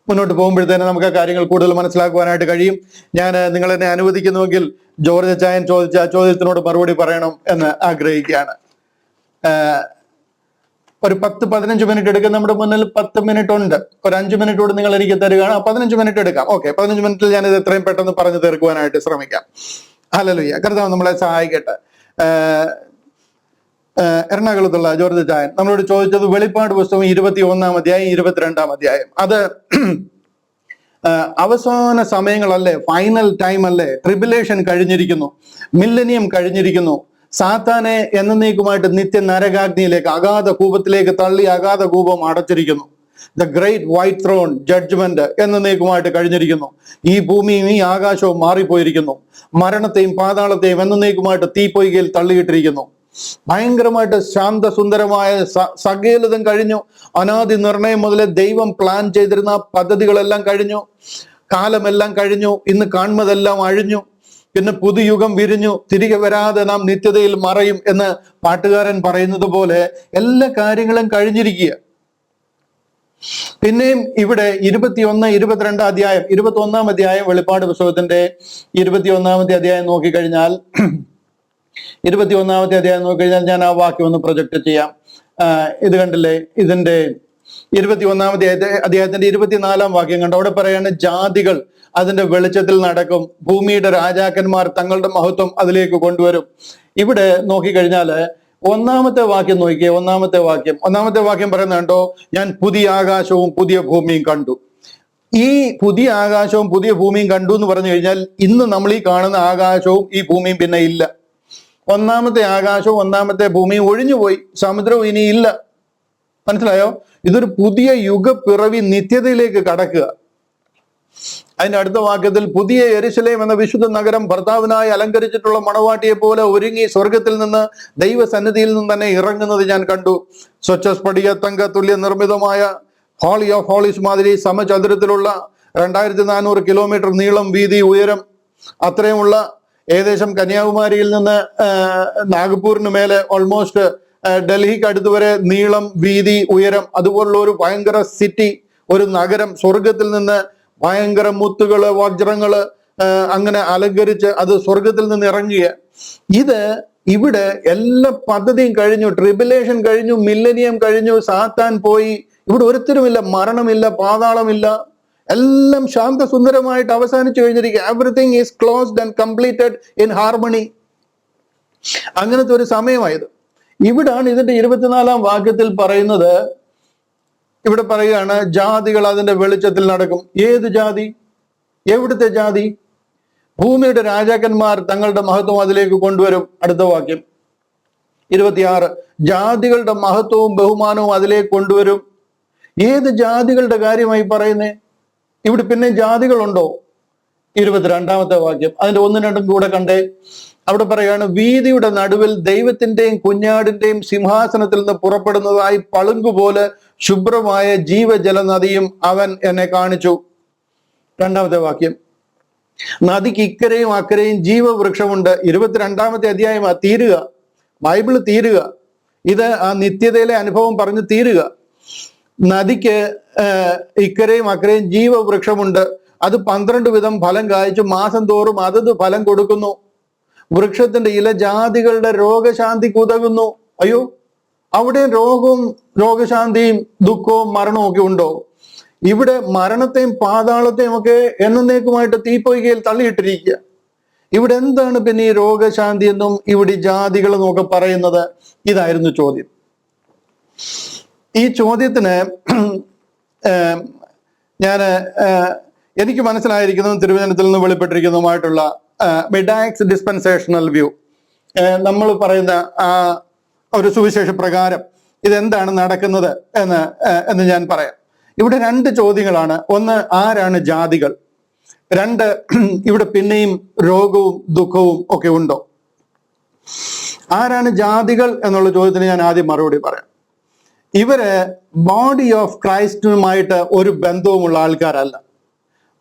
മുന്നോട്ട് പോകുമ്പോഴത്തേനും നമുക്ക് ആ കാര്യങ്ങൾ കൂടുതൽ മനസ്സിലാക്കുവാനായിട്ട് കഴിയും. ഞാൻ നിങ്ങളെന്നെ അനുവദിക്കുന്നുവെങ്കിൽ ജോർജ് ചായൻ ചോദിച്ച ആ ചോദ്യത്തിനോട് മറുപടി പറയണം എന്ന് ആഗ്രഹിക്കുകയാണ്. ഒരു 10-15 മിനിറ്റ് എടുക്കും. നമ്മുടെ മുന്നിൽ 10 മിനിറ്റ് ഉണ്ട്. ഒരു 5 മിനിറ്റ് കൂടി നിങ്ങൾ എനിക്ക് തരികയാണ്. 15 മിനിറ്റ് എടുക്കാം. ഓക്കെ, 15 മിനിറ്റിൽ ഞാനിത് എത്രയും പെട്ടെന്ന് പറഞ്ഞു തീർക്കുവാനായിട്ട് ശ്രമിക്കാം. ഹല്ലേലൂയ. കർത്താവ് നമ്മളെ സഹായിക്കട്ടെ. എറണാകുളത്തുള്ള ജോർജ് ചായൻ നമ്മളോട് ചോദിച്ചത് വെളിപ്പാട് പുസ്തകം 21-ാം അധ്യായം 22-ാം അധ്യായം. അത് അവസാന സമയങ്ങളല്ലേ, ഫൈനൽ ടൈം അല്ലേ, ട്രിബുലേഷൻ കഴിഞ്ഞിരിക്കുന്നു, മില്ലനിയം കഴിഞ്ഞിരിക്കുന്നു, സാത്താനെ എന്നേക്കുമായിട്ട് നിത്യ നരകാഗ്നിയിലേക്ക്, അഗാധ കൂപത്തിലേക്ക് തള്ളി അഗാധ കൂപം അടച്ചിരിക്കുന്നു. The great white throne judgment എന്നേക്കുമായിട്ട് കഴിഞ്ഞിരിക്കുന്നു. ഈ ഭൂമിയും ഈ ആകാശവും മാറിപ്പോയിരിക്കുന്നു. മരണത്തെയും പാതാളത്തെയും എന്നേക്കുമായിട്ട് തീപ്പൊയ്കയിൽ തള്ളിയിട്ടിരിക്കുന്നു. ഭയങ്കരമായിട്ട് ശാന്തസുന്ദരമായ സകലതും കഴിഞ്ഞു. അനാദി നിർണയം മുതലേ ദൈവം പ്ലാൻ ചെയ്തിരുന്ന പദ്ധതികളെല്ലാം കഴിഞ്ഞു. കാലമെല്ലാം കഴിഞ്ഞു. ഇന്ന് കാണുന്നതെല്ലാം അഴിഞ്ഞു. പിന്നെ പുതുയുഗം വിരിഞ്ഞു. തിരികെ വരാതെ നാം നിത്യതയിൽ മറയും എന്ന് പാട്ടുകാരൻ പറയുന്നത് പോലെ എല്ലാ കാര്യങ്ങളും കഴിഞ്ഞിരിക്കുക. പിന്നെയും ഇവിടെ 21-22 അധ്യായം, 21-ാം അധ്യായം വെളിപ്പാട് പുസ്തകത്തിന്റെ 21-ാമത്തെ അധ്യായം നോക്കിക്കഴിഞ്ഞാൽ 21-ാമത്തെ അധ്യായം നോക്കിക്കഴിഞ്ഞാൽ ഞാൻ ആ വാക്യം ഒന്ന് പ്രൊജക്ട് ചെയ്യാം. ഇത് കണ്ടില്ലേ? ഇതിന്റെ 21-ാമത്തെ അധ്യായത്തിന്റെ 24-ാം വാക്യം കണ്ടോ? അവിടെ പറയാണ്, ജാതികൾ അതിന്റെ വെളിച്ചത്തിൽ നടക്കും, ഭൂമിയുടെ രാജാക്കന്മാർ തങ്ങളുടെ മഹത്വം അതിലേക്ക് കൊണ്ടുവരും. ഇവിടെ നോക്കിക്കഴിഞ്ഞാല് 1-ാമത്തെ വാക്യം നോക്കിയേ. 1-ാമത്തെ വാക്യം പറയുന്നുണ്ടോ? ഞാൻ പുതിയ ആകാശവും പുതിയ ഭൂമിയും കണ്ടു. ഈ പുതിയ ആകാശവും പുതിയ ഭൂമിയും കണ്ടു എന്ന് പറഞ്ഞു കഴിഞ്ഞാൽ ഇന്ന് നമ്മൾ ഈ കാണുന്ന ആകാശവും ഈ ഭൂമിയും പിന്നെ ഇല്ല. 1-ാമത്തെ ആകാശവും 1-ാമത്തെ ഭൂമിയും ഒഴിഞ്ഞുപോയി. സമുദ്രവും ഇനി ഇല്ല. മനസ്സിലായോ? ഇതൊരു പുതിയ യുഗപ്പിറവി, നിത്യതയിലേക്ക് കടക്കുക. അതിന്റെ അടുത്ത വാക്യത്തിൽ, പുതിയ യെരുശലേം എന്ന വിശുദ്ധ നഗരം ഭർത്താവിനായി അലങ്കരിച്ചിട്ടുള്ള മണവാട്ടിയെ പോലെ ഒരുങ്ങി സ്വർഗത്തിൽ നിന്ന് ദൈവസന്നിധിയിൽ നിന്ന് തന്നെ ഇറങ്ങുന്നത് ഞാൻ കണ്ടു. സ്വച്ഛസ്ഫടിക തങ്ക തുല്യ നിർമ്മിതമായ ഹോളി ഓഫ് ഹോളീസ് മാതിരി സമചതുരത്തിലുള്ള 2400 കിലോമീറ്റർ നീളം, വീതി, ഉയരം അത്രയുമുള്ള, ഏകദേശം കന്യാകുമാരിയിൽ നിന്ന് നാഗ്പൂരിന് മേലെ ഓൾമോസ്റ്റ് ഡൽഹിക്ക് അടുത്തുവരെ നീളം, വീതി, ഉയരം, അതുപോലുള്ള ഒരു ഭയങ്കര സിറ്റി, ഒരു നഗരം സ്വർഗത്തിൽ നിന്ന് ഭയങ്കര മുത്തുകള്, വജ്രങ്ങള് അങ്ങനെ അലങ്കരിച്ച് അത് സ്വർഗത്തിൽ നിന്ന് ഇറങ്ങിയ ഇത് ഇവിടെ എല്ലാ പദ്ധതിയും കഴിഞ്ഞു. ട്രിബുലേഷൻ കഴിഞ്ഞു, മില്ലനിയം കഴിഞ്ഞു, സാത്താൻ പോയി. ഇവിടെ ഒരുത്തരുമില്ല, മരണമില്ല, പാതാളമില്ല, എല്ലാം ശാന്തസുന്ദരമായിട്ട് അവസാനിച്ചു കഴിഞ്ഞിരിക്കുക. Everything is closed and completed in harmony. അങ്ങനത്തെ ഒരു സമയമായത്. ഇവിടാണ് ഇതിന്റെ 24-ാം വാക്യത്തിൽ പറയുന്നത്. ഇവിടെ പറയുകയാണ്, ജാതികൾ അതിന്റെ വെളിച്ചത്തിൽ നടക്കും. ഏത് ജാതി? എവിടുത്തെ ജാതി? ഭൂമിയുടെ രാജാക്കന്മാർ തങ്ങളുടെ മഹത്വം അതിലേക്ക് കൊണ്ടുവരും. അടുത്ത വാക്യം 26, ജാതികളുടെ മഹത്വവും ബഹുമാനവും അതിലേക്ക് കൊണ്ടുവരും. ഏത് ജാതികളുടെ കാര്യമായി പറയുന്നേ? ഇവിടെ പിന്നെ ജാതികളുണ്ടോ? 22-ാമത്തെ വാക്യം, അതിന്റെ 1-2 കൂടെ കണ്ടേ. അവിടെ പറയാണ്, വീതിയുടെ നടുവിൽ ദൈവത്തിന്റെയും കുഞ്ഞാടിന്റെയും സിംഹാസനത്തിൽ നിന്ന് പുറപ്പെടുന്നതായി പളുങ്കുപോലെ ശുഭ്രമായ ജീവജല നദിയും അവൻ എന്നെ കാണിച്ചു. 2-ാമത്തെ വാക്യം, നദിക്ക് ഇക്കരയും അക്കരയും ജീവവൃക്ഷമുണ്ട്. 22-ാമത്തെ അധ്യായമാ തീരുക, ബൈബിള് തീരുക. ഇത് ആ നിത്യതയിലെ അനുഭവം പറഞ്ഞ് തീരുക. നദിക്ക് ഇക്കരയും അക്കരയും ജീവവൃക്ഷമുണ്ട്. അത് 12 വിധം ഫലം കായ്ച്ചു മാസം തോറും അതത് ഫലം കൊടുക്കുന്നു. വൃക്ഷത്തിന്റെ ഇല ജാതികളുടെ രോഗശാന്തിക്ക് ഉതകുന്നു. അയ്യോ, അവിടെ രോഗവും രോഗശാന്തിയും ദുഃഖവും മരണവും ഒക്കെ ഉണ്ടോ? ഇവിടെ മരണത്തെയും പാതാളത്തെയും ഒക്കെ എന്നേക്കുമായിട്ട് തീപ്പൊയ്കയിൽ തള്ളിയിട്ടിരിക്കുക. ഇവിടെ എന്താണ് പിന്നെ ഈ രോഗശാന്തി എന്നും ഇവിടെ ജാതികൾ എന്നൊക്കെ പറയുന്നത്? ഇതായിരുന്നു ചോദ്യം. ഈ ചോദ്യത്തിന് എനിക്ക് മനസ്സിലായിരിക്കുന്നതും തിരുവചനത്തിൽ നിന്ന് വെളിപ്പെട്ടിരിക്കുന്നതുമായിട്ടുള്ള മിഡാക്സ് ഡിസ്പെൻസേഷണൽ വ്യൂ, നമ്മൾ പറയുന്ന ആ ഒരു സുവിശേഷ പ്രകാരം ഇതെന്താണ് നടക്കുന്നത് എന്ന് ഞാൻ പറയാം. ഇവിടെ 2 ചോദ്യങ്ങളാണ്. ഒന്ന്, ആരാണ് ജാതികൾ? 2, ഇവിടെ പിന്നെയും രോഗവും ദുഃഖവും ഒക്കെ ഉണ്ടോ? ആരാണ് ജാതികൾ എന്നുള്ള ചോദ്യത്തിന് ഞാൻ ആദ്യം മറുപടി പറയാം. ഇവര് ബോഡി ഓഫ് ക്രൈസ്റ്റുമായിട്ട് ഒരു ബന്ധവുമുള്ള ആൾക്കാരല്ല.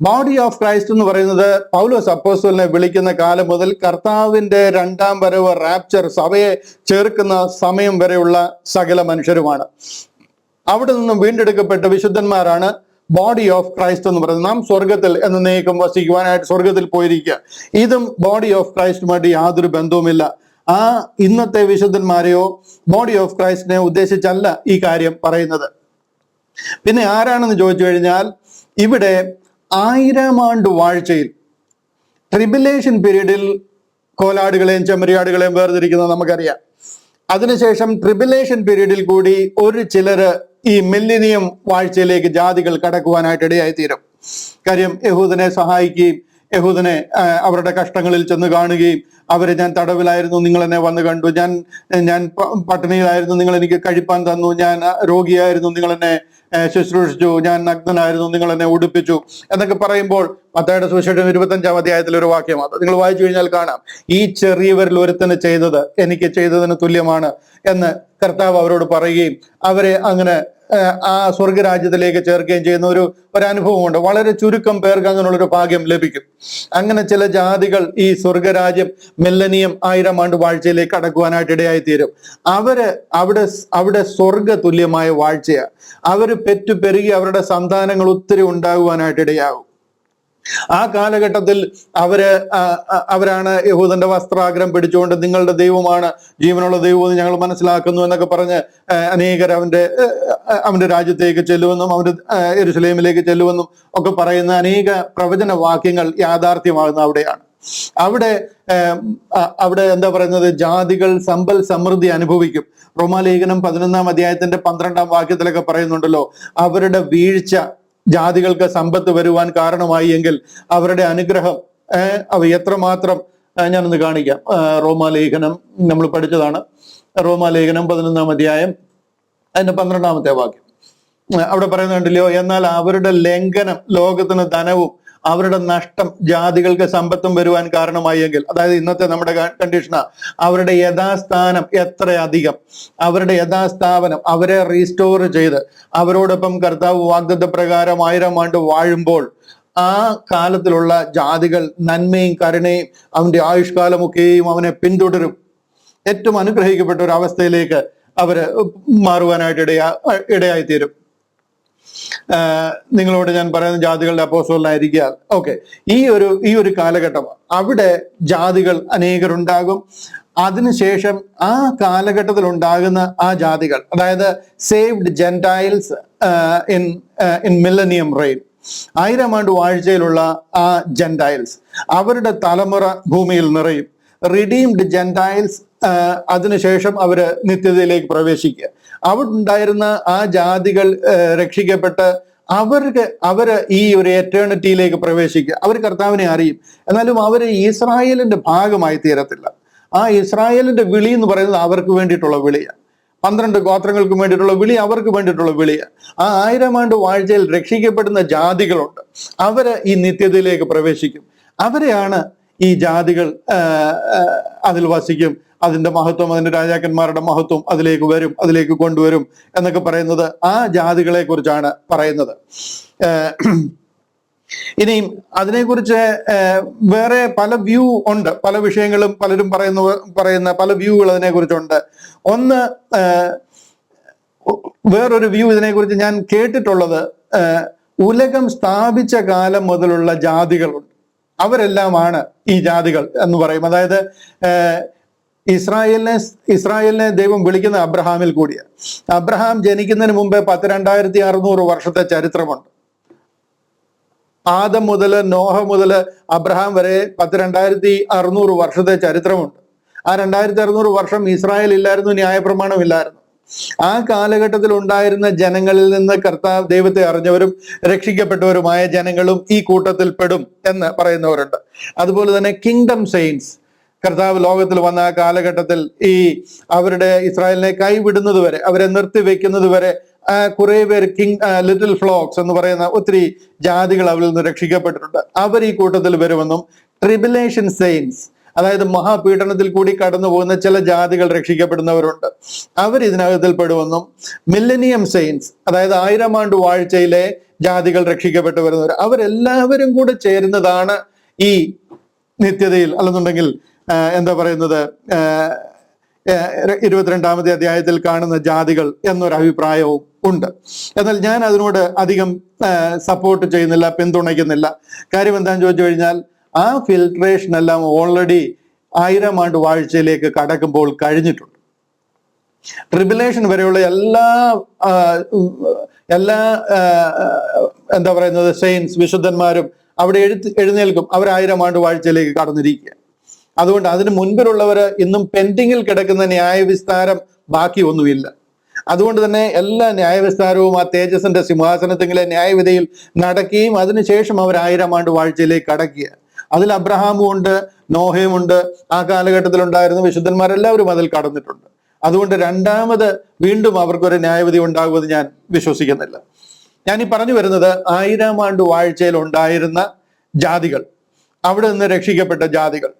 ബോഡി ഓഫ് ക്രൈസ്റ്റ് എന്ന് പറയുന്നത് പൗലോസ് അപ്പോസ്തലനെ വിളിക്കുന്ന കാലം മുതൽ കർത്താവിന്റെ 2-ാം വരവ്, റാപ്ചർ, സഭയെ ചേർക്കുന്ന സമയം വരെയുള്ള സകല മനുഷ്യരുമാണ്. അവിടെ നിന്നും വീണ്ടെടുക്കപ്പെട്ട വിശുദ്ധന്മാരാണ് ബോഡി ഓഫ് ക്രൈസ്റ്റ് എന്ന് പറയുന്നത്. നാം സ്വർഗത്തിൽ എന്നേക്കും വസിക്കുവാനായിട്ട് സ്വർഗത്തിൽ പോയിരിക്കുക. ഇതും ബോഡി ഓഫ് ക്രൈസ്റ്റുമായിട്ട് യാതൊരു ബന്ധവുമില്ല. ആ ഇന്നത്തെ വിശുദ്ധന്മാരെയോ ബോഡി ഓഫ് ക്രൈസ്റ്റിനെ ഉദ്ദേശിച്ചല്ല ഈ കാര്യം പറയുന്നത്. പിന്നെ ആരാണെന്ന് ചോദിച്ചു കഴിഞ്ഞാൽ, ഇവിടെ 1000 ആണ്ട് വാഴ്ചയിൽ ട്രിബുലേഷൻ പീരീഡിൽ കോലാടുകളെയും ചെമ്മരിയാടുകളെയും വേർതിരിക്കുന്നത് നമുക്കറിയാം. അതിനുശേഷം ട്രിബുലേഷൻ പീരീഡിൽ കൂടി ചിലര് ഈ മില്ലിനിയം വാഴ്ചയിലേക്ക് ജാതികൾ കടക്കുവാനായിട്ട് ഇടയായി തീരും. കാര്യം യഹൂദനെ സഹായിക്കുകയും യഹൂദനെ അവരുടെ കഷ്ടങ്ങളിൽ ചെന്ന് കാണുകയും അവരെ, ഞാൻ തടവിലായിരുന്നു, നിങ്ങൾ എന്നെ വന്ന് കണ്ടു, ഞാൻ പട്ടിണിയിലായിരുന്നു, നിങ്ങൾ എനിക്ക് കഴിപ്പാൻ തന്നു, ഞാൻ രോഗിയായിരുന്നു, നിങ്ങൾ എന്നെ ശുശ്രൂഷിച്ചു, ഞാൻ നഗ്നനായിരുന്നു, നിങ്ങൾ എന്നെ ഉടുപ്പിച്ചു എന്നൊക്കെ പറയുമ്പോൾ മത്തായിയുടെ സുവിശേഷം 25-ാം അധ്യായത്തിൽ ഒരു വാക്യമാണ്. നിങ്ങൾ വായിച്ചു കഴിഞ്ഞാൽ കാണാം, ഈ ചെറിയവരിൽ ഒരുത്തന് ചെയ്തത് എനിക്ക് ചെയ്തതിന് തുല്യമാണ് എന്ന് കർത്താവ് അവരോട് പറയുകയും അവരെ അങ്ങനെ ആ സ്വർഗരാജ്യത്തിലേക്ക് ചേർക്കുകയും ചെയ്യുന്ന ഒരു അനുഭവമുണ്ട്. വളരെ ചുരുക്കം പേർക്ക് അങ്ങനെയുള്ളൊരു ഭാഗ്യം ലഭിക്കും. അങ്ങനെ ചില ജാതികൾ ഈ സ്വർഗരാജ്യം മില്ലനിയം 1000 ആണ്ട് വാഴ്ചയിലേക്ക് കടക്കുവാനായിട്ട് ഇടയായി തീരും. അവിടെ സ്വർഗ തുല്യമായ വാഴ്ചയാണ്. അവര് പെരുകി അവരുടെ സന്താനങ്ങൾ ഒത്തിരി ഉണ്ടാകുവാനായിട്ട് ഇടയാകും. ആ കാലഘട്ടത്തിൽ അവരാണ് യെഹൂദന്റെ വസ്ത്രാഗ്രം പിടിച്ചുകൊണ്ട് നിങ്ങളുടെ ദൈവമാണ് ജീവനുള്ള ദൈവം ഞങ്ങൾ മനസ്സിലാക്കുന്നു എന്നൊക്കെ പറഞ്ഞ് അനേകർ അവന്റെ രാജ്യത്തേക്ക് ചെല്ലുമെന്നും അവന്റെ യെരൂശലേമിലേക്ക് ചെല്ലുമെന്നും ഒക്കെ പറയുന്ന അനേക പ്രവചന വാക്യങ്ങൾ യാഥാർത്ഥ്യമാകുന്ന അവിടെയാണ്. അവിടെ എന്താ പറയുന്നത്, ജാതികൾ സമ്പൽ സമൃദ്ധി അനുഭവിക്കും. റോമാലേഖനം 11-ാം അധ്യായത്തിന്റെ 12-ാം വാക്യത്തിലൊക്കെ പറയുന്നുണ്ടല്ലോ, അവരുടെ വീഴ്ച ജാതികൾക്ക് സമ്പത്ത് വരുവാൻ കാരണമായി എങ്കിൽ അവരുടെ അനുഗ്രഹം അവ എത്രമാത്രം, ഞാനൊന്ന് കാണിക്കാം. റോമാലേഖനം നമ്മൾ പഠിച്ചതാണ്. റോമാലേഖനം 11-ാം അധ്യായം അതിന്റെ 12-ാമത്തെ വാക്യം അവിടെ പറയുന്നുണ്ടല്ലോ, എന്നാൽ അവരുടെ ലംഘനം ലോകത്തിന് ധനവും അവരുടെ നഷ്ടം ജാതികൾക്ക് സമ്പത്തും വരുവാൻ കാരണമായി എങ്കിൽ, അതായത് ഇന്നത്തെ നമ്മുടെ കണ്ടീഷനാ, അവരുടെ യഥാസ്ഥാനം എത്ര അധികം, അവരുടെ യഥാസ്ഥാപനം അവരെ റീസ്റ്റോർ ചെയ്ത് അവരോടൊപ്പം കർത്താവ് വാഗ്ദത്ത പ്രകാരം 1000 ആണ്ട് വാഴുമ്പോൾ ആ കാലത്തിലുള്ള ജാതികൾ നന്മയും കരുണയും അവന്റെ ആയുഷ്കാലമൊക്കെയും അവനെ പിന്തുടരും. ഏറ്റവും അനുഗ്രഹിക്കപ്പെട്ട ഒരു അവസ്ഥയിലേക്ക് അവര് മാറുവാനായിട്ട് ഇടയായിത്തീരും. നിങ്ങളോട് ഞാൻ പറയുന്ന ജാതികളുടെ അപ്പോസ്തലനായിരിക്കുക. ഓക്കെ, ഈ ഒരു കാലഘട്ടം അവിടെ ജാതികൾ അനേകരുണ്ടാകും. അതിനുശേഷം ആ കാലഘട്ടത്തിൽ ഉണ്ടാകുന്ന ആ ജാതികൾ, അതായത് saved Gentiles in Millennium rain, 1000 ആണ്ട് വാഴ്ചയിലുള്ള ആ ജെന്റൈൽസ്, അവരുടെ തലമുറ ഭൂമിയിൽ നിറയും. റിഡീംഡ് ജെന്റൈൽസ്, അതിനുശേഷം അവര് നിത്യതയിലേക്ക് പ്രവേശിക്കുക. അവിടെ ഉണ്ടായിരുന്ന ആ ജാതികൾ രക്ഷിക്കപ്പെട്ട് അവര് ഈ ഒരു എറ്റേണിറ്റിയിലേക്ക് പ്രവേശിക്കുക. അവർ കർത്താവിനെ അറിയും. എന്നാലും അവർ ഇസ്രായേലിന്റെ ഭാഗമായി തീരത്തില്ല. ആ ഇസ്രായേലിന്റെ വിളി എന്ന് പറയുന്നത് അവർക്ക് വേണ്ടിയിട്ടുള്ള വിളിയാണ്. 12 ഗോത്രങ്ങൾക്കും വേണ്ടിയിട്ടുള്ള വിളി അവർക്ക് വേണ്ടിയിട്ടുള്ള വിളിയാണ്. ആ 1000 ആണ്ട് വാഴ്ചയിൽ രക്ഷിക്കപ്പെടുന്ന ജാതികളുണ്ട്. അവര് ഈ നിത്യതയിലേക്ക് പ്രവേശിക്കും. അവരെയാണ് ഈ ജാതികൾ അതിൽ വസിക്കും. അതിന്റെ മഹത്വം, അതിന്റെ രാജാക്കന്മാരുടെ മഹത്വം അതിലേക്ക് വരും, അതിലേക്ക് കൊണ്ടുവരും എന്നൊക്കെ പറയുന്നത് ആ ജാതികളെ കുറിച്ചാണ് പറയുന്നത്. ഇനിയും അതിനെക്കുറിച്ച് വേറെ പല വ്യൂ ഉണ്ട്, പല വിഷയങ്ങളും പലരും പറയുന്ന പല വ്യൂകൾ അതിനെക്കുറിച്ചുണ്ട്. ഒന്ന്, വേറൊരു വ്യൂ ഇതിനെക്കുറിച്ച് ഞാൻ കേട്ടിട്ടുള്ളത്, ഉലകം സ്ഥാപിച്ച കാലം മുതലുള്ള ജാതികളുണ്ട്, അവരെല്ലാമാണ് ഈ ജാതികൾ എന്ന് പറയും. അതായത് ഇസ്രായേലിനെ ദൈവം വിളിക്കുന്ന അബ്രഹാമിൽ കൂടിയാണ്. അബ്രഹാം ജനിക്കുന്നതിന് മുമ്പേ 2600 വർഷത്തെ ചരിത്രമുണ്ട്. ആദം മുതൽ നോഹ മുതൽ അബ്രഹാം വരെ 2600 വർഷത്തെ ചരിത്രമുണ്ട്. ആ 2600 വർഷം ഇസ്രായേൽ ഇല്ലായിരുന്നു, ന്യായപ്രമാണം ഇല്ലായിരുന്നു. ആ കാലഘട്ടത്തിൽ ഉണ്ടായിരുന്ന ജനങ്ങളിൽ നിന്ന് കർത്താവ് ദൈവത്തെ അറിഞ്ഞവരും രക്ഷിക്കപ്പെട്ടവരുമായ ജനങ്ങളും ഈ കൂട്ടത്തിൽ പെടും എന്ന് പറയുന്നവരുണ്ട്. അതുപോലെ തന്നെ കിങ്ഡം സെയിൻസ്, കർത്താവ് ലോകത്തിൽ വന്ന ആ കാലഘട്ടത്തിൽ ഈ അവരുടെ ഇസ്രായേലിനെ കൈവിടുന്നത് വരെ, അവരെ നിർത്തിവെക്കുന്നത് വരെ കുറെ പേര് ലിറ്റിൽ ഫ്ലോക്സ് എന്ന് പറയുന്ന ഒത്തിരി ജാതികൾ അവരിൽ നിന്ന് രക്ഷിക്കപ്പെട്ടിട്ടുണ്ട്. അവർ ഈ കൂട്ടത്തിൽ വരുമെന്നും ട്രിബുലേഷൻ സെയിൻസ്, അതായത് മഹാപീഡനത്തിൽ കൂടി കടന്നു പോകുന്ന ചില ജാതികൾ രക്ഷിക്കപ്പെടുന്നവരുണ്ട്, അവർ ഇതിനകത്തിൽ പെടുമെന്നും മില്ലനിയം സെയിൻസ്, അതായത് 1000 ആണ്ട് വാഴ്ചയിലെ ജാതികൾ രക്ഷിക്കപ്പെട്ടു വരുന്നവർ, അവരെല്ലാവരും കൂടെ ചേരുന്നതാണ് ഈ നിത്യതയിൽ, അല്ലെന്നുണ്ടെങ്കിൽ എന്താ പറയുന്നത് 22-ാമത്തെ അധ്യായത്തിൽ കാണുന്ന ജാതികൾ എന്നൊരു അഭിപ്രായവും ഉണ്ട്. എന്നാൽ ഞാൻ അതിനോട് അധികം സപ്പോർട്ട് ചെയ്യുന്നില്ല, പിന്തുണയ്ക്കുന്നില്ല. കാര്യം എന്താണെന്ന് ചോദിച്ചു കഴിഞ്ഞാൽ ആ ഫിൽട്രേഷൻ എല്ലാം ഓൾറെഡി 1000 ആണ്ട് വാഴ്ചയിലേക്ക് കടക്കുമ്പോൾ കഴിഞ്ഞിട്ടുണ്ട്. ട്രിബുലേഷൻ വരെയുള്ള എല്ലാ എന്താ പറയുന്നത് സെയിൻസ്, വിശുദ്ധന്മാരും അവിടെ എഴുന്നേൽക്കും. അവർ 1000 ആണ്ട് വാഴ്ചയിലേക്ക് കടന്നിരിക്കുക. അതുകൊണ്ട് അതിന് മുൻപിലുള്ളവർ ഇന്നും പെൻഡിങ്ങിൽ കിടക്കുന്ന ന്യായവിസ്താരം ബാക്കി ഒന്നുമില്ല. അതുകൊണ്ട് തന്നെ എല്ലാ ന്യായവിസ്താരവും ആ തേജസ്സിന്റെ സിംഹാസനത്തിലെ ന്യായവിധിയിൽ നടക്കുകയും അതിനുശേഷം അവർ 1000 ആണ്ട് വാഴ്ചയിലേക്ക് കടക്കുക. അതിൽ അബ്രഹാമും ഉണ്ട്, നോഹയും ഉണ്ട്, ആ കാലഘട്ടത്തിൽ ഉണ്ടായിരുന്ന വിശുദ്ധന്മാരെല്ലാവരും അതിൽ കടന്നിട്ടുണ്ട്. അതുകൊണ്ട് രണ്ടാമത് വീണ്ടും അവർക്കൊരു ന്യായവിധി ഉണ്ടാകുമെന്ന് ഞാൻ വിശ്വസിക്കുന്നില്ല. ഞാൻ ഈ പറഞ്ഞു വരുന്നത് 1000 ആണ്ട് വാഴ്ചയിൽ ഉണ്ടായിരുന്ന ജാതികൾ, അവിടെ നിന്ന് രക്ഷിക്കപ്പെട്ട ജാതികൾ,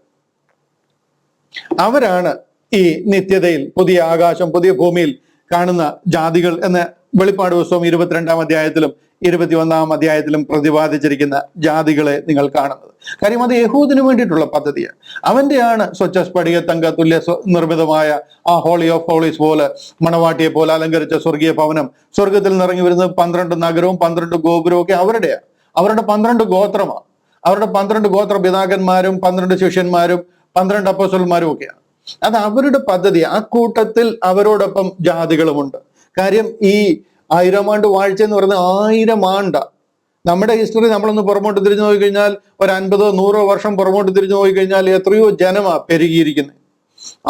അവരാണ് ഈ നിത്യതയിൽ പുതിയ ആകാശം പുതിയ ഭൂമിയിൽ കാണുന്ന ജാതികൾ എന്ന് വെളിപ്പാട് പുസ്തകം 22-ാം അധ്യായത്തിലും 21-ാം അധ്യായത്തിലും പ്രതിപാദിച്ചിരിക്കുന്ന ജാതികളെ നിങ്ങൾ കാണുന്നത്. കാര്യം അത് യഹൂദിന് വേണ്ടിയിട്ടുള്ള പദ്ധതിയാണ്. അവന്റെയാണ് സ്വച്ഛ സ്ഫടിക തങ്ക തുല്യ നിർമ്മിതമായ ആ ഹോളി ഓഫ് ഹോളീസ് പോലെ, മണവാട്ടിയെ പോലെ അലങ്കരിച്ച സ്വർഗീയ ഭവനം, സ്വർഗത്തിൽ നിറങ്ങി വരുന്നത് 12 നഗരവും 12 ഗോപുരവും ഒക്കെ അവരുടെയാണ്. അവരുടെ 12 ഗോത്രമാണ്. അവരുടെ 12 ഗോത്ര പിതാക്കന്മാരും 12 ശിഷ്യന്മാരും 12 അപ്പോസ്തലന്മാരും ഒക്കെയാണ്. അത് അവരുടെ പദ്ധതി. ആ കൂട്ടത്തിൽ അവരോടൊപ്പം ജാതികളുമുണ്ട്. കാര്യം ഈ 1000 ആണ്ട് വാഴ്ച എന്ന് പറയുന്നത് 1000 ആണ്ട. നമ്മുടെ ഹിസ്റ്ററി നമ്മളൊന്ന് പുറമോട്ട് തിരിഞ്ഞു നോക്കി കഴിഞ്ഞാൽ ഒരു 50-100 വർഷം പുറമോട്ട് തിരിഞ്ഞു നോക്കി കഴിഞ്ഞാൽ എത്രയോ ജനമാ പെരുകിയിരിക്കുന്നത്.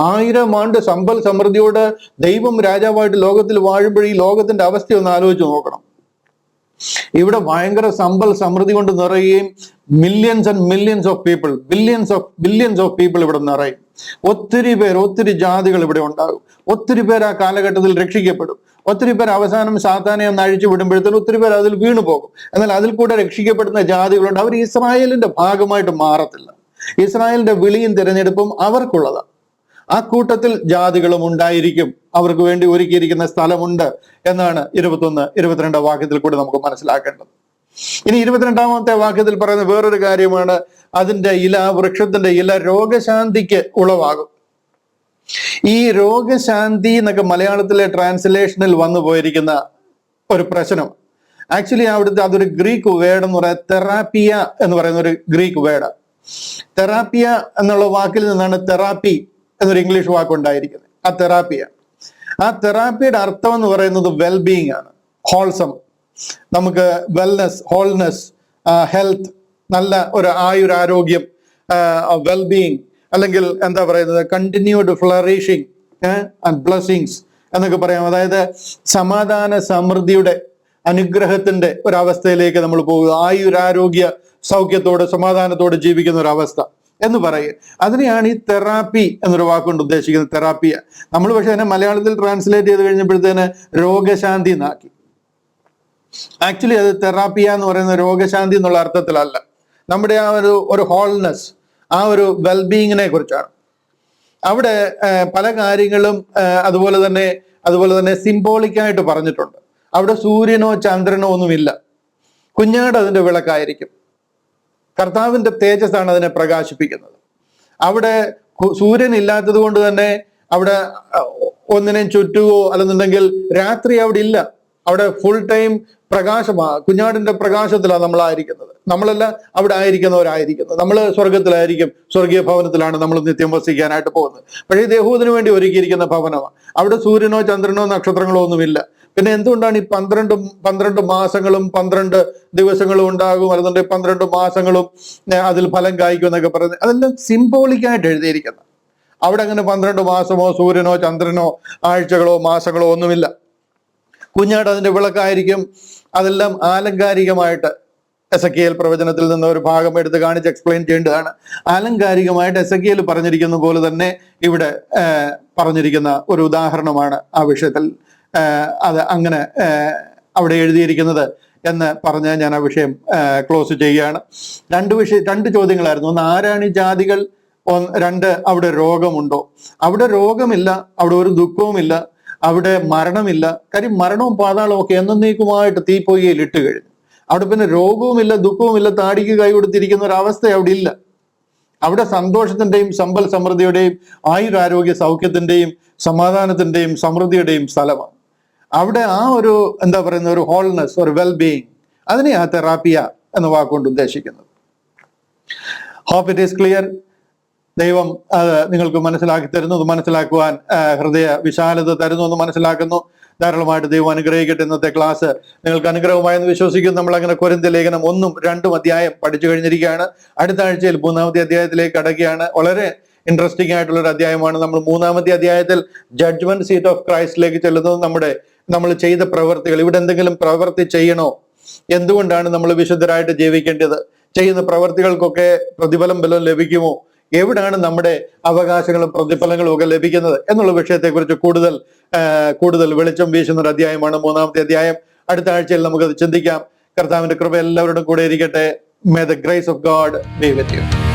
1000 ആണ്ട് സമ്പൽ സമൃദ്ധിയോട് ദൈവം രാജാവായിട്ട് ലോകത്തിൽ വാഴുമ്പോൾ ഈ ലോകത്തിന്റെ അവസ്ഥ ഒന്ന് ആലോചിച്ച് നോക്കണം. ഇവിടെ ഭയങ്കര സമ്പൽ സമൃദ്ധി കൊണ്ട് നിറയുകയും millions and millions of people, billions of people ഇവിടെ നിറയും. ഒത്തിരി പേർ, ഒത്തിരി ജാതികൾ ഇവിടെ ഉണ്ടാകും. ഒത്തിരി പേർ ആ കാലഘട്ടത്തിൽ രക്ഷിക്കപ്പെടും. ഒത്തിരി പേർ അവസാനം സാത്താനെ ഒന്ന് അഴിച്ചു വിടുമ്പോഴത്തേക്കും ഒത്തിരി പേർ അതിൽ വീണു പോകും. എന്നാൽ അതിൽ കൂടെ രക്ഷിക്കപ്പെടുന്ന ജാതികളുണ്ട്. അവർ ഇസ്രായേലിന്റെ ഭാഗമായിട്ട് മാറത്തില്ല. ഇസ്രായേലിന്റെ വിളിയും തിരഞ്ഞെടുപ്പും അവർക്കുള്ളതാണ്. ആ കൂട്ടത്തിൽ ജാതികളും ഉണ്ടായിരിക്കും. അവർക്ക് വേണ്ടി ഒരുക്കിയിരിക്കുന്ന സ്ഥലമുണ്ട് എന്നാണ് 21-22 വാക്യത്തിൽ കൂടി നമുക്ക് മനസ്സിലാക്കേണ്ടത്. ഇനി 22-ാമത്തെ വാക്യത്തിൽ പറയുന്ന വേറൊരു കാര്യമാണ്, അതിന്റെ ഇല, വൃക്ഷത്തിന്റെ ഇല രോഗശാന്തിക്ക് ഉളവാകും. ഈ രോഗശാന്തി എന്നൊക്കെ മലയാളത്തിലെ ട്രാൻസ്ലേഷനിൽ വന്നു പോയിരിക്കുന്ന ഒരു പ്രശ്നം. ആക്ച്വലി അവിടുത്തെ അതൊരു ഗ്രീക്ക് വേർഡ് എന്ന് പറയുന്നത് തെറാപ്പിയ എന്ന് പറയുന്ന ഒരു ഗ്രീക്ക് വേർഡ്. തെറാപ്പിയ എന്നുള്ള വാക്കിൽ നിന്നാണ് തെറാപ്പി എന്നൊരു ഇംഗ്ലീഷ് വാക്കുണ്ടായിരിക്കുന്നത്. ആ തെറാപ്പിയുടെ അർത്ഥം എന്ന് പറയുന്നത് വെൽബീയിങ് ആണ്, ഹോൾസം. നമുക്ക് വെൽനെസ്, ഹോൾനെസ്, ഹെൽത്ത്, നല്ല ഒരു ആയുരാരോഗ്യം, വെൽബീയിങ്, അല്ലെങ്കിൽ എന്താ പറയുന്നത് കണ്ടിന്യൂഡ് ഫ്ലറിഷിങ് ആൻഡ് ബ്ലെസ്സിങ്സ് എന്നൊക്കെ പറയാം. അതായത് സമാധാന സമൃദ്ധിയുടെ അനുഗ്രഹത്തിന്റെ ഒരവസ്ഥയിലേക്ക് നമ്മൾ പോകുക. ആയുരാരോഗ്യ സൗഖ്യത്തോടെ സമാധാനത്തോടെ ജീവിക്കുന്ന ഒരു അവസ്ഥ. എന്ന് പറയുക. അതിനെയാണ് ഈ തെറാപ്പി എന്നൊരു വാക്കുകൊണ്ട് ഉദ്ദേശിക്കുന്നത്, തെറാപ്പിയ. നമ്മൾ പക്ഷെ അതിനെ മലയാളത്തിൽ ട്രാൻസ്ലേറ്റ് ചെയ്ത് കഴിഞ്ഞപ്പോഴത്തേന് രോഗശാന്തി എന്നാക്കി. ആക്ച്വലി അത് തെറാപ്പിയ എന്ന് പറയുന്ന രോഗശാന്തി എന്നുള്ള അർത്ഥത്തിലല്ല, നമ്മുടെ ആ ഒരു ഹോൾനെസ്, ആ ഒരു വെൽബീയിങ്ങിനെ കുറിച്ചാണ്. അവിടെ പല കാര്യങ്ങളും അതുപോലെ തന്നെ സിംബോളിക്കായിട്ട് പറഞ്ഞിട്ടുണ്ട്. അവിടെ സൂര്യനോ ചന്ദ്രനോ ഒന്നുമില്ല, കുഞ്ഞാട് അതിന്റെ വിളക്കായിരിക്കും. കർത്താവിന്റെ തേജസ്സാണ് അതിനെ പ്രകാശിപ്പിക്കുന്നത്. അവിടെ സൂര്യൻ ഇല്ലാത്തത് കൊണ്ട് തന്നെ അവിടെ ഒന്നിനെയും ചുറ്റുകയോ അല്ലെന്നുണ്ടെങ്കിൽ രാത്രി അവിടെ ഇല്ല. അവിടെ ഫുൾ ടൈം പ്രകാശമാണ്, കുഞ്ഞാടിന്റെ പ്രകാശത്തിലാണ് നമ്മളായിരിക്കുന്നത്. നമ്മളല്ല അവിടെ ആയിരിക്കുന്നവരായിരിക്കുന്നത്. നമ്മൾ സ്വർഗത്തിലായിരിക്കും, സ്വർഗീയ ഭവനത്തിലാണ് നമ്മൾ നിത്യം വസിക്കാനായിട്ട് പോകുന്നത്. പക്ഷേ ഇത് യഹൂദിന് വേണ്ടി ഒരുക്കിയിരിക്കുന്ന ഭവനമാണ്. അവിടെ സൂര്യനോ ചന്ദ്രനോ നക്ഷത്രങ്ങളോ ഒന്നുമില്ല. പിന്നെ എന്തുകൊണ്ടാണ് ഈ 12 മാസങ്ങളും 12 ദിവസങ്ങളും ഉണ്ടാകും, അല്ലെന്നുണ്ടെങ്കിൽ 12 മാസങ്ങളും അതിൽ ഫലം കായ്ക്കും എന്നൊക്കെ പറയുന്നത്? അതെല്ലാം സിംബോളിക്കായിട്ട് എഴുതിയിരിക്കുന്നത്. അവിടെ അങ്ങനെ 12 മാസമോ സൂര്യനോ ചന്ദ്രനോ ആഴ്ചകളോ മാസങ്ങളോ ഒന്നുമില്ല. കുഞ്ഞാട് അതിന്റെ വിളക്കായിരിക്കും. അതെല്ലാം ആലങ്കാരികമായിട്ട് എസെക്കിയേൽ പ്രവചനത്തിൽ നിന്ന് ഒരു ഭാഗം എടുത്ത് കാണിച്ച് എക്സ്പ്ലെയിൻ ചെയ്യേണ്ടതാണ്. ആലങ്കാരികമായിട്ട് എസെക്കിയേൽ പറഞ്ഞിരിക്കുന്ന പോലെ തന്നെ ഇവിടെ പറഞ്ഞിരിക്കുന്ന ഒരു ഉദാഹരണമാണ് ആ വിഷയത്തിൽ അത് അങ്ങനെ അവിടെ എഴുതിയിരിക്കുന്നത് എന്ന് പറഞ്ഞ് ഞാൻ ആ വിഷയം ക്ലോസ് ചെയ്യുകയാണ്. രണ്ട് ചോദ്യങ്ങളായിരുന്നു. ഒന്ന്, ആരാണ് ഈ ജാതികൾ? രണ്ട്, അവിടെ രോഗമുണ്ടോ? അവിടെ രോഗമില്ല, അവിടെ ഒരു ദുഃഖവുമില്ല, അവിടെ മരണമില്ല. കാര്യം മരണവും പാതാളവും ഒക്കെ എന്നേക്കുമായിട്ട് തീപ്പൊയ്യയിൽ ഇട്ട് കഴിഞ്ഞു. അവിടെ പിന്നെ രോഗവുമില്ല, ദുഃഖവുമില്ല, താടിക്ക് കൈ കൊടുത്തിരിക്കുന്ന ഒരു അവസ്ഥ അവിടെ ഇല്ല. അവിടെ സന്തോഷത്തിന്റെയും സമ്പൽ സമൃദ്ധിയുടെയും ആയുരാരോഗ്യ സൗഖ്യത്തിന്റെയും സമാധാനത്തിന്റെയും സമൃദ്ധിയുടെയും സ്ഥലമാണ്. അവിടെ ആ ഒരു എന്താ പറയുന്ന ഒരു ഹോൾനെസ്, ഒരു വെൽബീയിങ്, അതിനെ ആ തെറാപ്പിയ എന്ന വാക്കുകൊണ്ട് ഉദ്ദേശിക്കുന്നത്. Hope it is clear. ദൈവം അത് നിങ്ങൾക്ക് മനസ്സിലാക്കി തരുന്നു, അത് മനസ്സിലാക്കുവാൻ ഹൃദയ വിശാലത തരുന്നു എന്ന് മനസ്സിലാക്കുന്നു. ധാരാളമായിട്ട് ദൈവം അനുഗ്രഹിക്കട്ടെ. ഇന്നത്തെ ക്ലാസ് നിങ്ങൾക്ക് അനുഗ്രഹമായെന്ന് വിശ്വസിക്കുന്നു. നമ്മൾ അങ്ങനെ കൊരിന്ത്യർ ലേഖനം 1ഉം 2ഉം അധ്യായം പഠിച്ചു കഴിഞ്ഞിരിക്കുകയാണ്. അടുത്ത ആഴ്ചയിൽ 3ാമത്തെ അധ്യായത്തിലേക്ക് കടക്കുകയാണ്. വളരെ ഇൻട്രസ്റ്റിംഗ് ആയിട്ടുള്ള ഒരു അധ്യായമാണ്. നമ്മൾ 3ാമത്തെ അധ്യായത്തിൽ ജഡ്ജ്മെന്റ് സീറ്റ് ഓഫ് ക്രൈസ്റ്റിലേക്ക് ചെല്ലുന്നത്. നമ്മൾ ചെയ്ത പ്രവൃത്തികൾ, ഇവിടെ എന്തെങ്കിലും പ്രവൃത്തി ചെയ്യണോ? എന്തുകൊണ്ടാണ് നമ്മൾ വിശുദ്ധരായിട്ട് ജീവിക്കേണ്ടത്? ചെയ്യുന്ന പ്രവൃത്തികൾക്കൊക്കെ പ്രതിഫലം വല്ലതും ലഭിക്കുമോ? എവിടാണ് നമ്മുടെ അവകാശങ്ങളും പ്രതിഫലങ്ങളും ഒക്കെ ലഭിക്കുന്നത് എന്നുള്ള വിഷയത്തെക്കുറിച്ച് കൂടുതൽ വെളിച്ചം വീശുന്ന ഒരു അധ്യായമാണ് 3ാമത്തെ അധ്യായം. അടുത്ത ആഴ്ചയിൽ നമുക്കത് ചിന്തിക്കാം. കർത്താവിന്റെ കൃപ എല്ലാവരോടും കൂടെ ഇരിക്കട്ടെ. May the grace of God be with you.